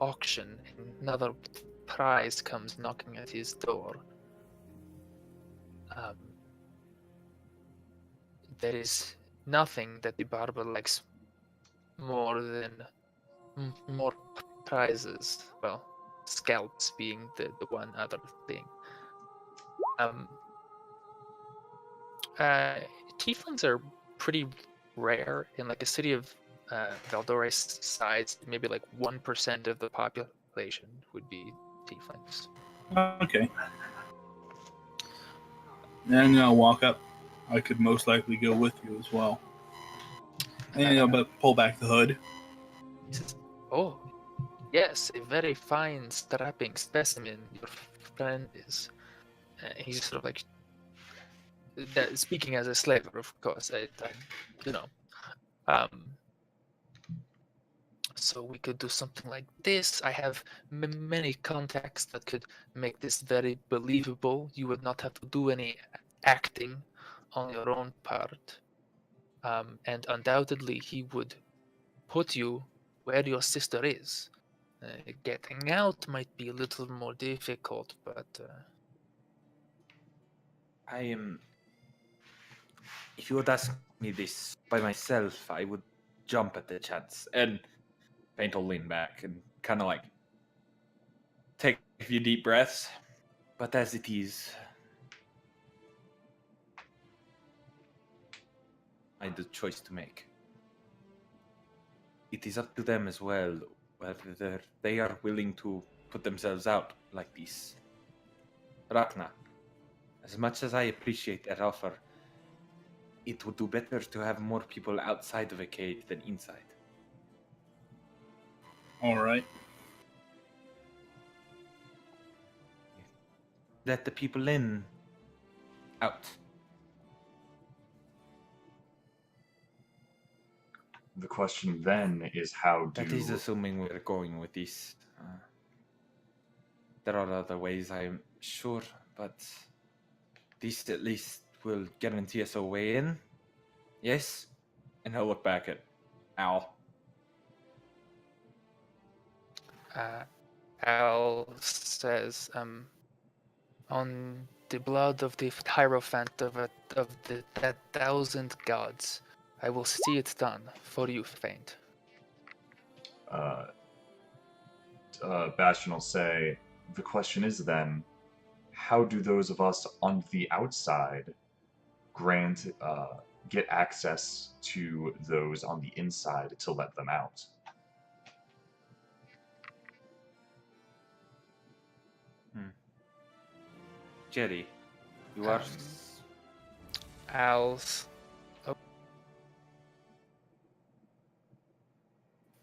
Speaker 3: auction another prize comes knocking at his door. There is nothing that the barber likes more than more prizes. Well, scalps being the one other thing. Tieflings are pretty rare in like a city of Valdore's size. Maybe like 1% of the population would be tieflings.
Speaker 2: Okay. And I'm gonna walk up. I could most likely go with you as well. And I'll pull back the hood.
Speaker 3: He says, "Oh, yes, a very fine, strapping specimen your friend is." He's sort of like speaking as a slaver, of course. So we could do something like this. I have many contacts that could make this very believable. You would not have to do any acting on your own part. And undoubtedly, he would put you where your sister is. Getting out might be a little more difficult, but...
Speaker 5: I am... If you would ask me this by myself, I would jump at the chance. And Paint will lean back and kind of like take a few deep breaths. But as it is, I had the choice to make. It is up to them as well whether they are willing to put themselves out like this. Ragna, as much as I appreciate that offer, it would do better to have more people outside of a cage than inside.
Speaker 2: All right.
Speaker 5: Let the people in. Out.
Speaker 1: The question then is how do...
Speaker 5: That is assuming we're going with this. There are other ways, I'm sure, but this at least will guarantee us a way in. Yes? And he'll look back at Al.
Speaker 3: Al says, on the blood of the Hierophant of that 1,000 gods, I will see it done for you, Faint.
Speaker 1: Bastion will say, the question is then, how do those of us on the outside get access to those on the inside to let them out?
Speaker 5: Jerry, you are...
Speaker 3: Al's... Oh.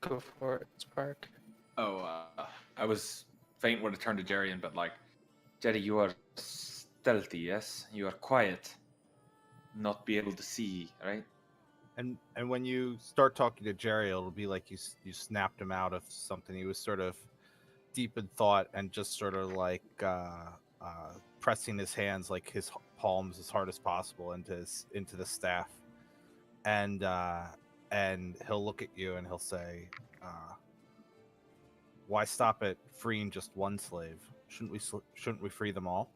Speaker 3: Go for it, Spark.
Speaker 5: I was... Faint would have turned to Jerry, but like, Jerry, you are stealthy, yes? You are quiet. Not be able to see, right?
Speaker 4: And when you start talking to Jerry, it'll be like you snapped him out of something. He was sort of deep in thought and just sort of like pressing his hands, like his palms, as hard as possible into the staff. And he'll look at you and he'll say, "Why stop at freeing just one slave? Shouldn't we free them all?"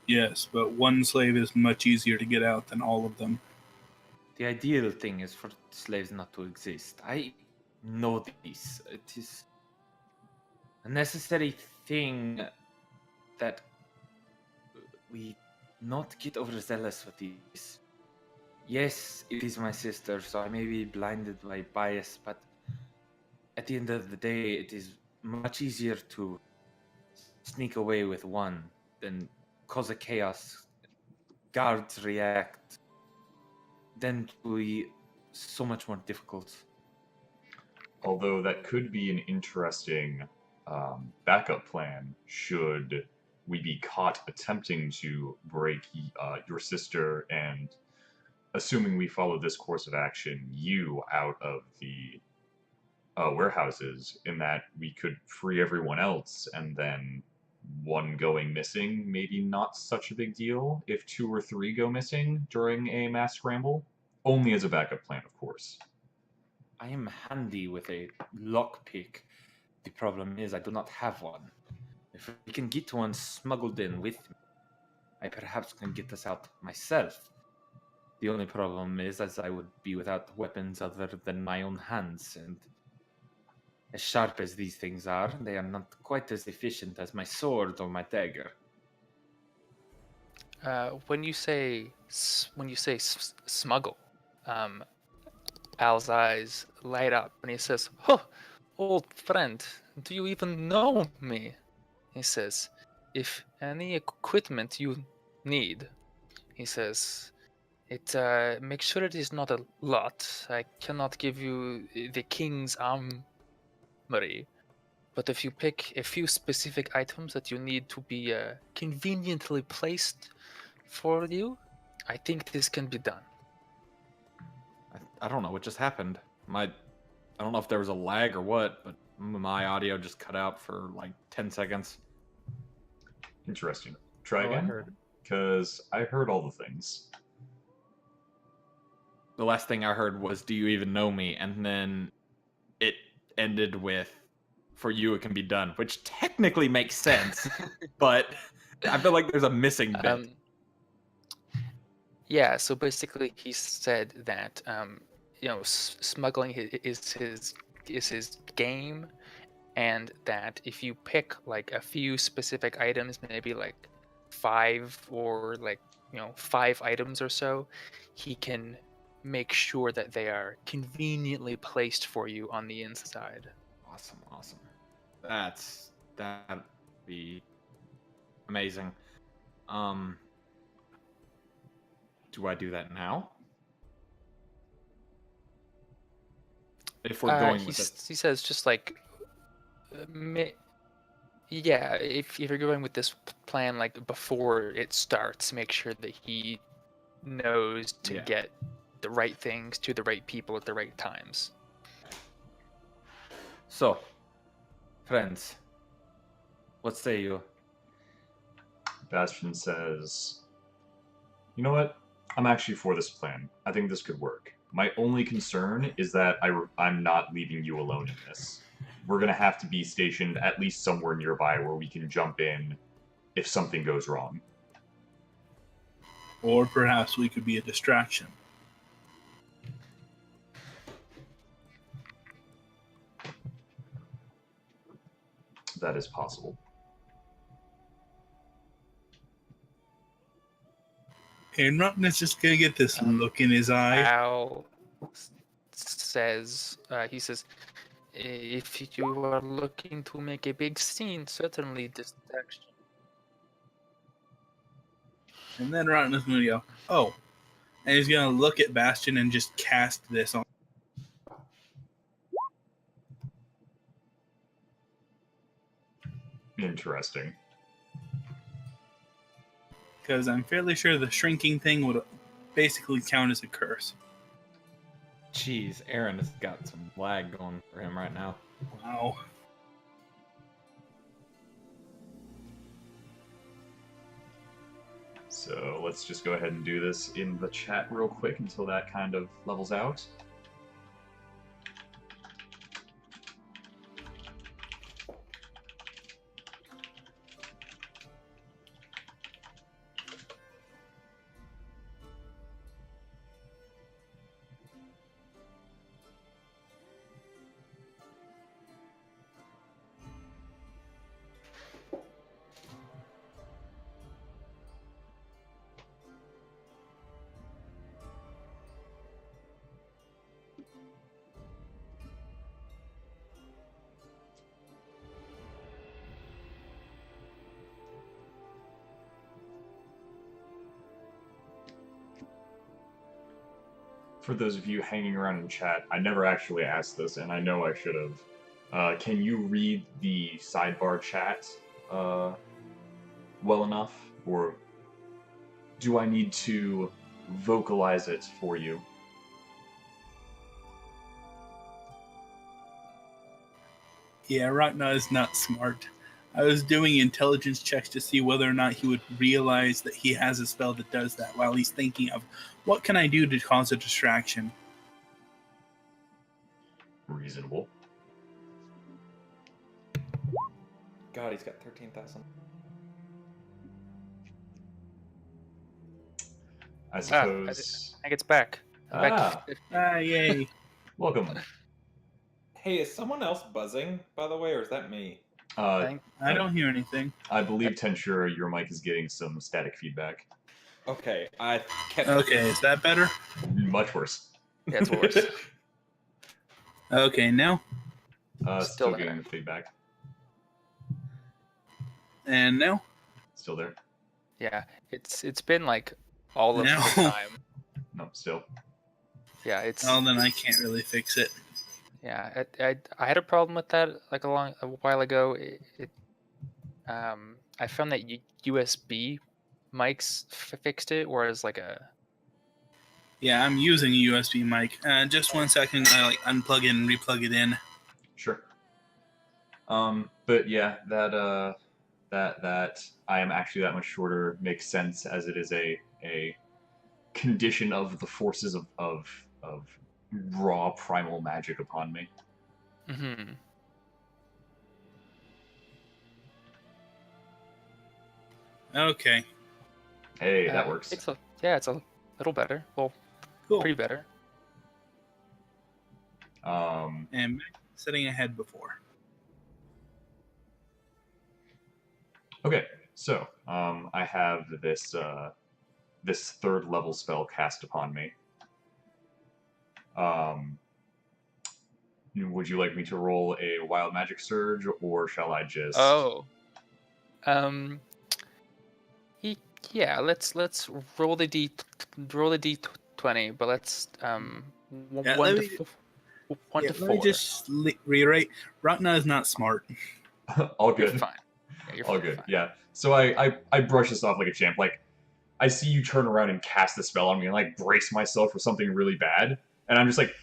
Speaker 2: Yes, but one slave is much easier to get out than all of them.
Speaker 5: The ideal thing is for slaves not to exist. I know this. It is a necessary thing that we not get overzealous with this. Yes, it is my sister, so I may be blinded by bias, but at the end of the day, it is much easier to sneak away with one than cause a chaos, guards react, then it will be so much more difficult.
Speaker 1: Although that could be an interesting backup plan should we be caught attempting to break your sister and, assuming we follow this course of action, you out of the warehouses, in that we could free everyone else and then one going missing, maybe not such a big deal if 2 or 3 go missing during a mass scramble. Only as a backup plan, of course.
Speaker 5: I am handy with a lockpick. The problem is I do not have one. If we can get one smuggled in with me, I perhaps can get us out myself. The only problem is, as I would be without weapons other than my own hands, and as sharp as these things are, they are not quite as efficient as my sword or my dagger.
Speaker 3: When you say smuggle, Al's eyes light up and he says, "Oh, old friend, do you even know me?" He says, "If any equipment you need," he says, make sure it is not a lot. I cannot give you the king's armory, but if you pick a few specific items that you need to be conveniently placed for you, I think this can be done."
Speaker 5: I don't know what just happened. I don't know if there was a lag or what, but my audio just cut out for like 10 seconds.
Speaker 1: Interesting. Try
Speaker 4: I
Speaker 1: again?
Speaker 4: heard.
Speaker 1: Because I heard all the things.
Speaker 5: The last thing I heard was, "Do you even know me?" And then it ended with, "For you, it can be done," which technically makes sense, but I feel like there's a missing bit.
Speaker 3: Yeah, so basically he said that smuggling is his game, and that if you pick like a few specific items, maybe like 5 or 5 items or so, he can make sure that they are conveniently placed for you on the inside.
Speaker 5: Awesome. That'd be amazing. Do I do that now? If we're going with it.
Speaker 3: He says just like, yeah, if you're going with this plan, like before it starts, make sure that he knows to get the right things to the right people at the right times.
Speaker 5: So, friends, what say you?
Speaker 1: Bastion says, "You know what? I'm actually for this plan. I think this could work. My only concern is that I'm not leaving you alone in this. We're going to have to be stationed at least somewhere nearby where we can jump in if something goes wrong.
Speaker 2: Or perhaps we could be a distraction."
Speaker 1: That is possible.
Speaker 2: And Rottnest's just gonna get this look in his eye.
Speaker 3: Al says, he says, "If you are looking to make a big scene, certainly distraction."
Speaker 2: And then Rottnest's gonna go, "Oh," and he's gonna look at Bastion and just cast this on.
Speaker 1: Interesting.
Speaker 2: because I'm fairly sure the shrinking thing would basically count as a curse.
Speaker 5: Jeez, Aaron has got some lag going for him right now.
Speaker 2: Wow.
Speaker 1: So let's just go ahead and do this in the chat real quick until that kind of levels out. For those of you hanging around in chat, I never actually asked this, and I know I should have. Can you read the sidebar chat well enough, or do I need to vocalize it for you?
Speaker 2: Yeah, Ragnar is not smart. I was doing intelligence checks to see whether or not he would realize that he has a spell that does that while he's thinking of what can I do to cause a distraction.
Speaker 1: Reasonable.
Speaker 7: God, he's got 13,000.
Speaker 1: I suppose.
Speaker 3: I think it's back. I'm back to
Speaker 2: Yay.
Speaker 1: Welcome.
Speaker 7: Hey, is someone else buzzing, by the way, or is that me?
Speaker 2: I don't hear anything.
Speaker 1: I believe, Tensure, your mic is getting some static feedback.
Speaker 7: Okay, I kept...
Speaker 2: Okay, is that better?
Speaker 1: Much worse.
Speaker 3: Yeah, it's worse.
Speaker 2: Okay, now?
Speaker 1: Still
Speaker 3: there.
Speaker 1: getting the feedback.
Speaker 2: And now?
Speaker 1: Still there.
Speaker 3: Yeah, it's been like all of
Speaker 2: No.
Speaker 3: the time.
Speaker 1: No, still.
Speaker 3: Yeah, it's
Speaker 2: Well, then I can't really fix it.
Speaker 3: yeah. I had a problem with that like a while ago. I found that USB mics fixed it, whereas like a
Speaker 2: Yeah, I'm using a USB mic. Just 1 second, I like unplug it and replug it in.
Speaker 1: Sure. But yeah, that I am actually that much shorter makes sense, as it is a condition of the forces of raw primal magic upon me.
Speaker 3: mm-hmm.
Speaker 2: Okay,
Speaker 1: Hey, that works.
Speaker 3: It's a little better. Well,
Speaker 2: cool.
Speaker 3: pretty better.
Speaker 2: And back setting ahead before.
Speaker 1: Okay, so I have this this third level spell cast upon me. Would you like me to roll a wild magic surge, or shall I just?
Speaker 3: Oh. Yeah. Let's roll the d20, but let's
Speaker 2: Yeah,
Speaker 3: one
Speaker 2: let
Speaker 3: to
Speaker 2: me-
Speaker 3: one
Speaker 2: Yeah,
Speaker 3: to
Speaker 2: let
Speaker 3: four.
Speaker 2: me just reiterate. Ragnar is not smart.
Speaker 1: All
Speaker 3: You're
Speaker 1: good.
Speaker 3: fine. Yeah, you're
Speaker 1: All
Speaker 3: fine.
Speaker 1: good. Yeah. So I brush this off like a champ. Like, I see you turn around and cast the spell on me and like brace myself for something really bad, and I'm just like,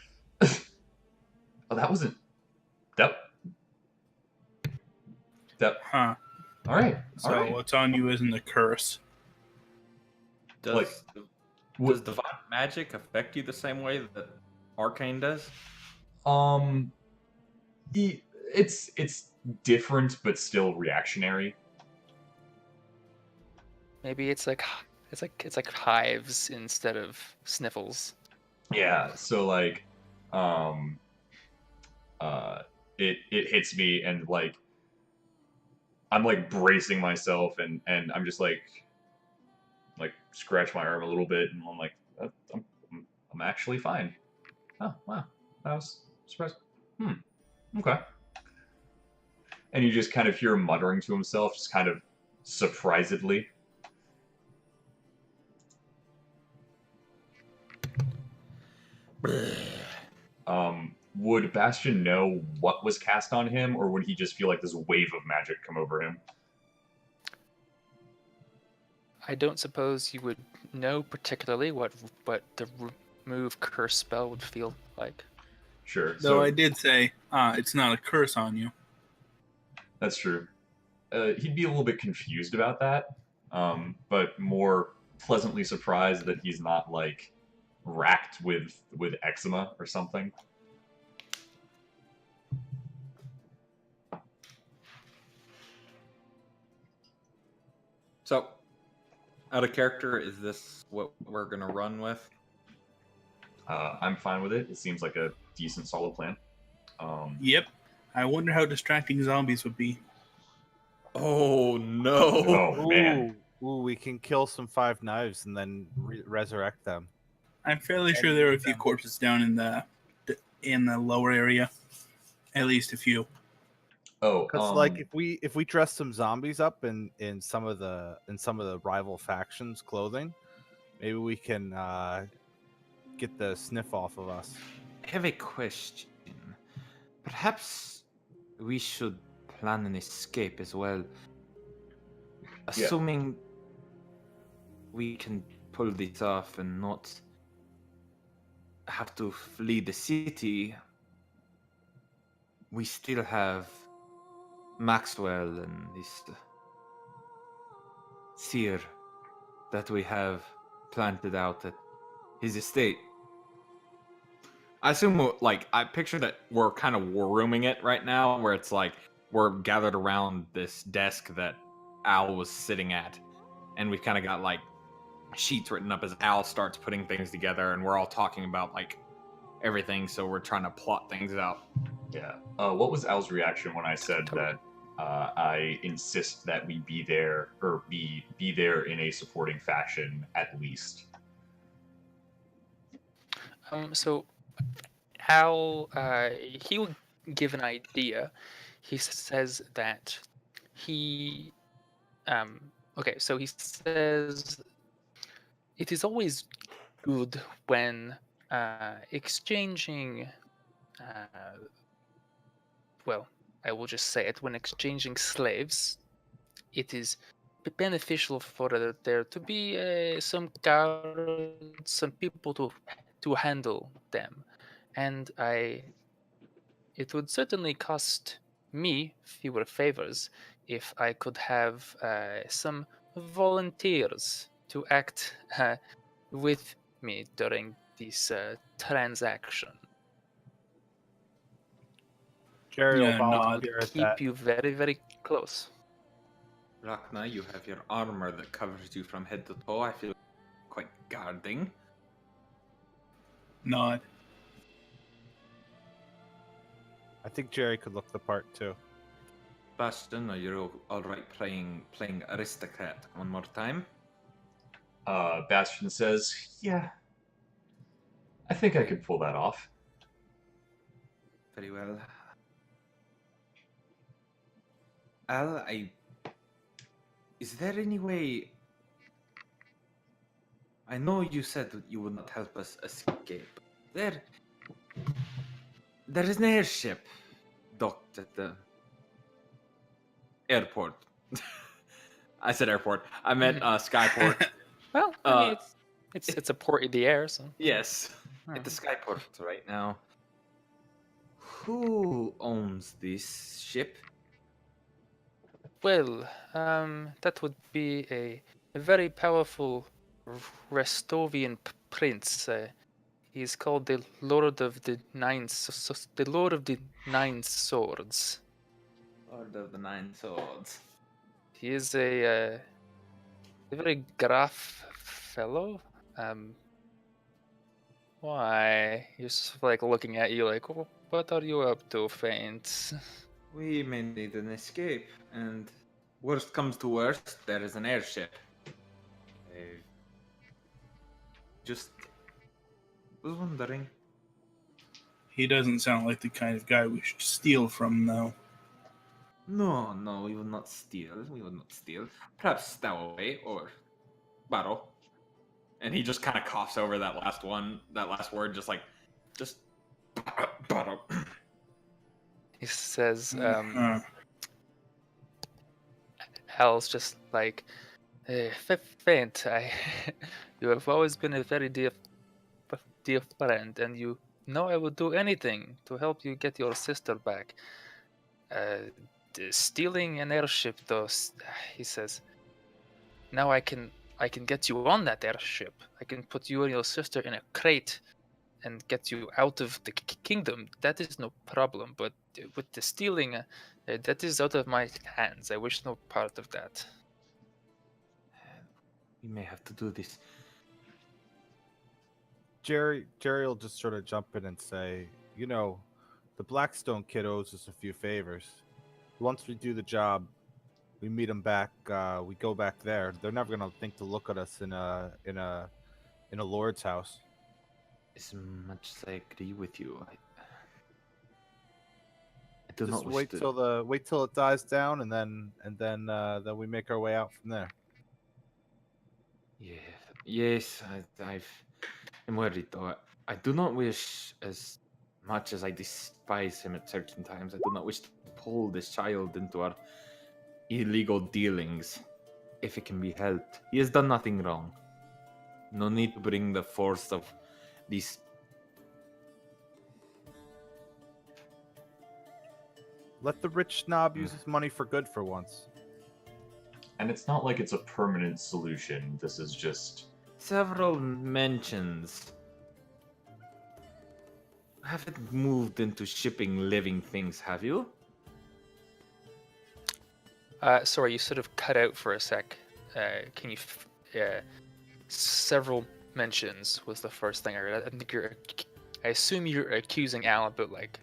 Speaker 1: oh, that wasn't that.
Speaker 2: Huh.
Speaker 1: All right.
Speaker 2: So
Speaker 1: All right.
Speaker 2: what's on you isn't a curse.
Speaker 5: Does
Speaker 1: What-
Speaker 5: divine magic affect you the same way that arcane does?
Speaker 1: It's different, but still reactionary.
Speaker 3: Maybe it's like hives instead of sniffles.
Speaker 1: Yeah. So like, it hits me, and like, I'm like bracing myself, and I'm just like scratch my arm a little bit, and I'm like, I'm actually fine. Oh wow, I was surprised. Okay. And you just kind of hear him muttering to himself, just kind of surprisedly. Would Bastion know what was cast on him, or would he just feel like this wave of magic come over him?
Speaker 3: I don't suppose you would know particularly what the remove curse spell would feel like.
Speaker 1: Sure.
Speaker 2: Though
Speaker 1: So
Speaker 2: I did say, it's not a curse on you.
Speaker 1: that's true. He'd be a little bit confused about that, but more pleasantly surprised that he's not like racked with eczema or something.
Speaker 5: So, out of character, is this what we're gonna run with?
Speaker 1: I'm fine with it. It seems like a decent, solid plan.
Speaker 2: Yep. I wonder how distracting zombies would be.
Speaker 5: Oh no!
Speaker 1: Oh man,
Speaker 4: Ooh, we can kill some Five Knives and then resurrect them.
Speaker 2: I'm fairly sure there are a few corpses down in the lower area. At least a few.
Speaker 1: oh,
Speaker 4: Because like if we dress some zombies up in some of the rival factions' clothing, maybe we can get the sniff off of us.
Speaker 5: I have a question. Perhaps we should plan an escape as well. Assuming we can pull this off and not have to flee the city, we still have Maxwell and this seer that we have planted out at his estate. I assume, like, I picture that we're kind of war rooming it right now, where it's like we're gathered around this desk that Al was sitting at, and we've kind of got like sheets written up as Al starts putting things together, and we're all talking about like everything, so we're trying to plot things out.
Speaker 1: yeah. What was Al's reaction when I said that I insist that we be there or be there in a supporting fashion at least?
Speaker 3: So Al, he will give an idea. He says that he, okay, so he says it is always good when exchanging, well, I will just say it, when exchanging slaves, it is beneficial for there to be some guards, some people to handle them. And it would certainly cost me fewer favors if I could have some volunteers to act with me during this transaction.
Speaker 4: Jerry will
Speaker 2: Yeah, nod.
Speaker 4: volunteer at
Speaker 3: Keep
Speaker 4: that.
Speaker 3: you very, very close.
Speaker 5: Rachna, you have your armor that covers you from head to toe. I feel quite guarding.
Speaker 2: Nod.
Speaker 4: I think Jerry could look the part too.
Speaker 5: Bastion, are you all right playing aristocrat one more time?
Speaker 1: Bastion says, "Yeah, I think I could pull that off."
Speaker 5: Very well. Al, is there any way? I know you said that you would not help us escape. There is an airship docked at the airport. I said airport. I meant Skyport.
Speaker 3: Well, I mean, it's a port in the air, so.
Speaker 5: Yes, at the Skyport right now. Who owns this ship?
Speaker 3: Well, that would be a very powerful Restovian prince. He's called the Lord of the Nine Swords.
Speaker 5: Lord of the Nine Swords.
Speaker 3: He is a very gruff fellow. Why? He's just like looking at you like, what are you up to, Faint?
Speaker 5: We may need an escape, and worst comes to worst, there is an airship. Just was wondering.
Speaker 2: He doesn't sound like the kind of guy we should steal from, though.
Speaker 5: No, we will not steal. We will not steal. Perhaps stow away or borrow. And he just kind of coughs over that last word, just borrow.
Speaker 3: He says,
Speaker 2: Uh,
Speaker 3: Hal's just like, Faint, you have always been a very dear friend, and you know I would do anything to help you get your sister back. Stealing an airship, though, he says. Now I can get you on that airship. I can put you and your sister in a crate and get you out of the kingdom. That is no problem. But with the stealing, that is out of my hands. I wish no part of that.
Speaker 5: We may have to do this.
Speaker 4: Jerry will just sort of jump in and say, you know, the Blackstone kid owes us a few favors. Once we do the job, we meet him back. We go back there. They're never gonna think to look at us in a lord's house.
Speaker 5: As much as I agree with you, I do
Speaker 4: Just
Speaker 5: not wish
Speaker 4: wait
Speaker 5: to...
Speaker 4: till it dies down, and then we make our way out from there.
Speaker 5: Yeah, yes, I'm worried though. I do not wish, as much as I despise him at certain times, I do not wish to pull this child into our illegal dealings, if it can be helped. He has done nothing wrong. No need to bring the force of these.
Speaker 4: Let the rich snob use his money for good for once.
Speaker 1: And it's not like it's a permanent solution. This is just...
Speaker 5: Several mentions. Haven't moved into shipping living things, have you?
Speaker 3: Sorry, you sort of cut out for a sec. Can you? Several mentions was the first thing I heard. I think I assume you're accusing Al about like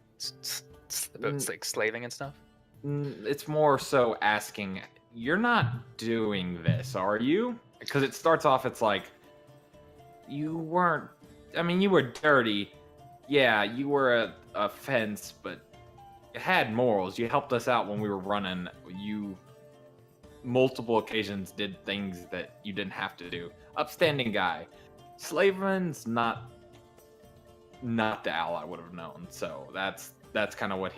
Speaker 3: like slaving and stuff.
Speaker 5: It's more so asking, you're not doing this, are you? Because it starts off, it's like, you weren't, I mean, you were dirty. Yeah, you were a fence, but you had morals. You helped us out when we were running. You, multiple occasions, did things that you didn't have to do. Upstanding guy. Slaveman's not the Al I would have known. So that's kind of what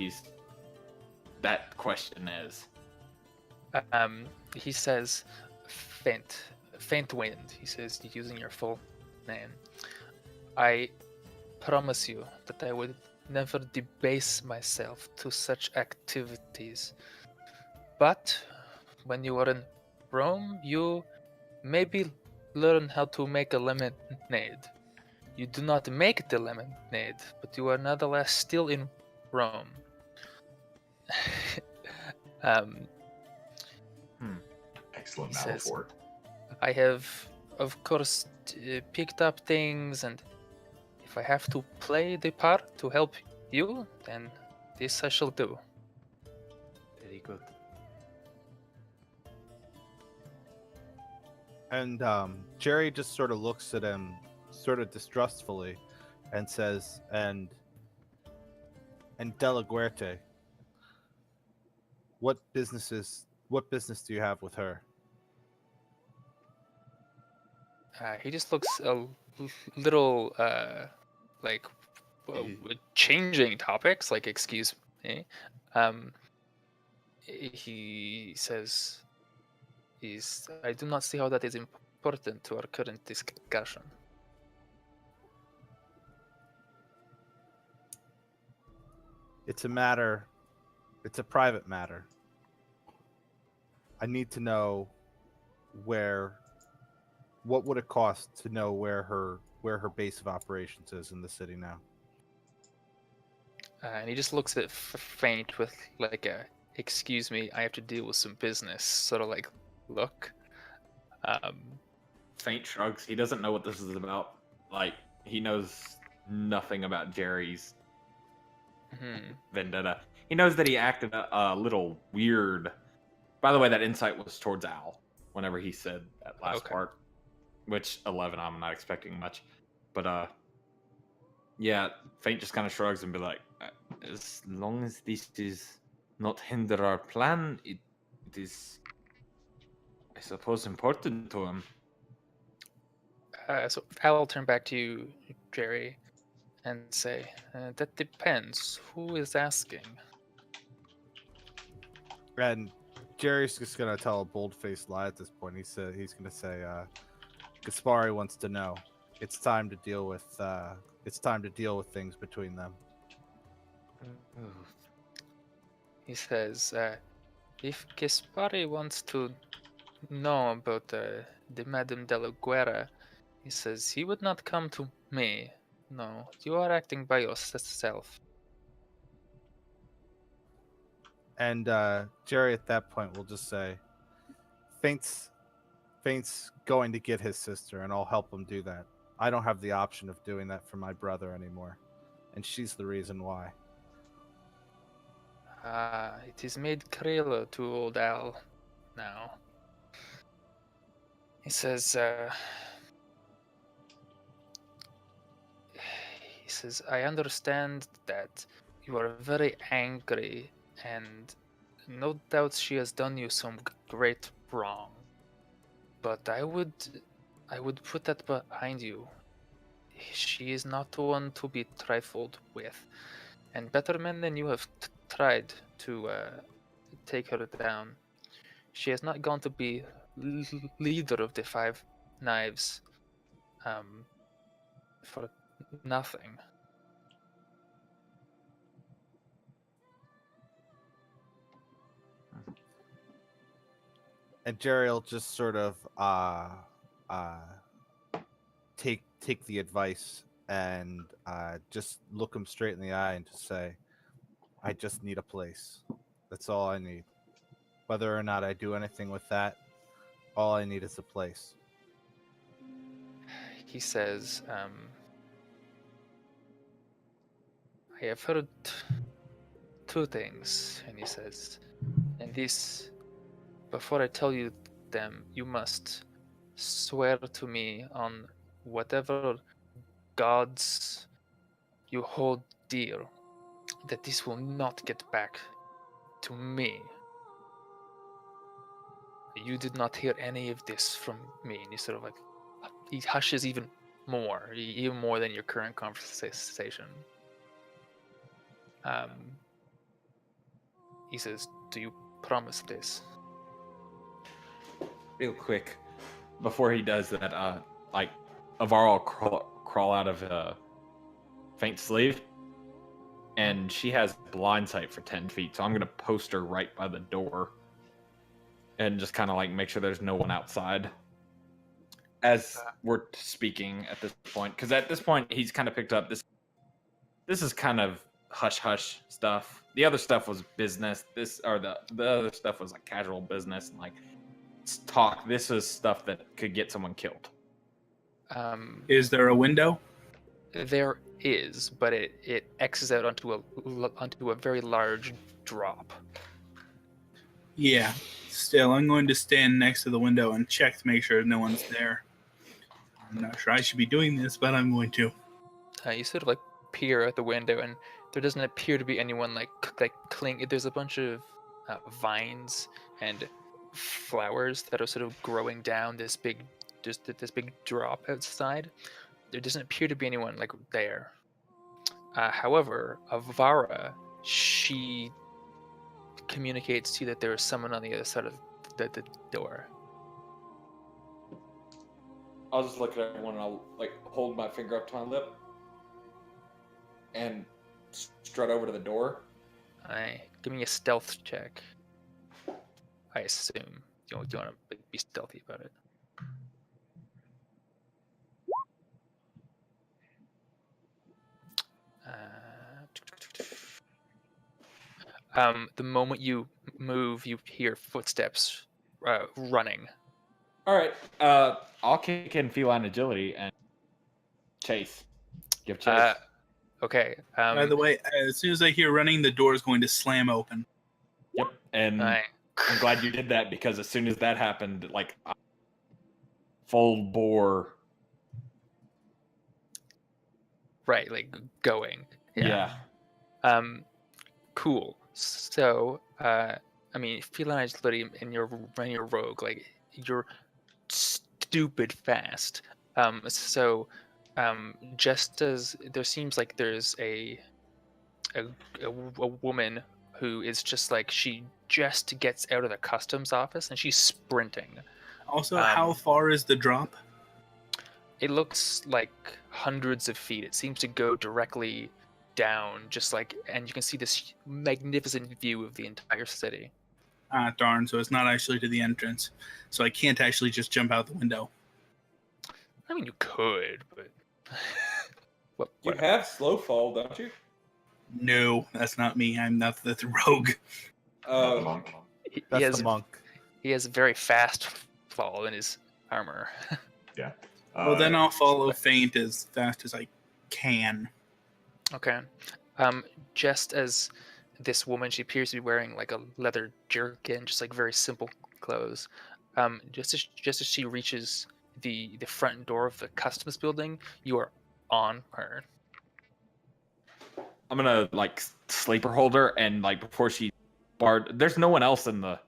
Speaker 5: that question is.
Speaker 3: He says, faint wind. He says, using your full name. I promise you that I would never debase myself to such activities. But when you are in Rome, you maybe learn how to make a lemonade. You do not make the lemonade, but you are nonetheless still in Rome.
Speaker 1: Excellent
Speaker 3: He says,
Speaker 1: metaphor.
Speaker 3: I have, of course, picked up things, and if I have to play the part to help you, then this I shall do.
Speaker 5: Very good.
Speaker 4: And Jerry just sort of looks at him, sort of distrustfully, and says, "And De La Guerte, what business do you have with her?"
Speaker 3: He just looks a little like changing topics. Like, excuse me. He says, I do not see how that is important to our current discussion.
Speaker 4: It's a private matter. I need to know what would it cost to know where her base of operations is in the city now.
Speaker 3: And he just looks at Faint with like a, excuse me, I have to deal with some business sort of like look.
Speaker 5: Faint shrugs. He doesn't know what this is about. Like, he knows nothing about Jerry's vendetta. He knows that he acted a little weird. By the way, that insight was towards Al whenever he said that last part, which 11, I'm not expecting much. But yeah, Faint just kind of shrugs and be like, as long as this does not hinder our plan, it is, I suppose, important to him.
Speaker 3: So I'll turn back to you, Jerry, and say, that depends. Who is asking?
Speaker 4: And Jerry's just gonna tell a bold-faced lie at this point. He's gonna say, Gaspari wants to know. It's time to deal with things between them.
Speaker 3: He says, if Gaspari wants to know about the Madame de la Guerra, he says he would not come to me. No, you are acting by yourself.
Speaker 4: And Jerry, at that point, will just say, Faint's going to get his sister, and I'll help him do that. I don't have the option of doing that for my brother anymore, and she's the reason why.
Speaker 3: It is made clearer to old Al now. He says, I understand that you are very angry, and no doubt she has done you some great wrong. But I would put that behind you. She is not the one to be trifled with, and better men than you have tried to take her down. She has not gone to be leader of the Five Knives for nothing.
Speaker 4: And Jerry will just sort of take the advice and just look him straight in the eye and just say, I just need a place. That's all I need. Whether or not I do anything with that, all I need is a place.
Speaker 3: He says, I have heard two things, and he says, and this, before I tell you them, you must swear to me on whatever gods you hold dear, that this will not get back to me. You did not hear any of this from me. And he sort of like, he hushes even more than your current conversation. He says, do you promise this?
Speaker 5: Real quick, before he does that, like, Avara will crawl out of Faint's sleeve, and she has blind sight for 10 feet, so I'm going to post her right by the door and just kind of like make sure there's no one outside as we're speaking at this point. Because at this point, he's kind of picked up this is kind of hush-hush stuff. The other stuff was business. The other stuff was like casual business and like talk. This is stuff that could get someone killed.
Speaker 2: Is there a window?
Speaker 3: There is, but it X's out onto a very large drop.
Speaker 2: Yeah. Still, I'm going to stand next to the window and check to make sure no one's there. I'm not sure I should be doing this, but I'm going to.
Speaker 3: You sort of like peer out the window, and there doesn't appear to be anyone like cling. There's a bunch of vines and flowers that are sort of growing down this big drop outside. There doesn't appear to be anyone like there. However, Avara, she communicates to you that there is someone on the other side of the door.
Speaker 7: I'll just look at everyone and I'll like hold my finger up to my lip and strut over to the door.
Speaker 3: Give me a stealth check. I assume you want to be stealthy about it. The moment you move, you hear footsteps running.
Speaker 5: All right, I'll kick in feline agility and chase. Give chase.
Speaker 3: Okay.
Speaker 2: By the way, as soon as I hear running, the door is going to slam open.
Speaker 5: Yep, and I'm glad you did that because as soon as that happened, like full bore.
Speaker 3: Right, like going.
Speaker 5: Yeah.
Speaker 3: Cool. So, I mean, feline agility in your rogue, like you're stupid fast. Just as there seems like there's a woman who is just like she just gets out of the customs office and she's sprinting.
Speaker 2: Also, how far is the drop?
Speaker 3: It looks like hundreds of feet. It seems to go directly down, just like, and you can see this magnificent view of the entire city.
Speaker 2: Ah, darn. So it's not actually to the entrance. So I can't actually just jump out the window.
Speaker 3: I mean, you could, but
Speaker 7: You have slow fall, don't you?
Speaker 2: No, that's not me. I'm not the rogue.
Speaker 1: Not the monk.
Speaker 3: he
Speaker 4: That's
Speaker 3: has
Speaker 4: the monk.
Speaker 3: he has very fast fall in his armor.
Speaker 1: Yeah.
Speaker 2: Well, then I'll follow Feint as fast as I can.
Speaker 3: Okay. Just as this woman, she appears to be wearing like a leather jerkin, just like very simple clothes. Just as she reaches the front door of the customs building, you are on her.
Speaker 5: I'm gonna like sleeper hold her, and like before she barred. There's no one else in the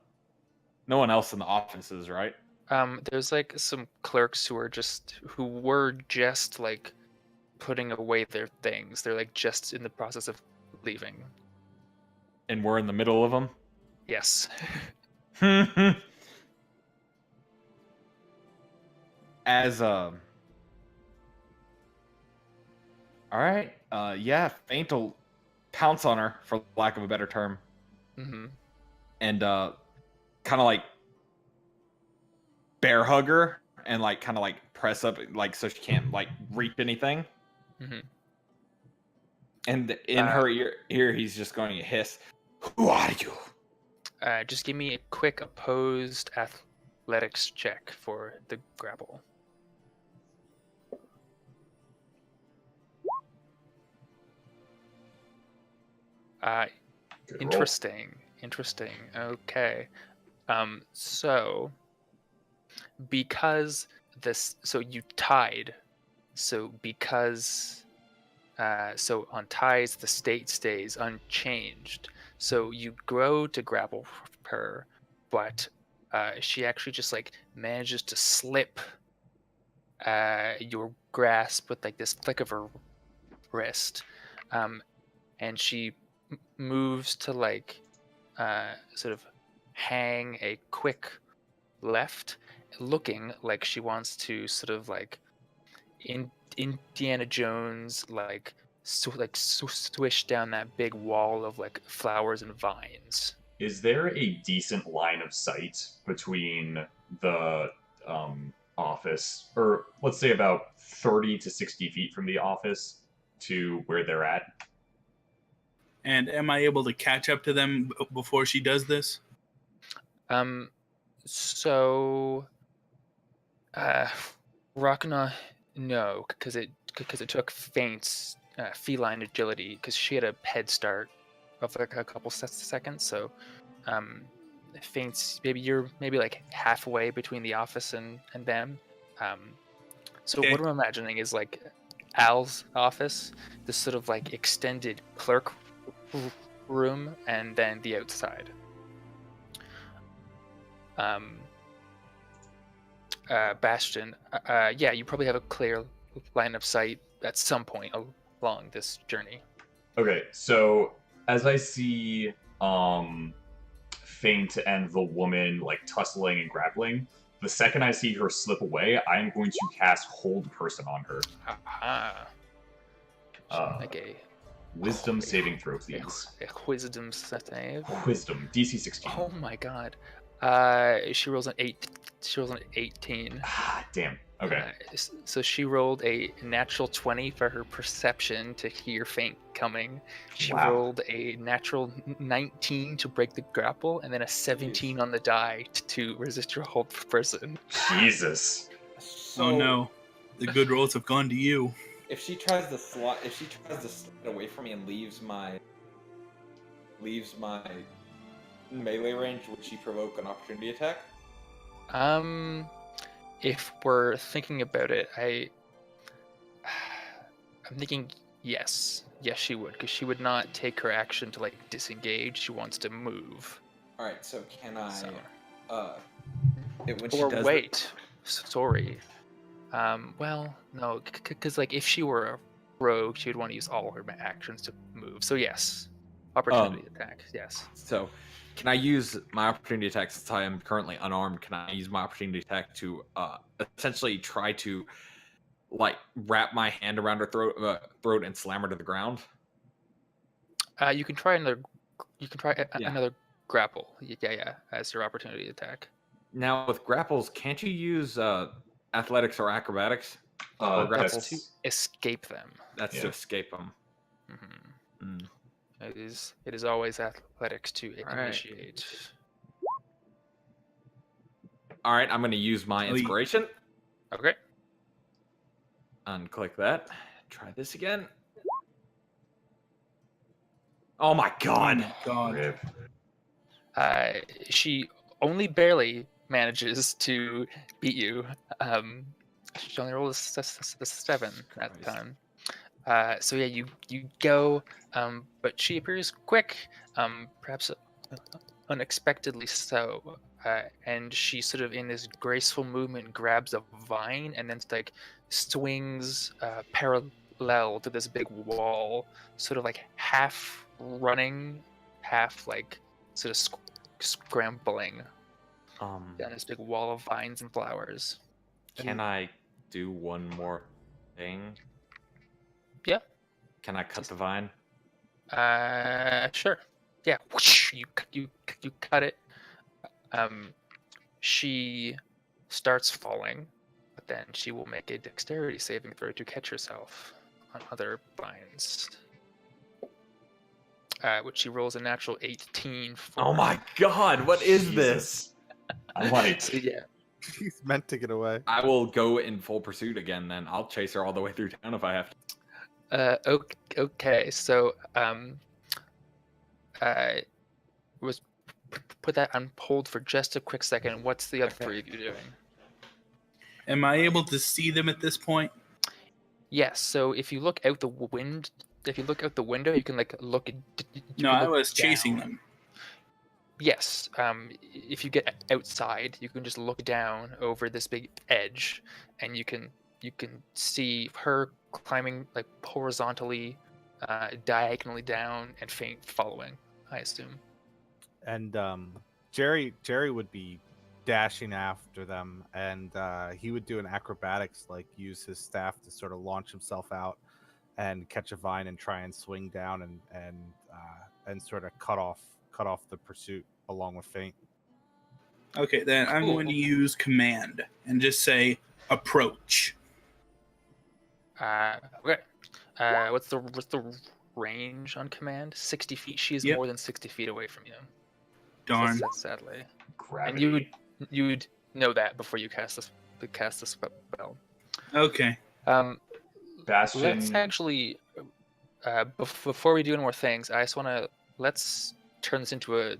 Speaker 5: offices, right?
Speaker 3: There's like some clerks who were just like putting away their things. They're like just in the process of leaving.
Speaker 5: And we're in the middle of them.
Speaker 3: Yes.
Speaker 5: As all right, yeah, Feint will pounce on her, for lack of a better term,
Speaker 3: Mm-hmm.
Speaker 5: and kind of like bear hug her and like kind of like press up, like so she can't like reap anything.
Speaker 3: Mhm.
Speaker 5: And in her ear, he's just going to hiss, "Who are you?"
Speaker 3: Just give me a quick opposed athletics check for the grapple.
Speaker 1: Good roll.
Speaker 3: Interesting. Okay. So because so you tied. So because so on ties the state stays unchanged. So you grow to grapple her, but she actually just like manages to slip your grasp with like this flick of her wrist, and she moves to like sort of hang a quick left, looking like she wants to sort of like Indiana Jones like swish down that big wall of like flowers and vines.
Speaker 1: Is there a decent line of sight between the office, or let's say about 30 to 60 feet from the office to where they're at?
Speaker 2: And am I able to catch up to them before she does this?
Speaker 3: So Rakna, no, because it took Feint's feline agility, because she had a head start of like a couple seconds. So Feint's you're maybe like halfway between the office and them. So
Speaker 2: Okay.
Speaker 3: what I'm imagining is like Al's office, this sort of like extended clerk room, and then the outside. Bastion, yeah, you probably have a clear line of sight at some point along this journey.
Speaker 1: Okay, so as I see Feint and the woman like tussling and grappling, the second I see her slip away, I am going to cast Hold Person on her.
Speaker 3: Like a
Speaker 1: Wisdom saving throw, please.
Speaker 3: a wisdom save.
Speaker 1: Wisdom, DC 16.
Speaker 3: Oh my god. She rolls an 8. She rolls an 18.
Speaker 1: Ah, damn. Okay.
Speaker 3: So she rolled a natural 20 for her perception to hear Feint coming. She
Speaker 1: Wow.
Speaker 3: rolled a natural 19 to break the grapple, and then a 17 on the die to resist your hold person.
Speaker 1: Jesus.
Speaker 7: So,
Speaker 2: Oh no, the good rolls have gone to you.
Speaker 7: If she tries to slide away from me and leaves my melee range, would she provoke an opportunity attack?
Speaker 3: If we're thinking about it, I'm thinking yes, she would, because she would not take her action to like disengage. She wants to move.
Speaker 7: All right, so can I?
Speaker 3: So.
Speaker 7: When she
Speaker 3: Or
Speaker 7: does
Speaker 3: wait, sorry. Well, no, because like if she were a rogue, she would want to use all her actions to move. So yes, Opportunity attack. Yes.
Speaker 5: So, can I use my opportunity attack since I am currently unarmed? Can I use my opportunity attack to essentially try to like wrap my hand around her throat and slam her to the ground?
Speaker 3: You can try another. You can try
Speaker 5: Yeah.
Speaker 3: another grapple. Yeah, as your opportunity attack.
Speaker 5: Now with grapples, can't you use athletics or acrobatics? Or grapples?
Speaker 3: To escape them.
Speaker 5: That's to escape them.
Speaker 3: Mm-hmm. It is always athletics to initiate.
Speaker 5: All right, I'm going to use my inspiration.
Speaker 3: Okay.
Speaker 5: Unclick that. Try this again. Oh my god!
Speaker 2: God.
Speaker 3: She only barely manages to beat you. She only rolled a 7 at the time. So yeah, you go, but she appears quick, perhaps unexpectedly so, and she sort of in this graceful movement grabs a vine and then like swings parallel to this big wall, sort of like half running, half like sort of scrambling down this big wall of vines and flowers.
Speaker 5: Can I do one more thing?
Speaker 3: Yeah.
Speaker 5: Can I cut the vine?
Speaker 3: Sure. Yeah. Whoosh, you cut it. She starts falling, but then she will make a dexterity saving throw to catch herself on other vines. Which she rolls a natural 18 for.
Speaker 5: Oh my god! What is this?
Speaker 1: I like.
Speaker 3: So, yeah.
Speaker 4: He's meant to get away.
Speaker 5: I will go in full pursuit again. Then I'll chase her all the way through town if I have to.
Speaker 3: Okay. So was put that on hold for just a quick second. What's the other three of you doing?
Speaker 2: Am I able to see them at this point?
Speaker 3: Yes. So if you look out the window, you can like look.
Speaker 2: No, I was chasing them.
Speaker 3: Yes. If you get outside, you can just look down over this big edge, and you can see her climbing like horizontally, diagonally down, and Faint following, I assume.
Speaker 4: And Jerry would be dashing after them, and he would do an acrobatics, like use his staff to sort of launch himself out and catch a vine and try and swing down and sort of cut off the pursuit along with Faint.
Speaker 2: Okay, then I'm going to use command and just say approach.
Speaker 3: Okay. What's the range on command? 60 feet. She is more than 60 feet away from you.
Speaker 2: Darn.
Speaker 3: Sadly.
Speaker 1: Gravity.
Speaker 3: And you would know that before you cast the spell.
Speaker 2: Okay.
Speaker 1: Bastion.
Speaker 3: Let's actually, before we do any more things, I just want to let's turn this into a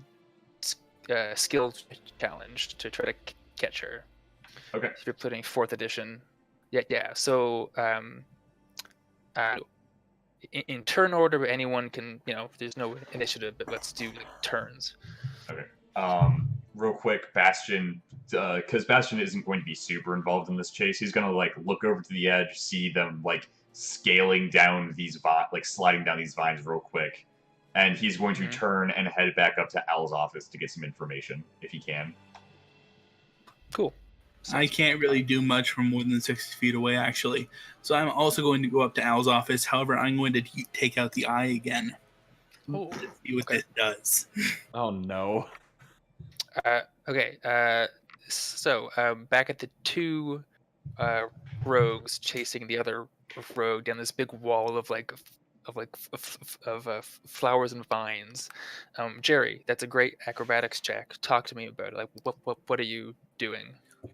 Speaker 3: skill challenge to try to catch her.
Speaker 1: Okay.
Speaker 3: If you're putting 4th edition, yeah. So, in turn order, anyone can, there's no initiative, but let's do like turns.
Speaker 1: Okay. Real quick, Bastion, because Bastion isn't going to be super involved in this chase. He's gonna like look over to the edge, see them like scaling down these sliding down these vines real quick, and he's going to turn and head back up to Al's office to get some information if he can.
Speaker 3: Cool.
Speaker 2: I can't really do much from more than 60 feet away, actually. So I'm also going to go up to Al's office. However, I'm going to take out the eye again.
Speaker 3: Oh,
Speaker 2: to see what it does.
Speaker 5: Oh no.
Speaker 3: Okay. So back at the two rogues chasing the other rogue down this big wall of flowers and vines. Jerry, that's a great acrobatics check. Talk to me about it. Like, what are you doing?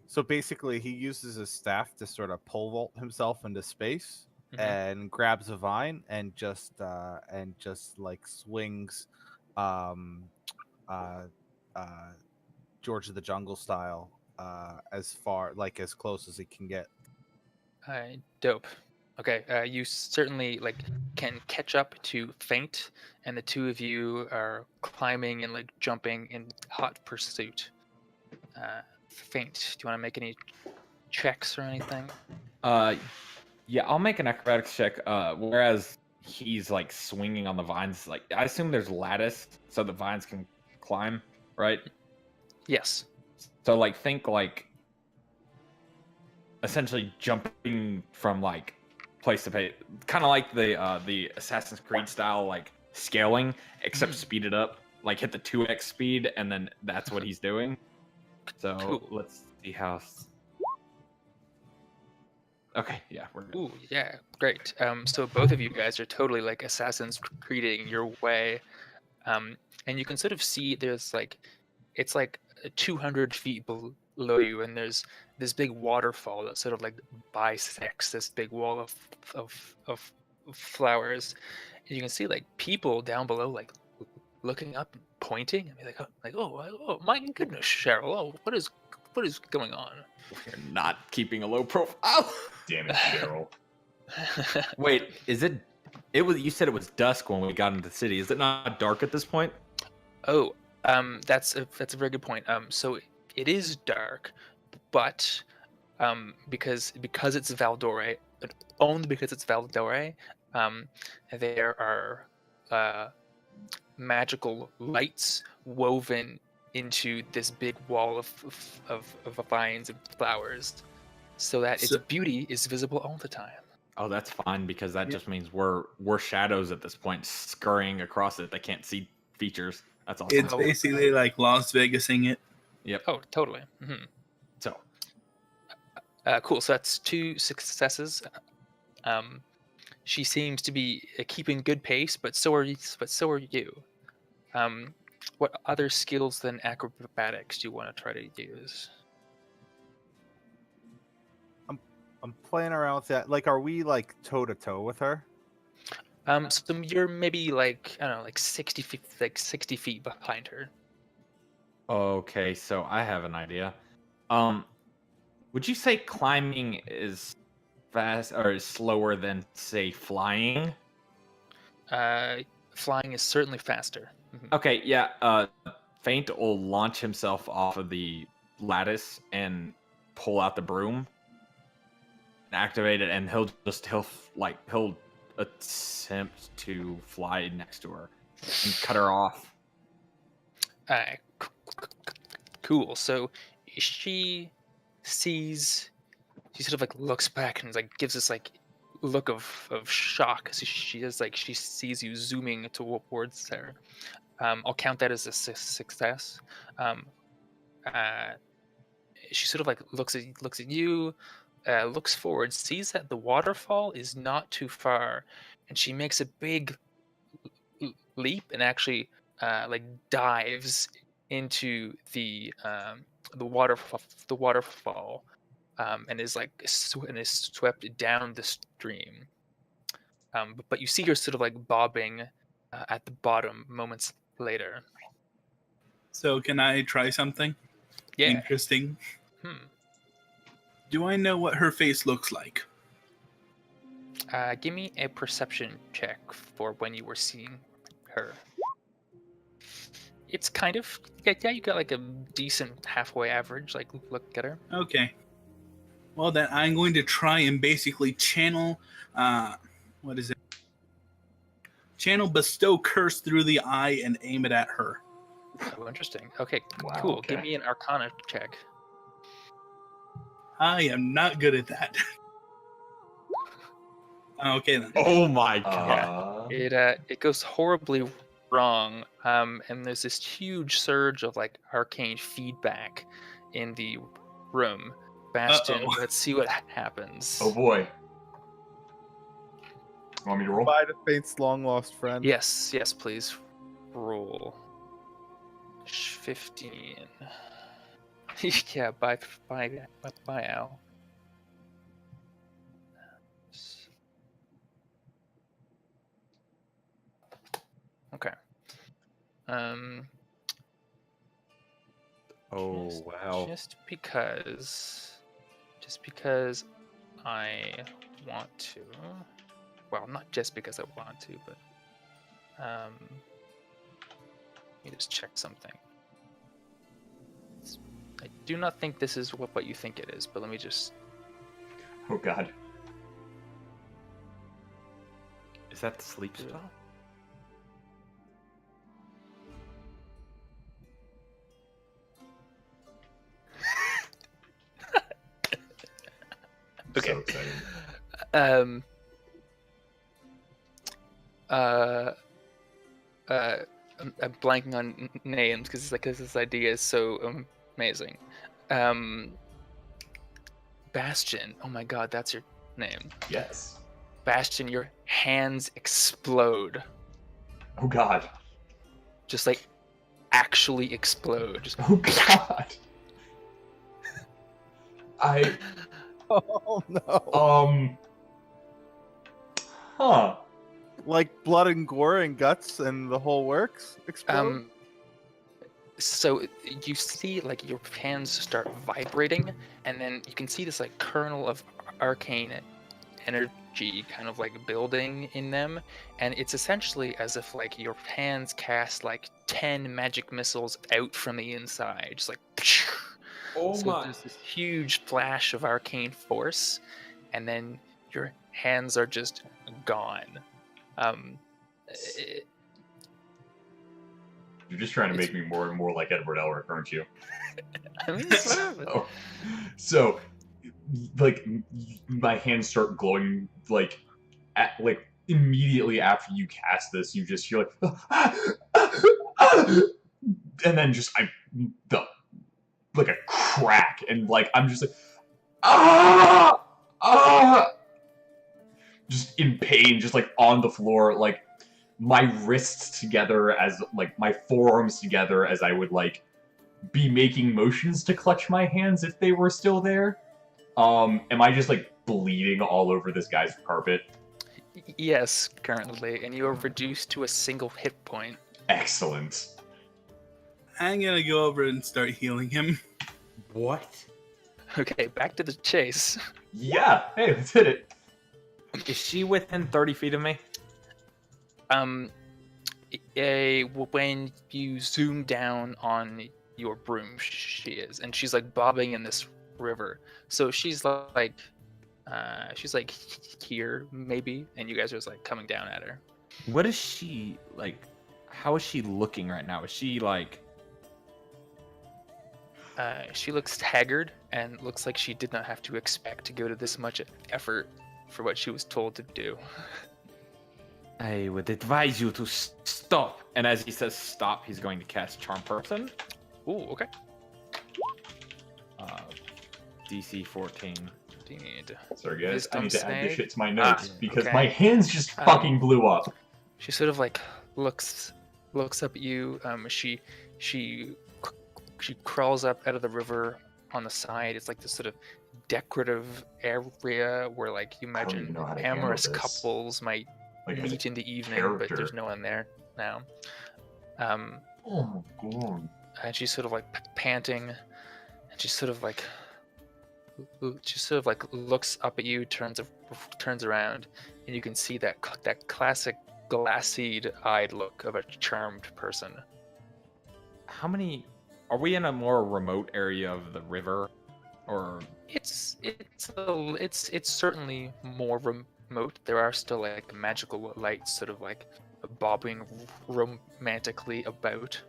Speaker 4: So basically, he uses his staff to sort of pole vault himself into space and grabs a vine and just like swings, George of the Jungle style, as close as he can get.
Speaker 3: Dope. Okay, you certainly can catch up to Faint, and the two of you are climbing and jumping in hot pursuit. Faint, do you want to make any checks or anything?
Speaker 5: Yeah, I'll make an acrobatics check. Whereas he's like swinging on the vines. Like I assume there's lattice so the vines can climb, right?
Speaker 3: Yes.
Speaker 5: So like think like essentially jumping from like place to place, kind of like the Assassin's Creed style like scaling, except speed it up. Like hit the 2x speed, and then that's what he's doing. So
Speaker 3: Cool.
Speaker 5: let's see how. Okay, yeah, we're good.
Speaker 3: Ooh, yeah, great. So both of you guys are totally like Assassin's Creeding your way, and you can sort of see there's like, it's like 200 feet below you, and there's this big waterfall that sort of like bisects this big wall of flowers. And you can see like people down below like looking up and pointing and be like, oh my goodness, Cheryl, oh what is going on?
Speaker 5: We're not keeping a low profile.
Speaker 1: Damn it, Cheryl.
Speaker 5: Wait, is it? It was. You said it was dusk when we got into the city. Is it not dark at this point?
Speaker 3: Oh, that's a very good point. So it is dark, but because it's Valdore, only because it's Valdore, there are magical lights woven into this big wall of vines and flowers, so that its
Speaker 2: So-
Speaker 3: beauty is visible all the time.
Speaker 5: Oh, that's fine because that
Speaker 2: Yeah.
Speaker 5: just means we're shadows at this point, scurrying across it. They can't see features. That's awesome.
Speaker 2: It's basically like Las Vegasing it.
Speaker 5: Yep.
Speaker 3: Oh, totally. Hmm.
Speaker 5: So
Speaker 3: Cool. So that's 2 successes. She seems to be keeping good pace, but so are you. What other skills than acrobatics do you want to try to use?
Speaker 4: I'm playing around with that. Like, are we like toe to toe with her?
Speaker 3: So you're maybe like, I don't know, like 60 feet behind her.
Speaker 5: okay, so I have an idea. Would you say climbing is fast or is slower than say flying?
Speaker 3: Flying is certainly faster. Mhm.
Speaker 5: Okay, yeah. Faint will launch himself off of the lattice and pull out the broom and activate it, and he'll attempt to fly next to her and cut her off.
Speaker 3: Cool. So she sort of like looks back and like gives this like look of shock. So she does like, she sees you zooming towards her. I'll count that as a success. She sort of like looks at you, looks forward, sees that the waterfall is not too far, and she makes a big leap and actually like dives into the waterfall, and is like is swept down the stream. But you see her sort of like bobbing at the bottom moments later.
Speaker 2: So can I try something
Speaker 3: Yeah.
Speaker 2: interesting?
Speaker 3: Hmm.
Speaker 2: Do I know what her face looks like?
Speaker 3: Give me a perception check for when you were seeing her. It's kind of, yeah, you got like a decent halfway average. Like, look at her.
Speaker 2: Okay. Well, then I'm going to try and basically channel, what is it? Channel Bestow Curse through the eye and aim it at her.
Speaker 3: Oh, interesting. Okay,
Speaker 1: Wow,
Speaker 3: cool.
Speaker 1: okay.
Speaker 3: Give me an Arcana check.
Speaker 2: I am not good at that. Okay then.
Speaker 5: Oh my god!
Speaker 3: It goes horribly wrong, and there's this huge surge of like arcane feedback in the room. Bastion,
Speaker 2: Uh-oh.
Speaker 3: let's see what happens.
Speaker 1: Oh boy. Want me to roll?
Speaker 4: Bye to Faint's long lost friend.
Speaker 3: Yes, please roll. 15. Yeah, bye, Al. Okay.
Speaker 5: Oh wow!
Speaker 3: Just because I want to. Well, not just because I want to, but let me just check something. I do not think this is what you think it is, but let me just.
Speaker 1: Oh god.
Speaker 5: Is that the sleep spell?
Speaker 3: Okay.
Speaker 1: So exciting.
Speaker 3: Um. I'm blanking on names because this idea is so amazing. Bastion. Oh my god, that's your name.
Speaker 1: Yes.
Speaker 3: Bastion, your hands explode.
Speaker 1: Oh God.
Speaker 3: Just like actually explode. Just
Speaker 1: Oh God. I
Speaker 4: Oh no!
Speaker 1: Huh.
Speaker 4: Like blood and gore and guts and the whole works explode.
Speaker 3: So you see like your hands start vibrating, and then you can see this like kernel of arcane energy kind of like building in them, and it's essentially as if like your hands cast like 10 magic missiles out from the inside, just like
Speaker 5: Oh
Speaker 3: so
Speaker 5: my!
Speaker 3: there's this huge flash of arcane force, and then your hands are just gone. It-
Speaker 1: You're just trying to
Speaker 3: It's-
Speaker 1: make me more and more like Edward Elric, aren't you?
Speaker 3: I mean, it's whatever.
Speaker 1: So, like, my hands start glowing, like, immediately after you cast this, you just hear, and then just, like a crack, and, like, I'm just like, just in pain, just, like, on the floor, like, my wrists together as, like, my forearms together as I would, like, be making motions to clutch my hands if they were still there. Am I just, like, bleeding all over this guy's carpet?
Speaker 3: Yes, currently, and you are reduced to a single hit point.
Speaker 1: Excellent.
Speaker 2: I'm gonna go over and start healing him.
Speaker 5: What?
Speaker 3: Okay, back to the chase.
Speaker 1: Yeah, hey, let's hit it.
Speaker 5: Is she within 30 feet of me?
Speaker 3: When you zoom down on your broom, she is, and she's like bobbing in this river. So she's like here maybe, and you guys are just like coming down at her.
Speaker 5: What is she like? How is she looking right now? Is she like?
Speaker 3: She looks haggard and looks like she did not have to expect to go to this much effort for what she was told to do.
Speaker 5: I would advise you to stop. And as he says stop, he's going to cast Charm Person.
Speaker 3: Ooh, okay.
Speaker 5: DC 14.
Speaker 3: Do you need?
Speaker 1: Sorry, guys, I
Speaker 3: Wisdom
Speaker 1: need to add this
Speaker 3: save?
Speaker 1: shit to my notes because
Speaker 3: okay.
Speaker 1: my hands just fucking blew up.
Speaker 3: She sort of like looks up at you. She crawls up out of the river on the side. It's like this sort of decorative area where like you
Speaker 1: I don't even
Speaker 3: imagine
Speaker 1: know how to handle
Speaker 3: amorous
Speaker 1: this.
Speaker 3: couples might
Speaker 1: Like, as a
Speaker 3: meet in the evening, but
Speaker 1: character.
Speaker 3: there's no one there now.
Speaker 1: Oh my God.
Speaker 3: And she's sort of like panting, and she sort of like looks up at you, turns around, and you can see that classic glassy-eyed look of a charmed person.
Speaker 5: How many? Are we in a more remote area of the river, or?
Speaker 3: It's certainly more remote. There are still like magical lights sort of like bobbing romantically about.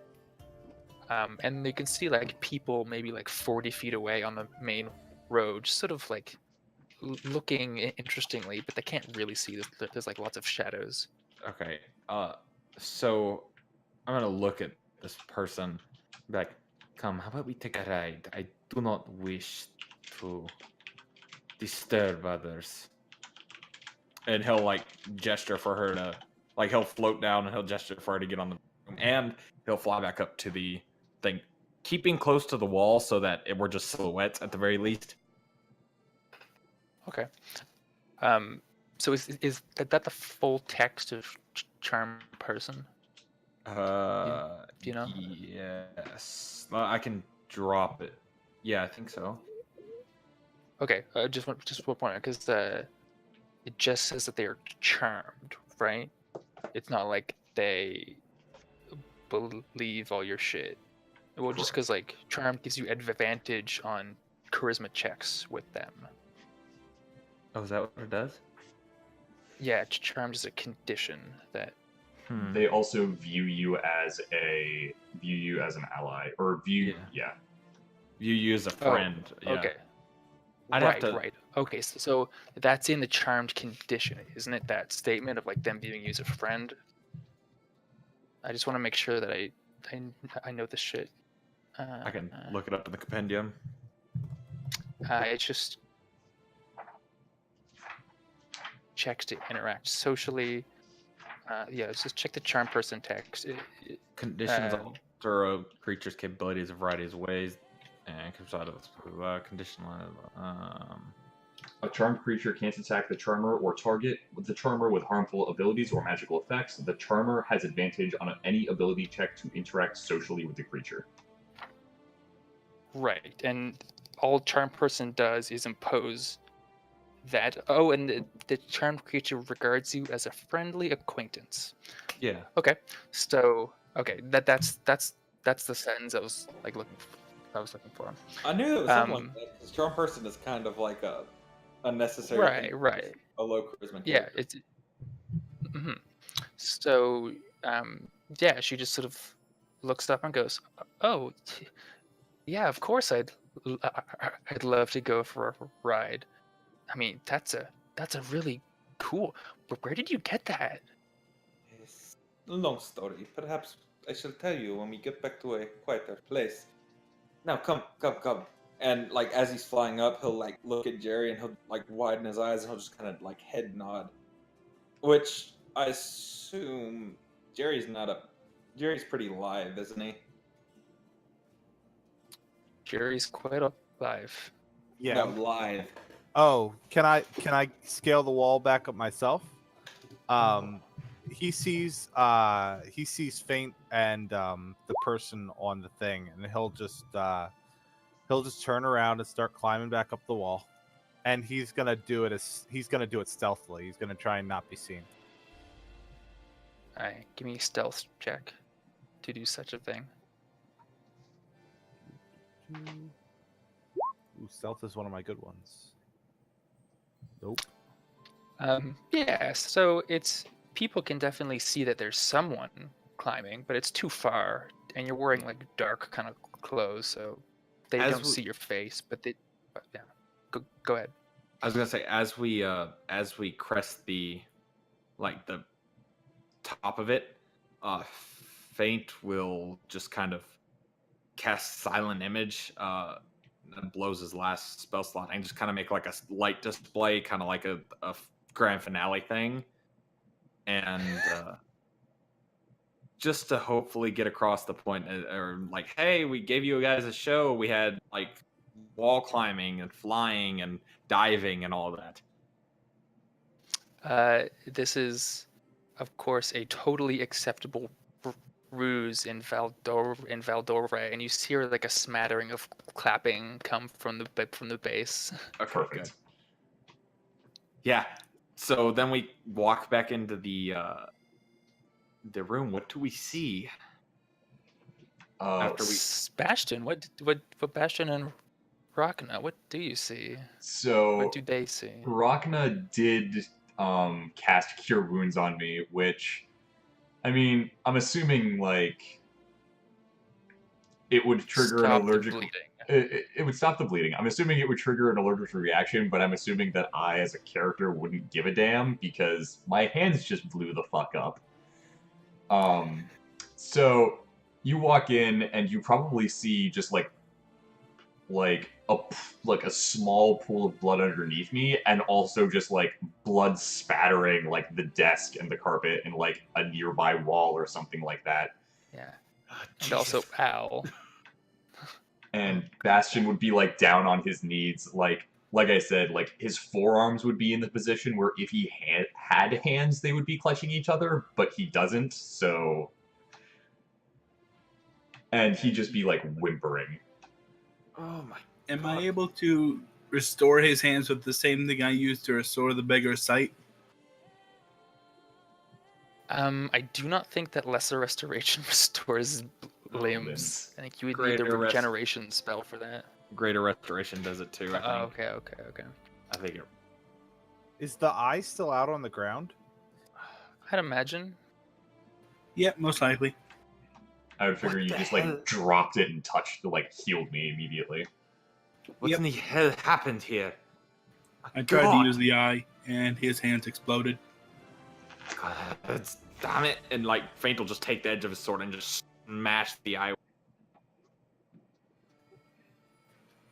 Speaker 3: And you can see like people maybe like 40 feet away on the main road, just sort of like looking interestingly, but they can't really see. There's like lots of shadows.
Speaker 5: Okay. So I'm gonna look at this person, be like, "Come, how about we take a ride? I do not wish to disturb others." And he'll like gesture for her to, like, he'll float down and he'll gesture for her to get on the, and he'll fly back up to the thing, keeping close to the wall so that we're just silhouettes at the very least.
Speaker 3: Okay. So is that the full text of charm person? Do you know?
Speaker 5: Yes. Well, I can drop it. Yeah, I think so.
Speaker 3: Okay. Just one point, because it just says that they are charmed, right? It's not like they believe all your shit. Well, just because like charm gives you advantage on charisma checks with them.
Speaker 5: Oh, is that what it does?
Speaker 3: Yeah, charmed is a condition that.
Speaker 1: They also view you as an ally, or view
Speaker 5: Yeah. You use a friend. Yeah.
Speaker 3: Okay.
Speaker 5: I'd have to.
Speaker 3: Right. Okay, so that's in the charmed condition, isn't it? That statement of like them viewing you as a friend. I just want to make sure that I know this shit.
Speaker 5: I can look it up in the compendium.
Speaker 3: It's just checks to interact socially. Yeah, let's just check the charm person text.
Speaker 5: Conditions alter a creature's capabilities a variety of ways, and conditional.
Speaker 1: A charmed creature can't attack the charmer or target the charmer with harmful abilities or magical effects. The charmer has advantage on any ability check to interact socially with the creature.
Speaker 3: Right, and all charm person does is impose that. Oh, and the charmed creature regards you as a friendly acquaintance.
Speaker 5: Yeah.
Speaker 3: Okay, so that's the sentence I was looking for.
Speaker 7: I knew there was something like that, 'cause charm person is kind of like a unnecessary.
Speaker 3: Right.
Speaker 7: A low charisma character.
Speaker 3: Yeah, it's. So, yeah, she just sort of looks up and goes, "Oh, yeah, of course I'd love to go for a ride. I mean, that's a really cool. But where did you get that?"
Speaker 7: It's a long story. Perhaps I shall tell you when we get back to a quieter place. Now, come. And like as he's flying up, he'll like look at Jerry and he'll like widen his eyes and he'll just kind of like head nod. Which I assume Jerry's pretty live, isn't he?
Speaker 3: Jerry's quite alive.
Speaker 4: Yeah.
Speaker 7: No, live.
Speaker 4: Oh, can I scale the wall back up myself? He sees Faint and the person on the thing, and he'll just turn around and start climbing back up the wall. And he's gonna do it stealthily. He's gonna try and not be seen.
Speaker 3: Alright, give me a stealth check to do such a thing.
Speaker 4: Ooh, stealth is one of my good ones. Nope.
Speaker 3: Yeah, so people can definitely see that there's someone climbing, but it's too far, and you're wearing like dark kind of clothes, so they don't see your face. But yeah, go ahead.
Speaker 5: I was gonna say as we crest the top of it, Faint will just kind of cast Silent Image. And blows his last spell slot and just kind of make like a light display, kind of like a grand finale thing, and just to hopefully get across the point, or like, hey, we gave you guys a show. We had like wall climbing and flying and diving and all of
Speaker 3: that. This is, of course, a totally acceptable ruse in Valdore, and you hear like a smattering of clapping come from the base.
Speaker 5: Okay,
Speaker 1: Perfect.
Speaker 5: Good. Yeah. So then we walk back into the room. What do we see?
Speaker 1: After
Speaker 3: Bastion, what Bastion and Rachna, what do you see?
Speaker 1: So
Speaker 3: what do they see?
Speaker 1: Rachna did cast Cure Wounds on me, which, I mean, I'm assuming like it would trigger an allergic. It would stop the bleeding. I'm assuming it would trigger an allergic reaction, but I'm assuming that I, as a character, wouldn't give a damn because my hands just blew the fuck up. So you walk in and you probably see just like a small pool of blood underneath me, and also just like blood spattering like the desk and the carpet and like a nearby wall or something like that.
Speaker 3: Yeah. And also, ow.
Speaker 1: And Bastion would be like down on his knees, like I said, like his forearms would be in the position where if he had hands, they would be clutching each other, but he doesn't. So, and he'd just be like whimpering.
Speaker 5: Oh my!
Speaker 2: Am I able to restore his hands with the same thing I used to restore the beggar's sight?
Speaker 3: I do not think that Lesser Restoration restores limbs. I think you would need the regeneration spell for that.
Speaker 5: Greater Restoration does it too. I think.
Speaker 3: Okay.
Speaker 5: I think it.
Speaker 4: Is the eye still out on the ground?
Speaker 3: I'd imagine.
Speaker 2: Yeah, most likely.
Speaker 1: I would figure
Speaker 5: What
Speaker 1: you
Speaker 5: the
Speaker 1: just
Speaker 5: hell?
Speaker 1: like dropped it and touched, like healed me immediately.
Speaker 5: What
Speaker 2: Yep.
Speaker 5: in the hell happened here?
Speaker 2: I tried to
Speaker 5: God.
Speaker 2: use the eye, and his hands exploded.
Speaker 5: God, damn it! And like Faint will just take the edge of his sword and just smash the eye.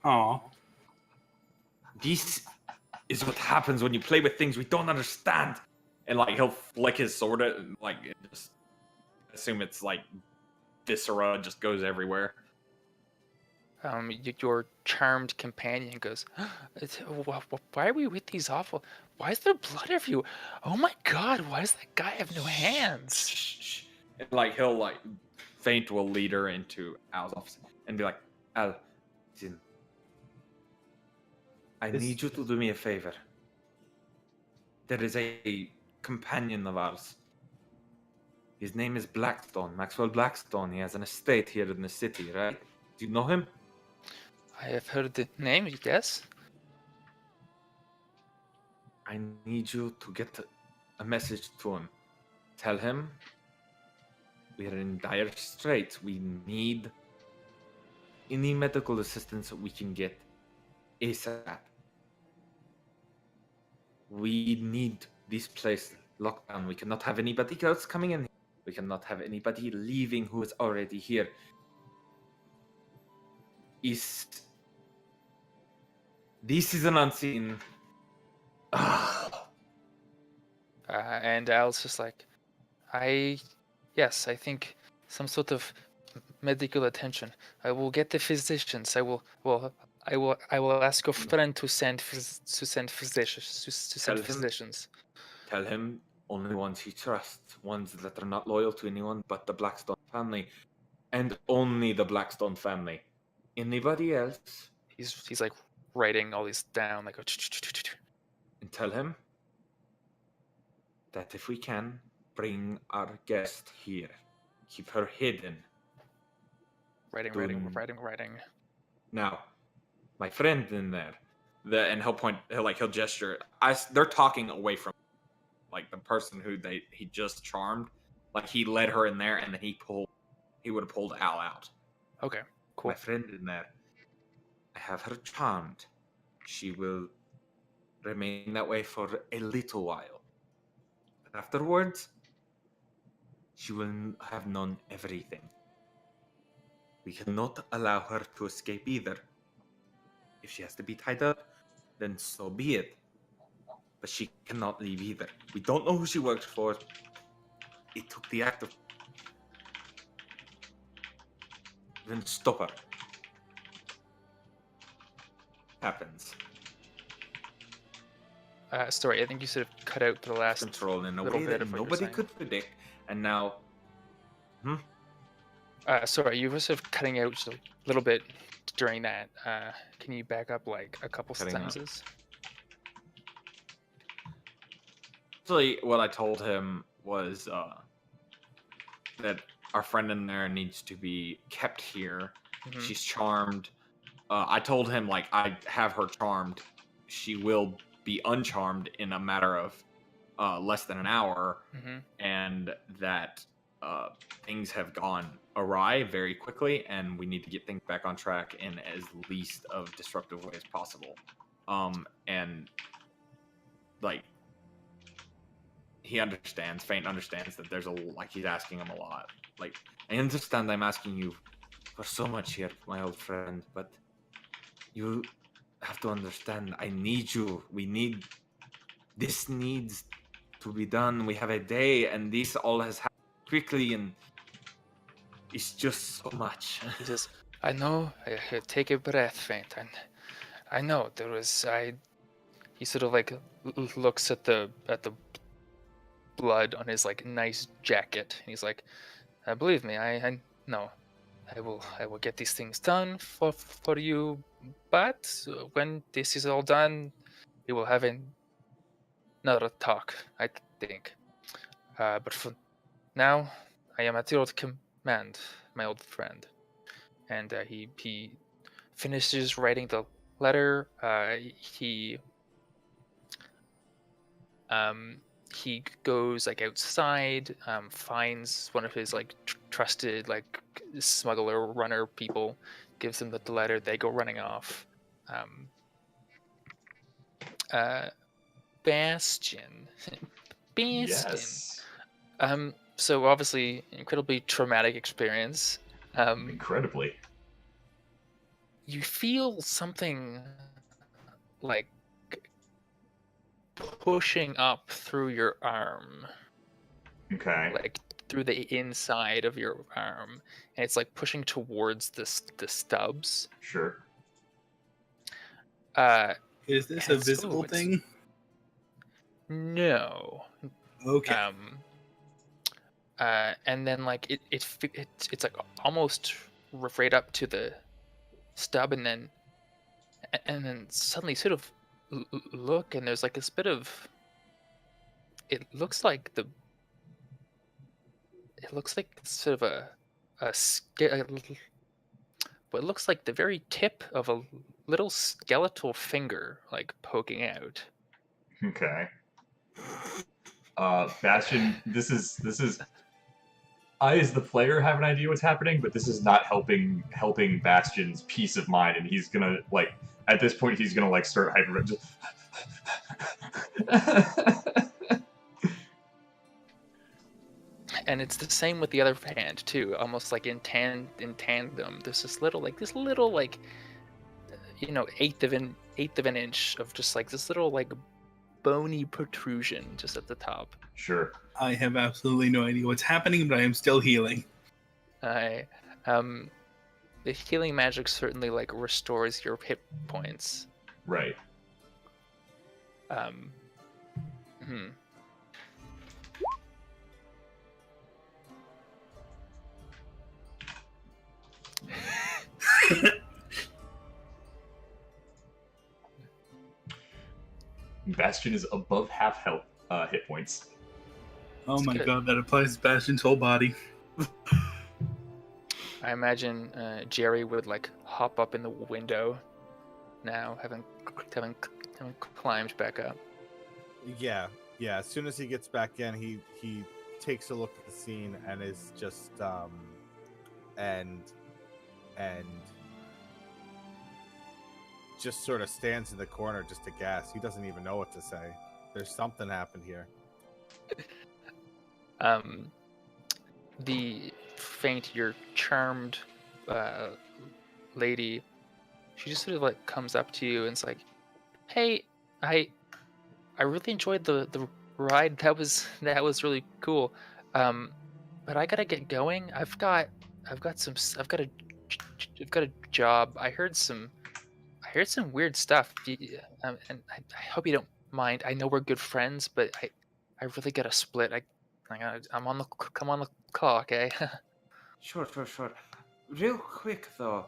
Speaker 2: Aw.
Speaker 5: This is what happens when you play with things we don't understand. And like he'll flick his sword at, and like just assume it's like viscera just goes everywhere.
Speaker 3: Your charmed companion goes, why are we with these awful? Why is there blood everywhere? Oh my god, why does that guy have no hands?
Speaker 5: Shh. And like he'll like Faint will lead her into Al's office and be like, Al, listen, I need you to do me a favor. There is a companion of ours. His name is Blackstone, Maxwell Blackstone. He has an estate here in the city, right? Do you know him?
Speaker 3: I have heard the name, yes?
Speaker 5: I need you to get a message to him. Tell him we are in dire straits. We need any medical assistance that we can get ASAP. We need this place locked down. We cannot have anybody else coming in. We cannot have anybody leaving who is already here. This is an unseen.
Speaker 3: And Al's just like, yes, I think some sort of medical attention. I will get the physicians. I will ask your friend to send
Speaker 5: Tell him.
Speaker 3: physicians.
Speaker 5: Tell him only ones he trusts, ones that are not loyal to anyone but the Blackstone family, and only the Blackstone family. Anybody else?
Speaker 3: He's like writing all these down, like,
Speaker 5: And tell him that if we can, bring our guest here. Keep her hidden.
Speaker 3: writing.
Speaker 5: Now, my friend in there, and he'll gesture. They're talking away from, like, the person who he just charmed. Like, he led her in there, and then he would have pulled Al out.
Speaker 3: Okay, cool.
Speaker 5: My friend in there, I have her charmed. She will remain that way for a little while. But afterwards, she will have known everything. We cannot allow her to escape either. If she has to be tied up, then so be it. But she cannot leave either. We don't know who she works for. It took the act of... Then stop her. Happens.
Speaker 3: Sorry, I think you sort of cut out for the last
Speaker 5: Control in a
Speaker 3: little
Speaker 5: way
Speaker 3: bit
Speaker 5: that
Speaker 3: of what you're
Speaker 5: nobody
Speaker 3: saying.
Speaker 5: could predict. And now...
Speaker 3: Sorry, you were sort of cutting out just a little bit during that. Can you back up like a couple
Speaker 5: Cutting out.
Speaker 3: sentences?
Speaker 5: Actually, what I told him was that our friend in there needs to be kept here.
Speaker 3: Mhm.
Speaker 5: She's charmed. I told him, like, I have her charmed. She will be uncharmed in a matter of less than an hour,
Speaker 3: Mhm.
Speaker 5: and that things have gone awry very quickly, and we need to get things back on track in as least of disruptive way as possible. And like, he understands, Faint understands that there's he's asking him a lot. Like, I understand I'm asking you for so much here, my old friend, but you have to understand, I need you. This needs to be done. We have a day, and this all has happened quickly, and it's just so much.
Speaker 3: He says, "I know. Take a breath, Faint. And I know there was. He sort of like looks at the blood on his like nice jacket, and he's like, "Believe me, I know. I will get these things done for you. But when this is all done, we will have another talk, I think. But for now, I am at your command, my old friend." And he finishes writing the letter. He He goes like outside, finds one of his like trusted like smuggler runner people, gives them the letter. They go running off. Bastion.
Speaker 1: Yes.
Speaker 3: So obviously, incredibly traumatic experience.
Speaker 1: Incredibly.
Speaker 3: You feel something like pushing up through your arm,
Speaker 1: Okay.
Speaker 3: like through the inside of your arm, and it's like pushing towards the stubs.
Speaker 1: Sure.
Speaker 2: Is this a
Speaker 3: It's-
Speaker 2: visible
Speaker 3: oh, it's-
Speaker 2: thing?
Speaker 3: No.
Speaker 2: Okay.
Speaker 3: And then like it's like almost right up to the stub, and then suddenly sort of look, and there's like this bit of. It looks like sort of what looks like the very tip of a little skeletal finger, like poking out.
Speaker 1: Okay. Bastion, this is. I, as the player, have an idea what's happening, but this is not helping Bastion's peace of mind, and he's gonna like. At this point, he's gonna like start hyper. Just...
Speaker 3: And it's the same with the other hand too, almost like in tandem. There's this little eighth of an inch of just like this little like bony protrusion just at the top.
Speaker 1: Sure.
Speaker 2: I have absolutely no idea what's happening, but I am still healing.
Speaker 3: The healing magic certainly like restores your hit points.
Speaker 1: Right. Bastion is above half health hit points.
Speaker 2: Oh
Speaker 3: It's
Speaker 2: my
Speaker 3: good.
Speaker 2: god, that applies to Bastion's whole body.
Speaker 3: I imagine Jerry would like hop up in the window now, having climbed back up.
Speaker 4: Yeah. As soon as he gets back in, he takes a look at the scene and is just and just sort of stands in the corner just aghast. He doesn't even know what to say. There's something happened here.
Speaker 3: The faint, your charmed lady, she just sort of like comes up to you and it's like, "Hey, I really enjoyed the ride. That was really cool. But I gotta get going. I've got a job. I heard some weird stuff. And I hope you don't mind. I know we're good friends, but I really gotta split. I'm on the call, okay?"
Speaker 5: Sure. Real quick though.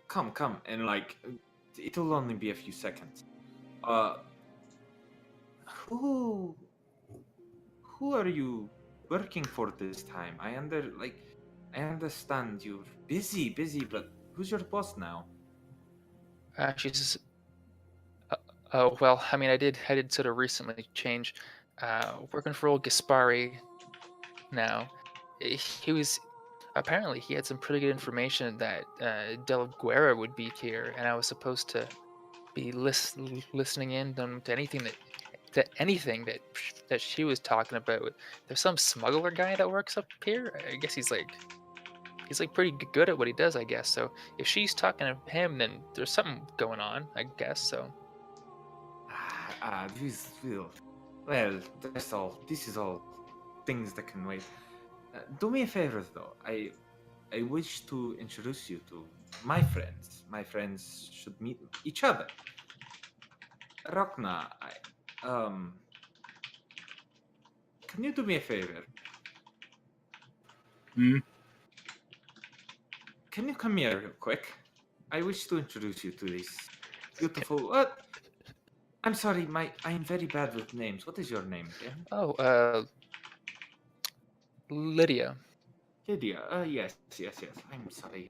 Speaker 5: Come, and like, it'll only be a few seconds. Who are you working for this time? I understand you're busy, but who's your boss now?
Speaker 3: She's. Oh well, I mean, I did sort of recently change. Working for old Gaspari now. He was apparently he had some pretty good information that Del Guerra would be here, and I was supposed to be listening in to anything that she was talking about. There's some smuggler guy that works up here. I guess he's like pretty good at what he does, I guess. So if she's talking to him, then there's something going on, I guess. So
Speaker 5: This will. Well, this is all things that can wait. Do me a favor, though. I wish to introduce you to my friends. My friends should meet each other. Rokna, can you do me a favor?
Speaker 2: Hmm?
Speaker 5: Can you come here real quick? I wish to introduce you to this beautiful. I'm sorry, I'm very bad with names. What is your name again?
Speaker 3: Lydia.
Speaker 5: Lydia. Yes. I'm sorry.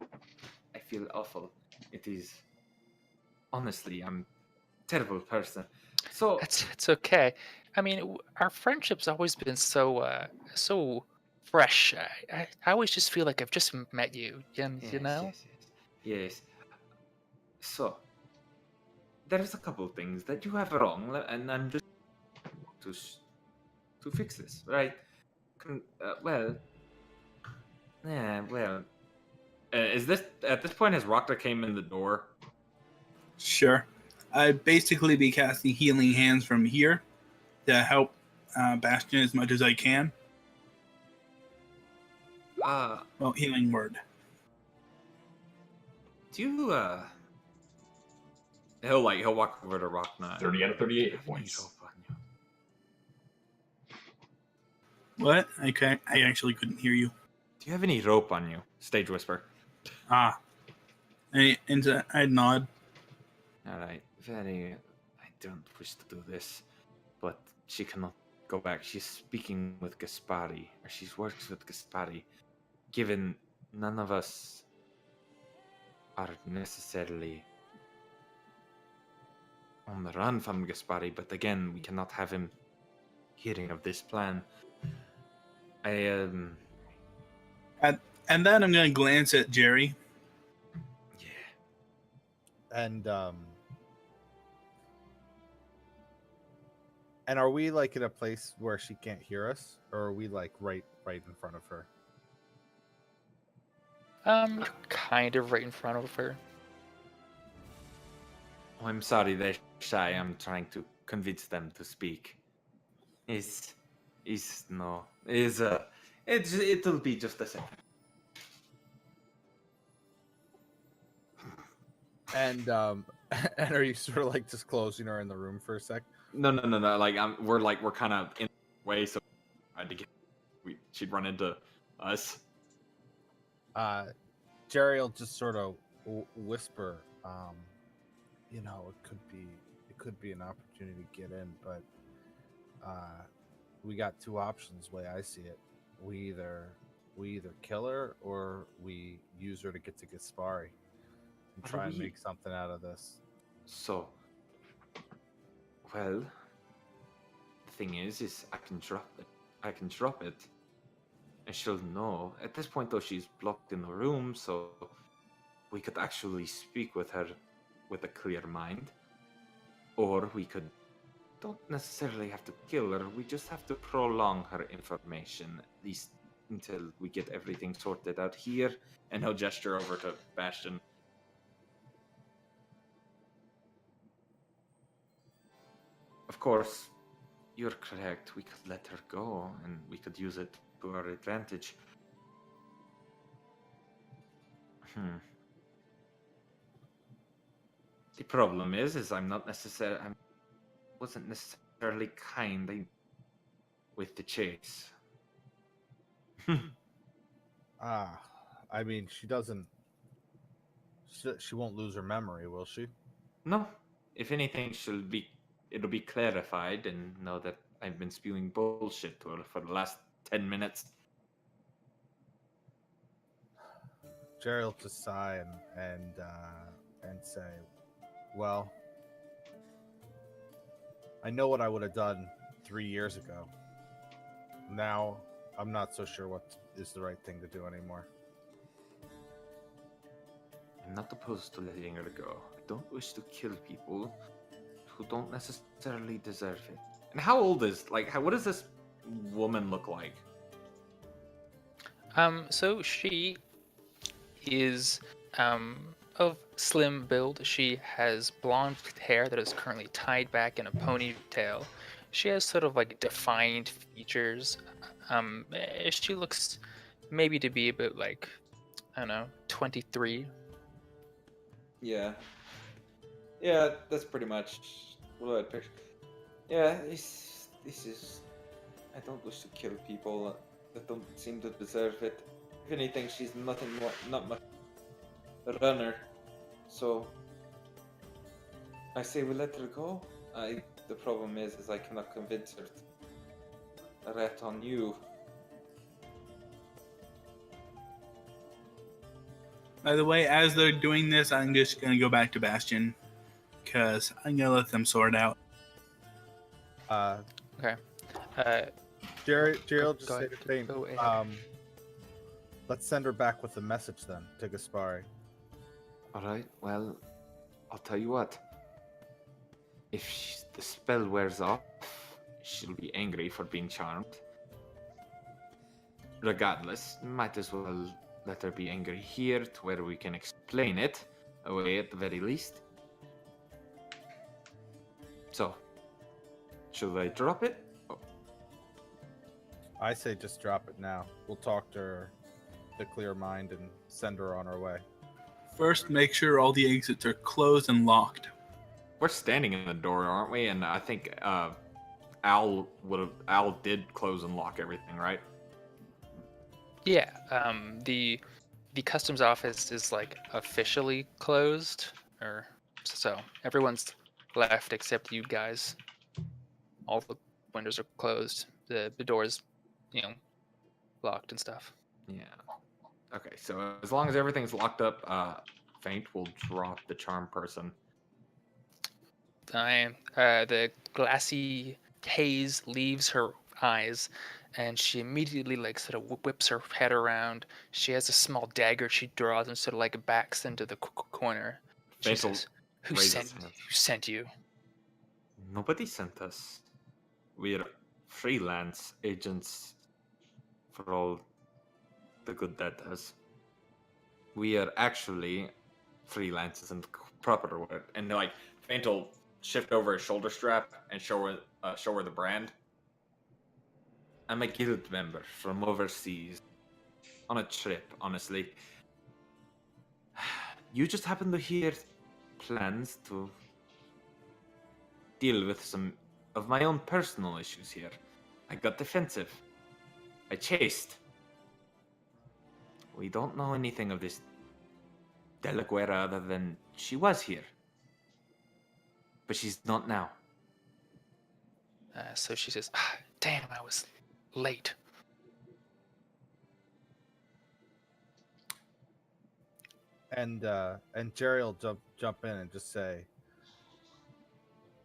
Speaker 5: I feel awful. It is. Honestly, I'm a terrible person. So
Speaker 3: It's okay. I mean, our friendship's always been so fresh. I always just feel like I've just met you. You know?
Speaker 5: Yes. So, there's a couple things that you have wrong, and I'm just to to fix this, right? Well, yeah, well, is this at this point has Rokta came in the door?
Speaker 2: Sure. I'd basically be casting healing hands from here to help Bastion as much as I can. Well, healing word.
Speaker 5: Do you he'll walk over to Rokna.
Speaker 1: 30 out of 38
Speaker 5: Do you have any
Speaker 1: points.
Speaker 5: rope on you?
Speaker 2: What? I actually couldn't hear you.
Speaker 5: Do you have any rope on you? Stage whisper.
Speaker 2: I'd nod.
Speaker 5: All right, I don't wish to do this, but she cannot go back. She's speaking with Gaspari, or she's works with Gaspari. Given none of us are necessarily on the run from Gaspari, but again, we cannot have him hearing of this plan.
Speaker 2: And then I'm gonna glance at Jerry.
Speaker 5: Yeah.
Speaker 4: And are we like in a place where she can't hear us, or are we like right in front of her?
Speaker 3: Kind of right in front of her.
Speaker 5: Oh, I'm sorry, they're shy. I'm trying to convince them to speak. It'll be just a second.
Speaker 4: And and are you sort of like just closing her in the room for a sec?
Speaker 5: No. Like we're kind of in the way, so I had to get. She'd run into us.
Speaker 4: Jerry will just sort of whisper, you know, it could be an opportunity to get in, but we got two options. The way I see it, we either kill her or we use her to get to Gaspari and try and make something out of this.
Speaker 5: So, well, the thing is I can drop it, and she'll know. At this point, though, she's blocked in the room, so we could actually speak with her with a clear mind, or we don't necessarily have to kill her. We just have to prolong her information, at least until we get everything sorted out here. And he'll gesture over to Bastion. Of course, you're correct. We could let her go, and we could use it to our advantage. The problem is I wasn't necessarily kind with the chase.
Speaker 4: I mean, she won't lose her memory, will she?
Speaker 5: No. If anything, it'll be clarified and know that I've been spewing bullshit to her for the last 10 minutes.
Speaker 4: Jerry will just sigh and say, well, I know what I would have done 3 years ago. Now, I'm not so sure what is the right thing to do anymore.
Speaker 5: I'm not opposed to letting her go. I don't wish to kill people who don't necessarily deserve it. And how old what does this woman look like?
Speaker 3: So she is of slim build. She has blonde hair that is currently tied back in a ponytail. She has sort of like defined features. She looks maybe to be about like, I don't know, 23.
Speaker 7: Yeah, that's pretty much what I picture. Yeah, this is. I don't wish to kill people that don't seem to deserve it. If anything, she's not much a runner. So I say we let her go. The problem is I cannot convince her to rat on you.
Speaker 2: By the way, as they're doing this, I'm just gonna go back to Bastion because I'm gonna let them sort out.
Speaker 3: Okay. Uh,
Speaker 4: Jerry will
Speaker 3: go
Speaker 4: just say
Speaker 3: ahead,
Speaker 4: to Fane,
Speaker 3: go ahead.
Speaker 4: let's send her back with a message then to Gaspari.
Speaker 5: All right. Well, I'll tell you what. If the spell wears off, she'll be angry for being charmed. Regardless, might as well let her be angry here to where we can explain it away at the very least. So, should I drop it? Oh,
Speaker 4: I say just drop it now. We'll talk to her to clear mind and send her on her way.
Speaker 2: First, make sure all the exits are closed and locked.
Speaker 5: we're standing in the door, aren't we? And I think Al did close and lock everything, right?
Speaker 3: Yeah. The customs office is like officially closed, or so everyone's left except you guys. All the windows are closed. The doors, locked and stuff.
Speaker 5: Yeah. Okay, so as long as everything's locked up, Faint will drop the charm person.
Speaker 3: The glassy haze leaves her eyes, and she immediately sort of whips her head around. She has a small dagger she draws and sort of backs into the corner. She
Speaker 5: Faint will
Speaker 3: says, "Who
Speaker 5: raise
Speaker 3: sent?
Speaker 5: his hand.
Speaker 3: Who sent you?"
Speaker 5: Nobody sent us. We're freelance agents for all the good that does. We are actually freelance isn't the proper word. And Faint will shift over his shoulder strap and show her the brand. I'm a guild member from overseas. On a trip, honestly. You just happen to hear plans to deal with some of my own personal issues here. I got defensive. I chased. We don't know anything of this De La Guerra other than she was here. But she's not now.
Speaker 3: So she says, "Damn, I was late."
Speaker 4: And Jerry will jump in and just say,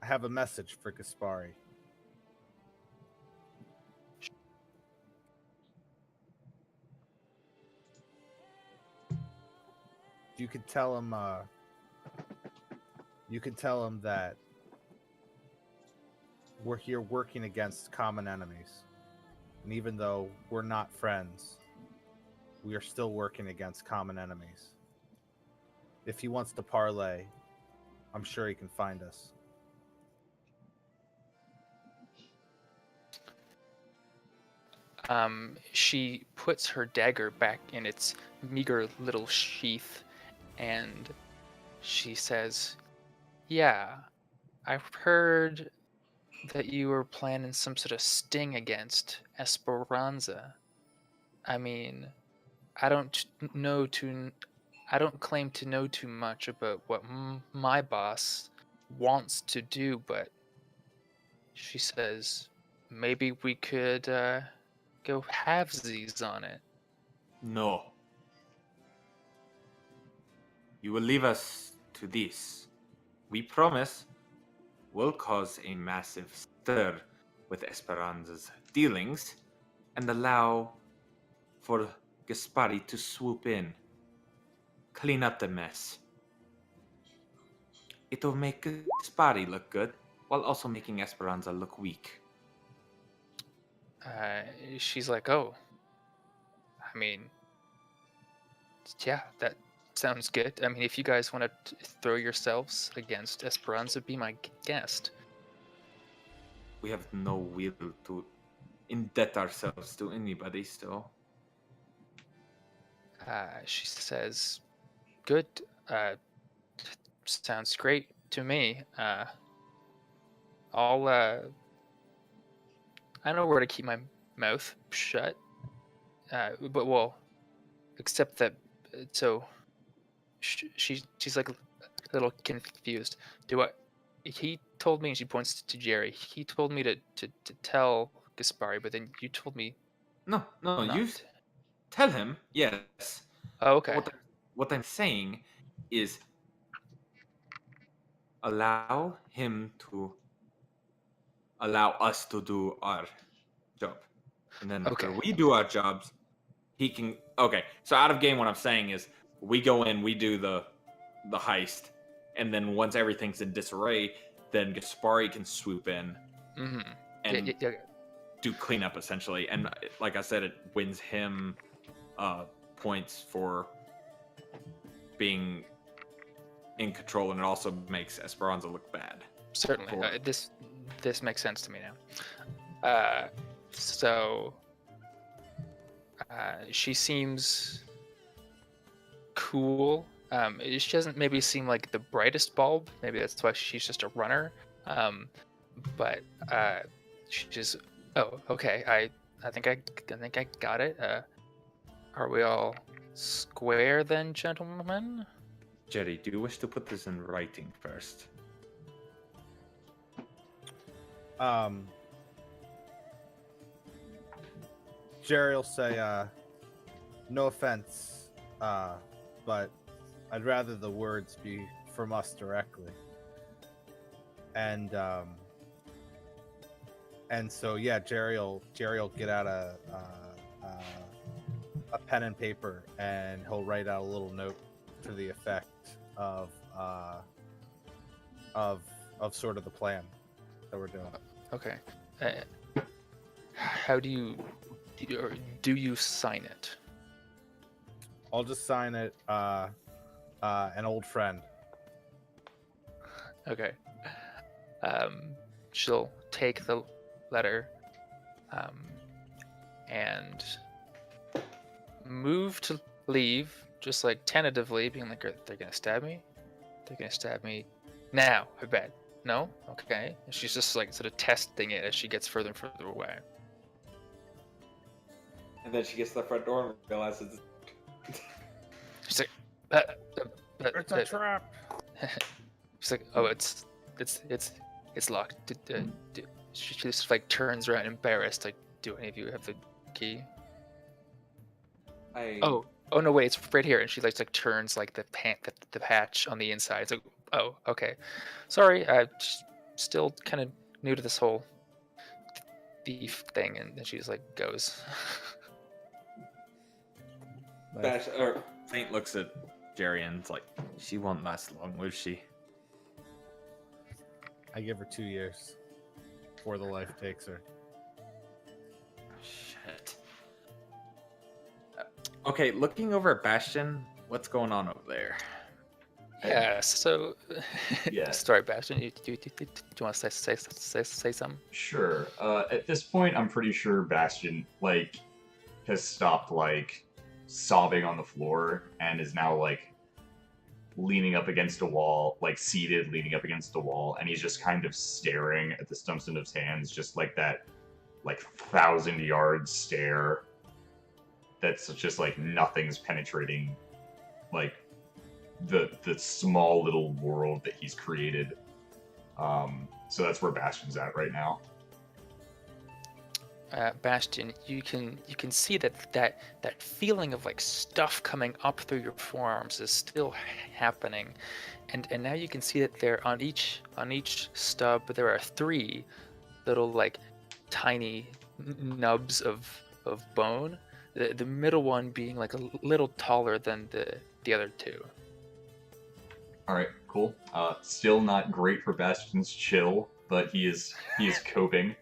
Speaker 4: I have a message for Gaspari. You can tell him that we're here working against common enemies. And even though we're not friends, we are still working against common enemies. If he wants to parlay, I'm sure he can find us.
Speaker 3: She puts her dagger back in its meager little sheath, and she says, "Yeah, I've heard that you were planning some sort of sting against Esperanza. I mean, I don't claim to know too much about what my boss wants to do, but," she says, "maybe we could go halvesies on it."
Speaker 5: No. You will leave us to this. We promise we'll cause a massive stir with Esperanza's dealings and allow for Gaspari to swoop in, clean up the mess. It'll make Gaspari look good while also making Esperanza look weak.
Speaker 3: She's like, "Oh, I mean, yeah, that sounds good. I mean, if you guys want to throw yourselves against Esperanza, be my guest."
Speaker 5: We have no will to indebt ourselves to anybody, so
Speaker 3: She says, "Good. Sounds great to me. I'll I know where to keep my mouth shut. But well, except that, so she's like a little confused. He told me," and she points to Jerry. "He told me to tell Gaspari, but then you told me
Speaker 5: no,
Speaker 3: not
Speaker 5: you
Speaker 3: to."
Speaker 5: tell him, yes.
Speaker 3: Oh, okay.
Speaker 5: What I'm saying is allow him to allow us to do our job. And then after
Speaker 3: Okay.
Speaker 5: we do our jobs, he can. Okay, so out of game, what I'm saying is we go in, we do the heist, and then once everything's in disarray, then Gaspari can swoop in
Speaker 3: Mm-hmm.
Speaker 5: and do cleanup essentially. And like I said, it wins him points for being in control, and it also makes Esperanza look bad.
Speaker 3: Certainly.
Speaker 5: For-
Speaker 3: This makes sense to me now. So she seems cool. She doesn't maybe seem like the brightest bulb. Maybe that's why she's just a runner. But she just. Oh, okay. I think I got it. Are we all square then, gentlemen?
Speaker 5: Jerry, do you wish to put this in writing first?
Speaker 4: Jerry will say, no offense, but I'd rather the words be from us directly. And so yeah, Jerry will get out a pen and paper, and he'll write out a little note to the effect of sort of the plan that we're doing.
Speaker 3: Okay. How do you sign it?
Speaker 4: I'll just sign it, an old friend.
Speaker 3: Okay. She'll take the letter and move to leave, just like tentatively, being like, they're gonna stab me? They're gonna stab me now, I bet. No? Okay. And she's just like sort of testing it as she gets further and further away.
Speaker 7: And then she gets to the front door and realizes
Speaker 3: She's like,
Speaker 4: It's a trap.
Speaker 3: she's like, oh, it's locked. She just like turns around embarrassed. Like, do any of you have the key? Oh no, wait, it's right here. And she like turns like the patch on the inside. It's like, oh, okay, sorry, I'm still kind of new to this whole thief thing. And then she just like goes.
Speaker 7: Bash, or
Speaker 5: Saint looks at Jerry and it's like, she won't last long, will she?
Speaker 4: I give her 2 years before the life takes her.
Speaker 5: Shit. Okay, looking over at Bastion, what's going on over there?
Speaker 3: Yeah. So,
Speaker 1: Yeah.
Speaker 3: Sorry, Bastion. Do you want to say something?
Speaker 1: Sure. At this point, I'm pretty sure Bastion like has stopped like sobbing on the floor and is now like leaning up against a wall, like seated, leaning up against the wall, and he's just kind of staring at the stumps of his hands, just like that, like 1,000-yard stare. That's just like nothing's penetrating, like the small little world that he's created. So that's where Bastion's at right now.
Speaker 3: Bastion, you can see that feeling of like stuff coming up through your forearms is still happening, and now you can see that there on each stub there are 3 little like tiny nubs of bone. The middle one being like a little taller than the other 2.
Speaker 1: All right, cool. Still not great for Bastion's chill, but he is coping.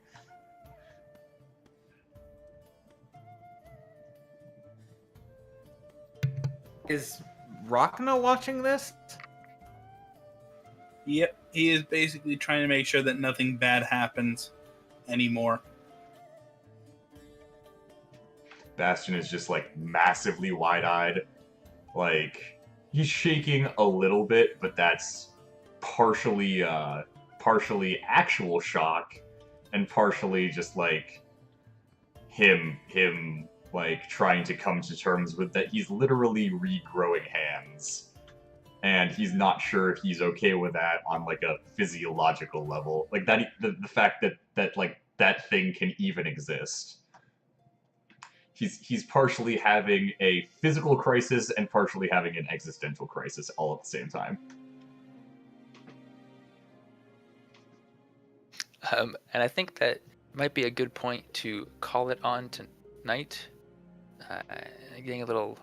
Speaker 5: Is Rachna watching this?
Speaker 2: Yep, he is basically trying to make sure that nothing bad happens anymore.
Speaker 1: Bastion is just like massively wide-eyed, like he's shaking a little bit, but that's partially actual shock and partially just like him like trying to come to terms with that he's literally regrowing hands, and he's not sure if he's okay with that on like a physiological level, like that the fact that like that thing can even exist. He's partially having a physical crisis and partially having an existential crisis all at the same time.
Speaker 3: And I think that might be a good point to call it on tonight. Getting a little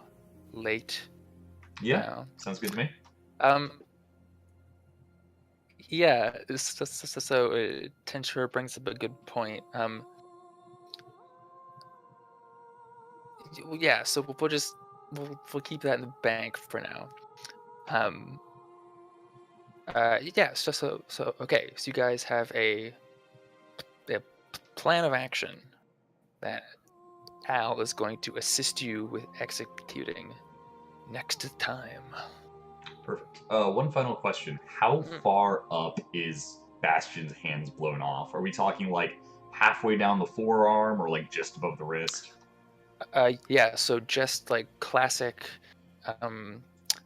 Speaker 3: late
Speaker 1: Yeah,
Speaker 3: now.
Speaker 1: sounds good to me.
Speaker 3: Yeah, so Tensura brings up a good point. Yeah, so we'll keep that in the bank for now. Yeah, so okay, so you guys have a plan of action that Al is going to assist you with executing next time.
Speaker 1: Perfect. One final question. How
Speaker 3: Mhm.
Speaker 1: far up is Bastion's hands blown off? Are we talking like halfway down the forearm or like just above the wrist?
Speaker 3: Yeah, so just like classic,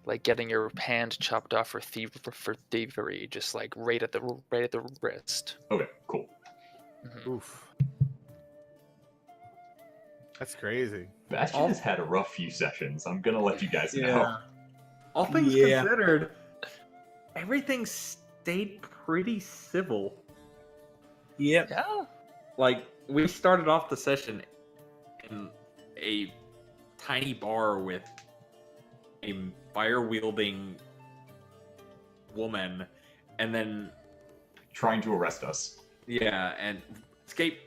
Speaker 3: like getting your hand chopped off for thievery, just like right at the wrist.
Speaker 1: Okay, cool.
Speaker 3: Mhm.
Speaker 4: Oof. That's crazy.
Speaker 1: Bastion has had a rough few sessions. I'm gonna let you guys know.
Speaker 2: Yeah.
Speaker 5: All things
Speaker 2: Yeah.
Speaker 5: considered, everything stayed pretty civil.
Speaker 2: Yep.
Speaker 3: Yeah.
Speaker 5: Like, we started off the session in a tiny bar with a fire-wielding woman, and then,
Speaker 1: Trying to arrest us.
Speaker 5: yeah, and escape,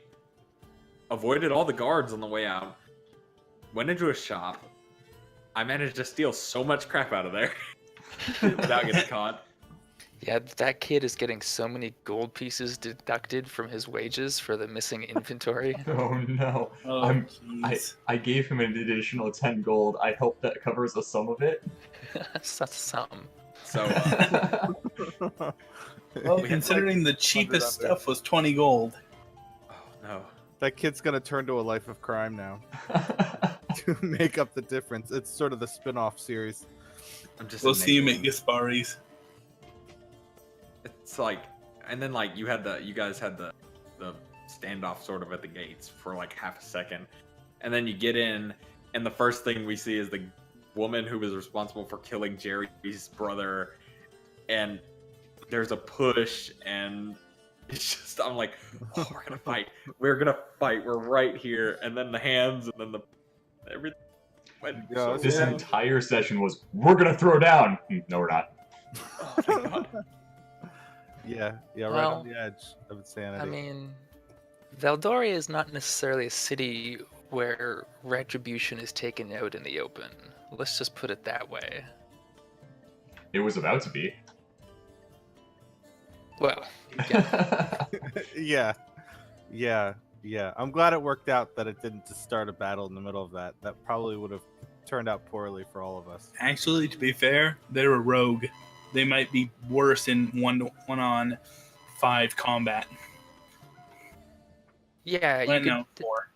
Speaker 5: avoided all the guards on the way out, went into a shop. I managed to steal so much crap out of there without getting caught.
Speaker 3: Yeah, that kid is getting so many gold pieces deducted from his wages for the missing inventory.
Speaker 1: Oh no.
Speaker 2: Oh, jeez.
Speaker 1: I gave him an additional 10 gold. I hope that covers some of it.
Speaker 3: That's something.
Speaker 5: So,
Speaker 2: Well,
Speaker 5: we had,
Speaker 2: considering the
Speaker 4: 100
Speaker 2: cheapest
Speaker 4: under.
Speaker 2: stuff was 20 gold.
Speaker 5: oh no.
Speaker 4: That kid's gonna turn to a life of crime now to make up the difference. It's sort of the spin-off series.
Speaker 5: I'm just
Speaker 2: We'll see him at
Speaker 5: enabling.
Speaker 2: Gasparis.
Speaker 5: It's like, and then like you guys had the standoff sort of at the gates for like half a second, and then you get in, and the first thing we see is the woman who was responsible for killing Jerry's brother, and there's a push, and it's just, I'm like, oh, we're gonna fight, we're right here, and then the hands, and then the everything went
Speaker 4: Yeah,
Speaker 5: so
Speaker 1: This
Speaker 5: well.
Speaker 1: entire session was, we're gonna throw down. No, we're not.
Speaker 5: Oh, thank God.
Speaker 4: Yeah, right
Speaker 3: Well,
Speaker 4: on the edge of insanity.
Speaker 3: I mean, Valdoria is not necessarily a city where retribution is taken out in the open. Let's just put it that way.
Speaker 1: It was about to be.
Speaker 3: Well,
Speaker 4: yeah. I'm glad it worked out that it didn't just start a battle in the middle of that. That probably would have turned out poorly for all of us.
Speaker 2: Actually, to be fair, they're a rogue. They might be worse in 1-on-5 combat.
Speaker 3: yeah, you
Speaker 2: Well,
Speaker 3: could,
Speaker 2: no, 4.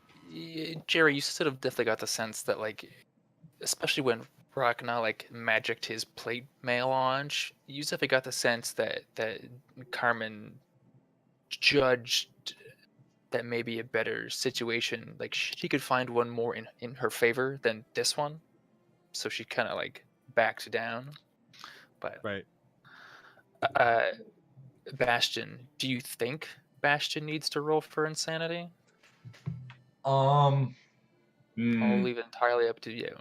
Speaker 3: Jerry, you sort of definitely got the sense that, like, especially when Ragnar like magicked his plate mail on, you definitely got the sense that Carmen judged that maybe a better situation, like she could find one more in her favor than this one, so she kind of like backed down. But
Speaker 4: Right.
Speaker 3: Bastion, do you think Bastion needs to roll for insanity?
Speaker 1: Hmm,
Speaker 3: I'll leave it entirely up to you.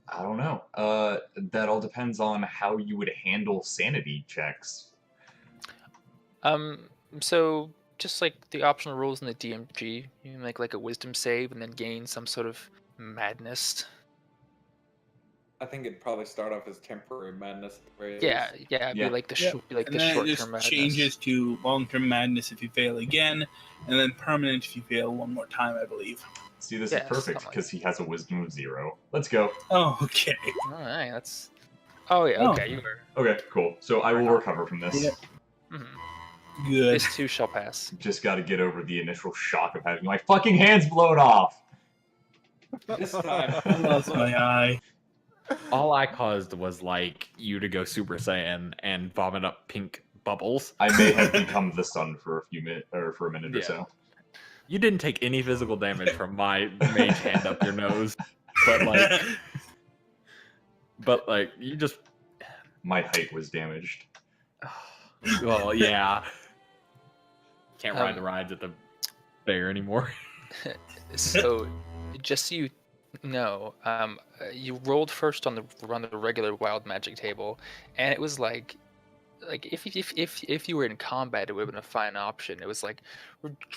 Speaker 1: I don't know. That all depends on how you would handle sanity checks.
Speaker 3: So just like the optional rules in the DMG, you make like a wisdom save and then gain some sort of madness.
Speaker 7: I think it'd probably start off as temporary madness. At the very
Speaker 3: Yeah,
Speaker 7: least.
Speaker 3: yeah,
Speaker 1: Yeah.
Speaker 3: be like the
Speaker 2: Yep.
Speaker 3: be like
Speaker 2: And
Speaker 3: the
Speaker 2: then it
Speaker 3: short
Speaker 2: just
Speaker 3: term madness.
Speaker 2: changes to long-term madness if you fail again, and then permanent if you fail one more time, I believe.
Speaker 1: See, this
Speaker 3: Yeah,
Speaker 1: is perfect
Speaker 3: something like
Speaker 1: because he has a wisdom of 0. Let's go.
Speaker 2: Oh, okay.
Speaker 3: All right, that's. Oh yeah,
Speaker 2: Oh.
Speaker 3: okay, you were.
Speaker 1: Okay, cool. So I will recover from this.
Speaker 2: Yeah.
Speaker 3: Mhm.
Speaker 2: Good.
Speaker 3: This too shall pass.
Speaker 1: Just got to get over the initial shock of having my fucking hands blown off.
Speaker 7: This time.
Speaker 2: I lost my eye.
Speaker 5: All I caused was like you to go Super Saiyan and vomit up pink bubbles.
Speaker 1: I may have become the sun for a few minutes or for a minute or
Speaker 5: Yeah.
Speaker 1: so.
Speaker 5: You didn't take any physical damage from my mage hand up your nose, but like you just.
Speaker 1: My height was damaged.
Speaker 5: Well, yeah. Can't ride the rides at the fair anymore.
Speaker 3: So, just so you know, you rolled first on the regular wild magic table, and it was like if you were in combat, it would have been a fine option. It was like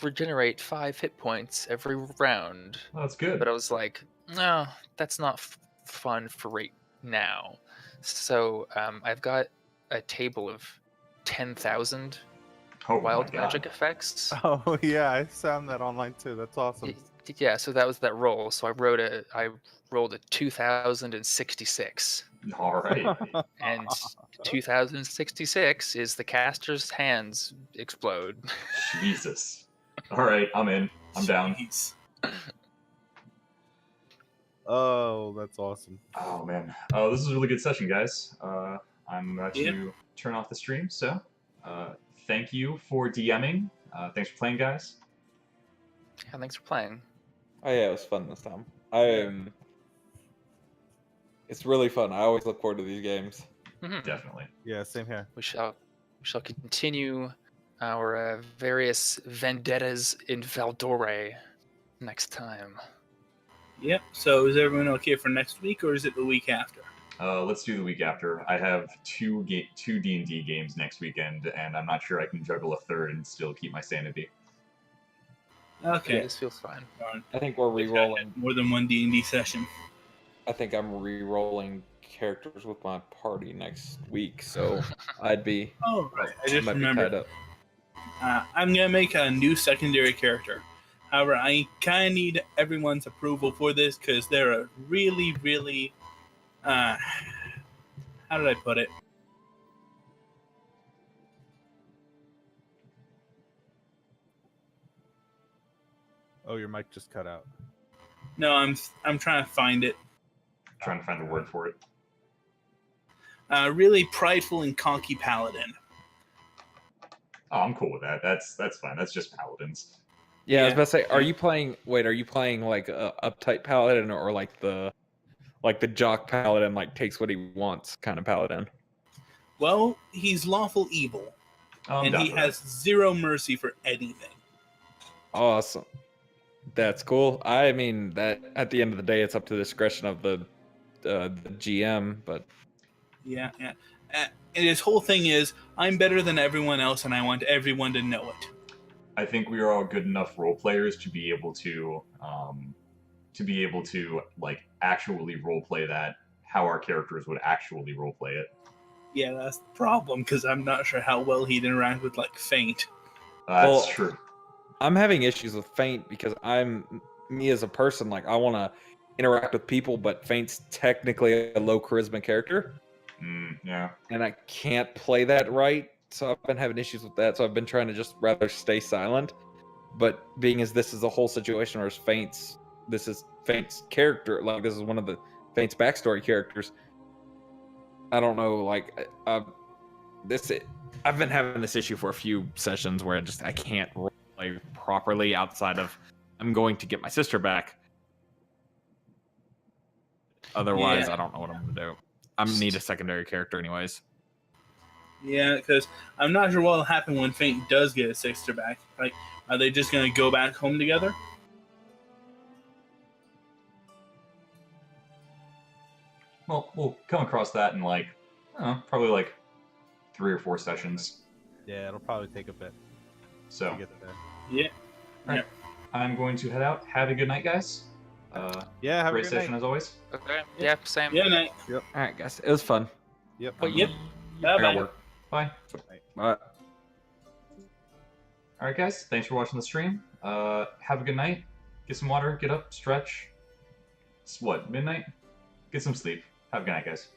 Speaker 3: regenerate 5 hit points every round.
Speaker 1: Oh, that's good.
Speaker 3: But I was like, no, that's not fun for right now. So I've got a table of 10,000
Speaker 1: Oh
Speaker 3: wild
Speaker 1: my
Speaker 3: magic
Speaker 1: God.
Speaker 3: effects.
Speaker 4: Oh yeah, I found that online too. That's awesome.
Speaker 3: Yeah, so that was that roll. So I rolled a 2066.
Speaker 1: All right.
Speaker 3: And 2066 is the caster's hands explode.
Speaker 1: Jesus. All right, I'm in. I'm down.
Speaker 2: Jeez.
Speaker 4: Oh, that's awesome.
Speaker 1: Oh man. Oh, this is a really good session, guys. I'm about
Speaker 2: Yeah.
Speaker 1: to turn off the stream. So, thank you for DMing. Thanks for playing, guys.
Speaker 3: Yeah, thanks for playing.
Speaker 7: Oh yeah, it was fun this time. It's really fun. I always look forward to these games.
Speaker 3: Mhm.
Speaker 1: Definitely.
Speaker 4: Yeah, same here.
Speaker 3: We shall continue our various vendettas in Valdore next time.
Speaker 2: Yep. So is everyone okay for next week, or is it the week after?
Speaker 1: Let's do the week after. I have two D&D games next weekend, and I'm not sure I can juggle a third and still keep my sanity.
Speaker 2: Okay.
Speaker 3: This feels fine.
Speaker 2: Fine.
Speaker 7: I think we're re-rolling.
Speaker 2: More than one D&D session.
Speaker 7: I think I'm re-rolling characters with my party next week, so I'd be.
Speaker 2: Oh, right. I
Speaker 7: I
Speaker 2: just
Speaker 7: might be
Speaker 2: remembered.
Speaker 7: tied up.
Speaker 2: I'm gonna make a new secondary character. However, I kind of need everyone's approval for this because they're a really, really, how did I put it?
Speaker 4: Oh, your mic just cut out.
Speaker 2: No, I'm trying to find it.
Speaker 1: Trying to find the word for it.
Speaker 2: Really prideful and cocky paladin.
Speaker 1: Oh, I'm cool with that. That's fine. That's just paladins.
Speaker 5: Yeah, I was
Speaker 2: Yeah.
Speaker 5: about to say, are you playing? Wait, are you playing like a uptight paladin or like the jock paladin, like takes what he wants kind of paladin?
Speaker 2: Well, he's lawful evil,
Speaker 1: I'm
Speaker 2: and
Speaker 1: down
Speaker 2: he
Speaker 1: for that.
Speaker 2: has zero mercy for anything.
Speaker 5: Awesome. That's cool. I mean, that at the end of the day, it's up to the discretion of the GM, but
Speaker 2: Yeah, yeah. And his whole thing is, I'm better than everyone else, and I want everyone to know it.
Speaker 1: I think we are all good enough role players to be able to like actually role play that how our characters would actually role play it.
Speaker 2: Yeah, that's the problem, because I'm not sure how well he'd interact with, like, Feint.
Speaker 1: That's
Speaker 5: Well,
Speaker 1: true.
Speaker 5: I'm having issues with Feint because me as a person, like I want to interact with people, but Feint's technically a low charisma character,
Speaker 1: Yeah.
Speaker 5: and I can't play that right. So I've been having issues with that. So I've been trying to just rather stay silent. But being as this is a whole situation where this is Feint's character, like this is one of the Feint's backstory characters. I don't know, like I've been having this issue for a few sessions where I can't role play properly outside of I'm going to get my sister back. Otherwise,
Speaker 2: Yeah.
Speaker 5: I don't know what I'm gonna do. I'm gonna need a secondary character anyways.
Speaker 2: Yeah, because I'm not sure what will happen when Feint does get his sister back. Like, are they just going to go back home together?
Speaker 1: Well, we'll come across that in like, probably like 3 or 4 sessions.
Speaker 4: Yeah, it'll probably take a bit
Speaker 1: So
Speaker 4: to get there.
Speaker 2: Yeah.
Speaker 1: I'm going to head out. Have a good night, guys.
Speaker 4: Yeah, have a
Speaker 1: Great
Speaker 4: good
Speaker 1: session
Speaker 4: night.
Speaker 1: as always.
Speaker 3: Okay. Yeah, same.
Speaker 2: Yeah, night.
Speaker 5: All right, guys, it was fun.
Speaker 4: Yep.
Speaker 3: Oh,
Speaker 2: Yep.
Speaker 5: I gotta
Speaker 2: Bye-bye.
Speaker 5: work.
Speaker 1: Bye.
Speaker 5: Bye.
Speaker 1: All right, guys. Thanks for watching the stream. Have a good night. Get some water. Get up. Stretch. It's what, midnight? Get some sleep. Have a good night, guys.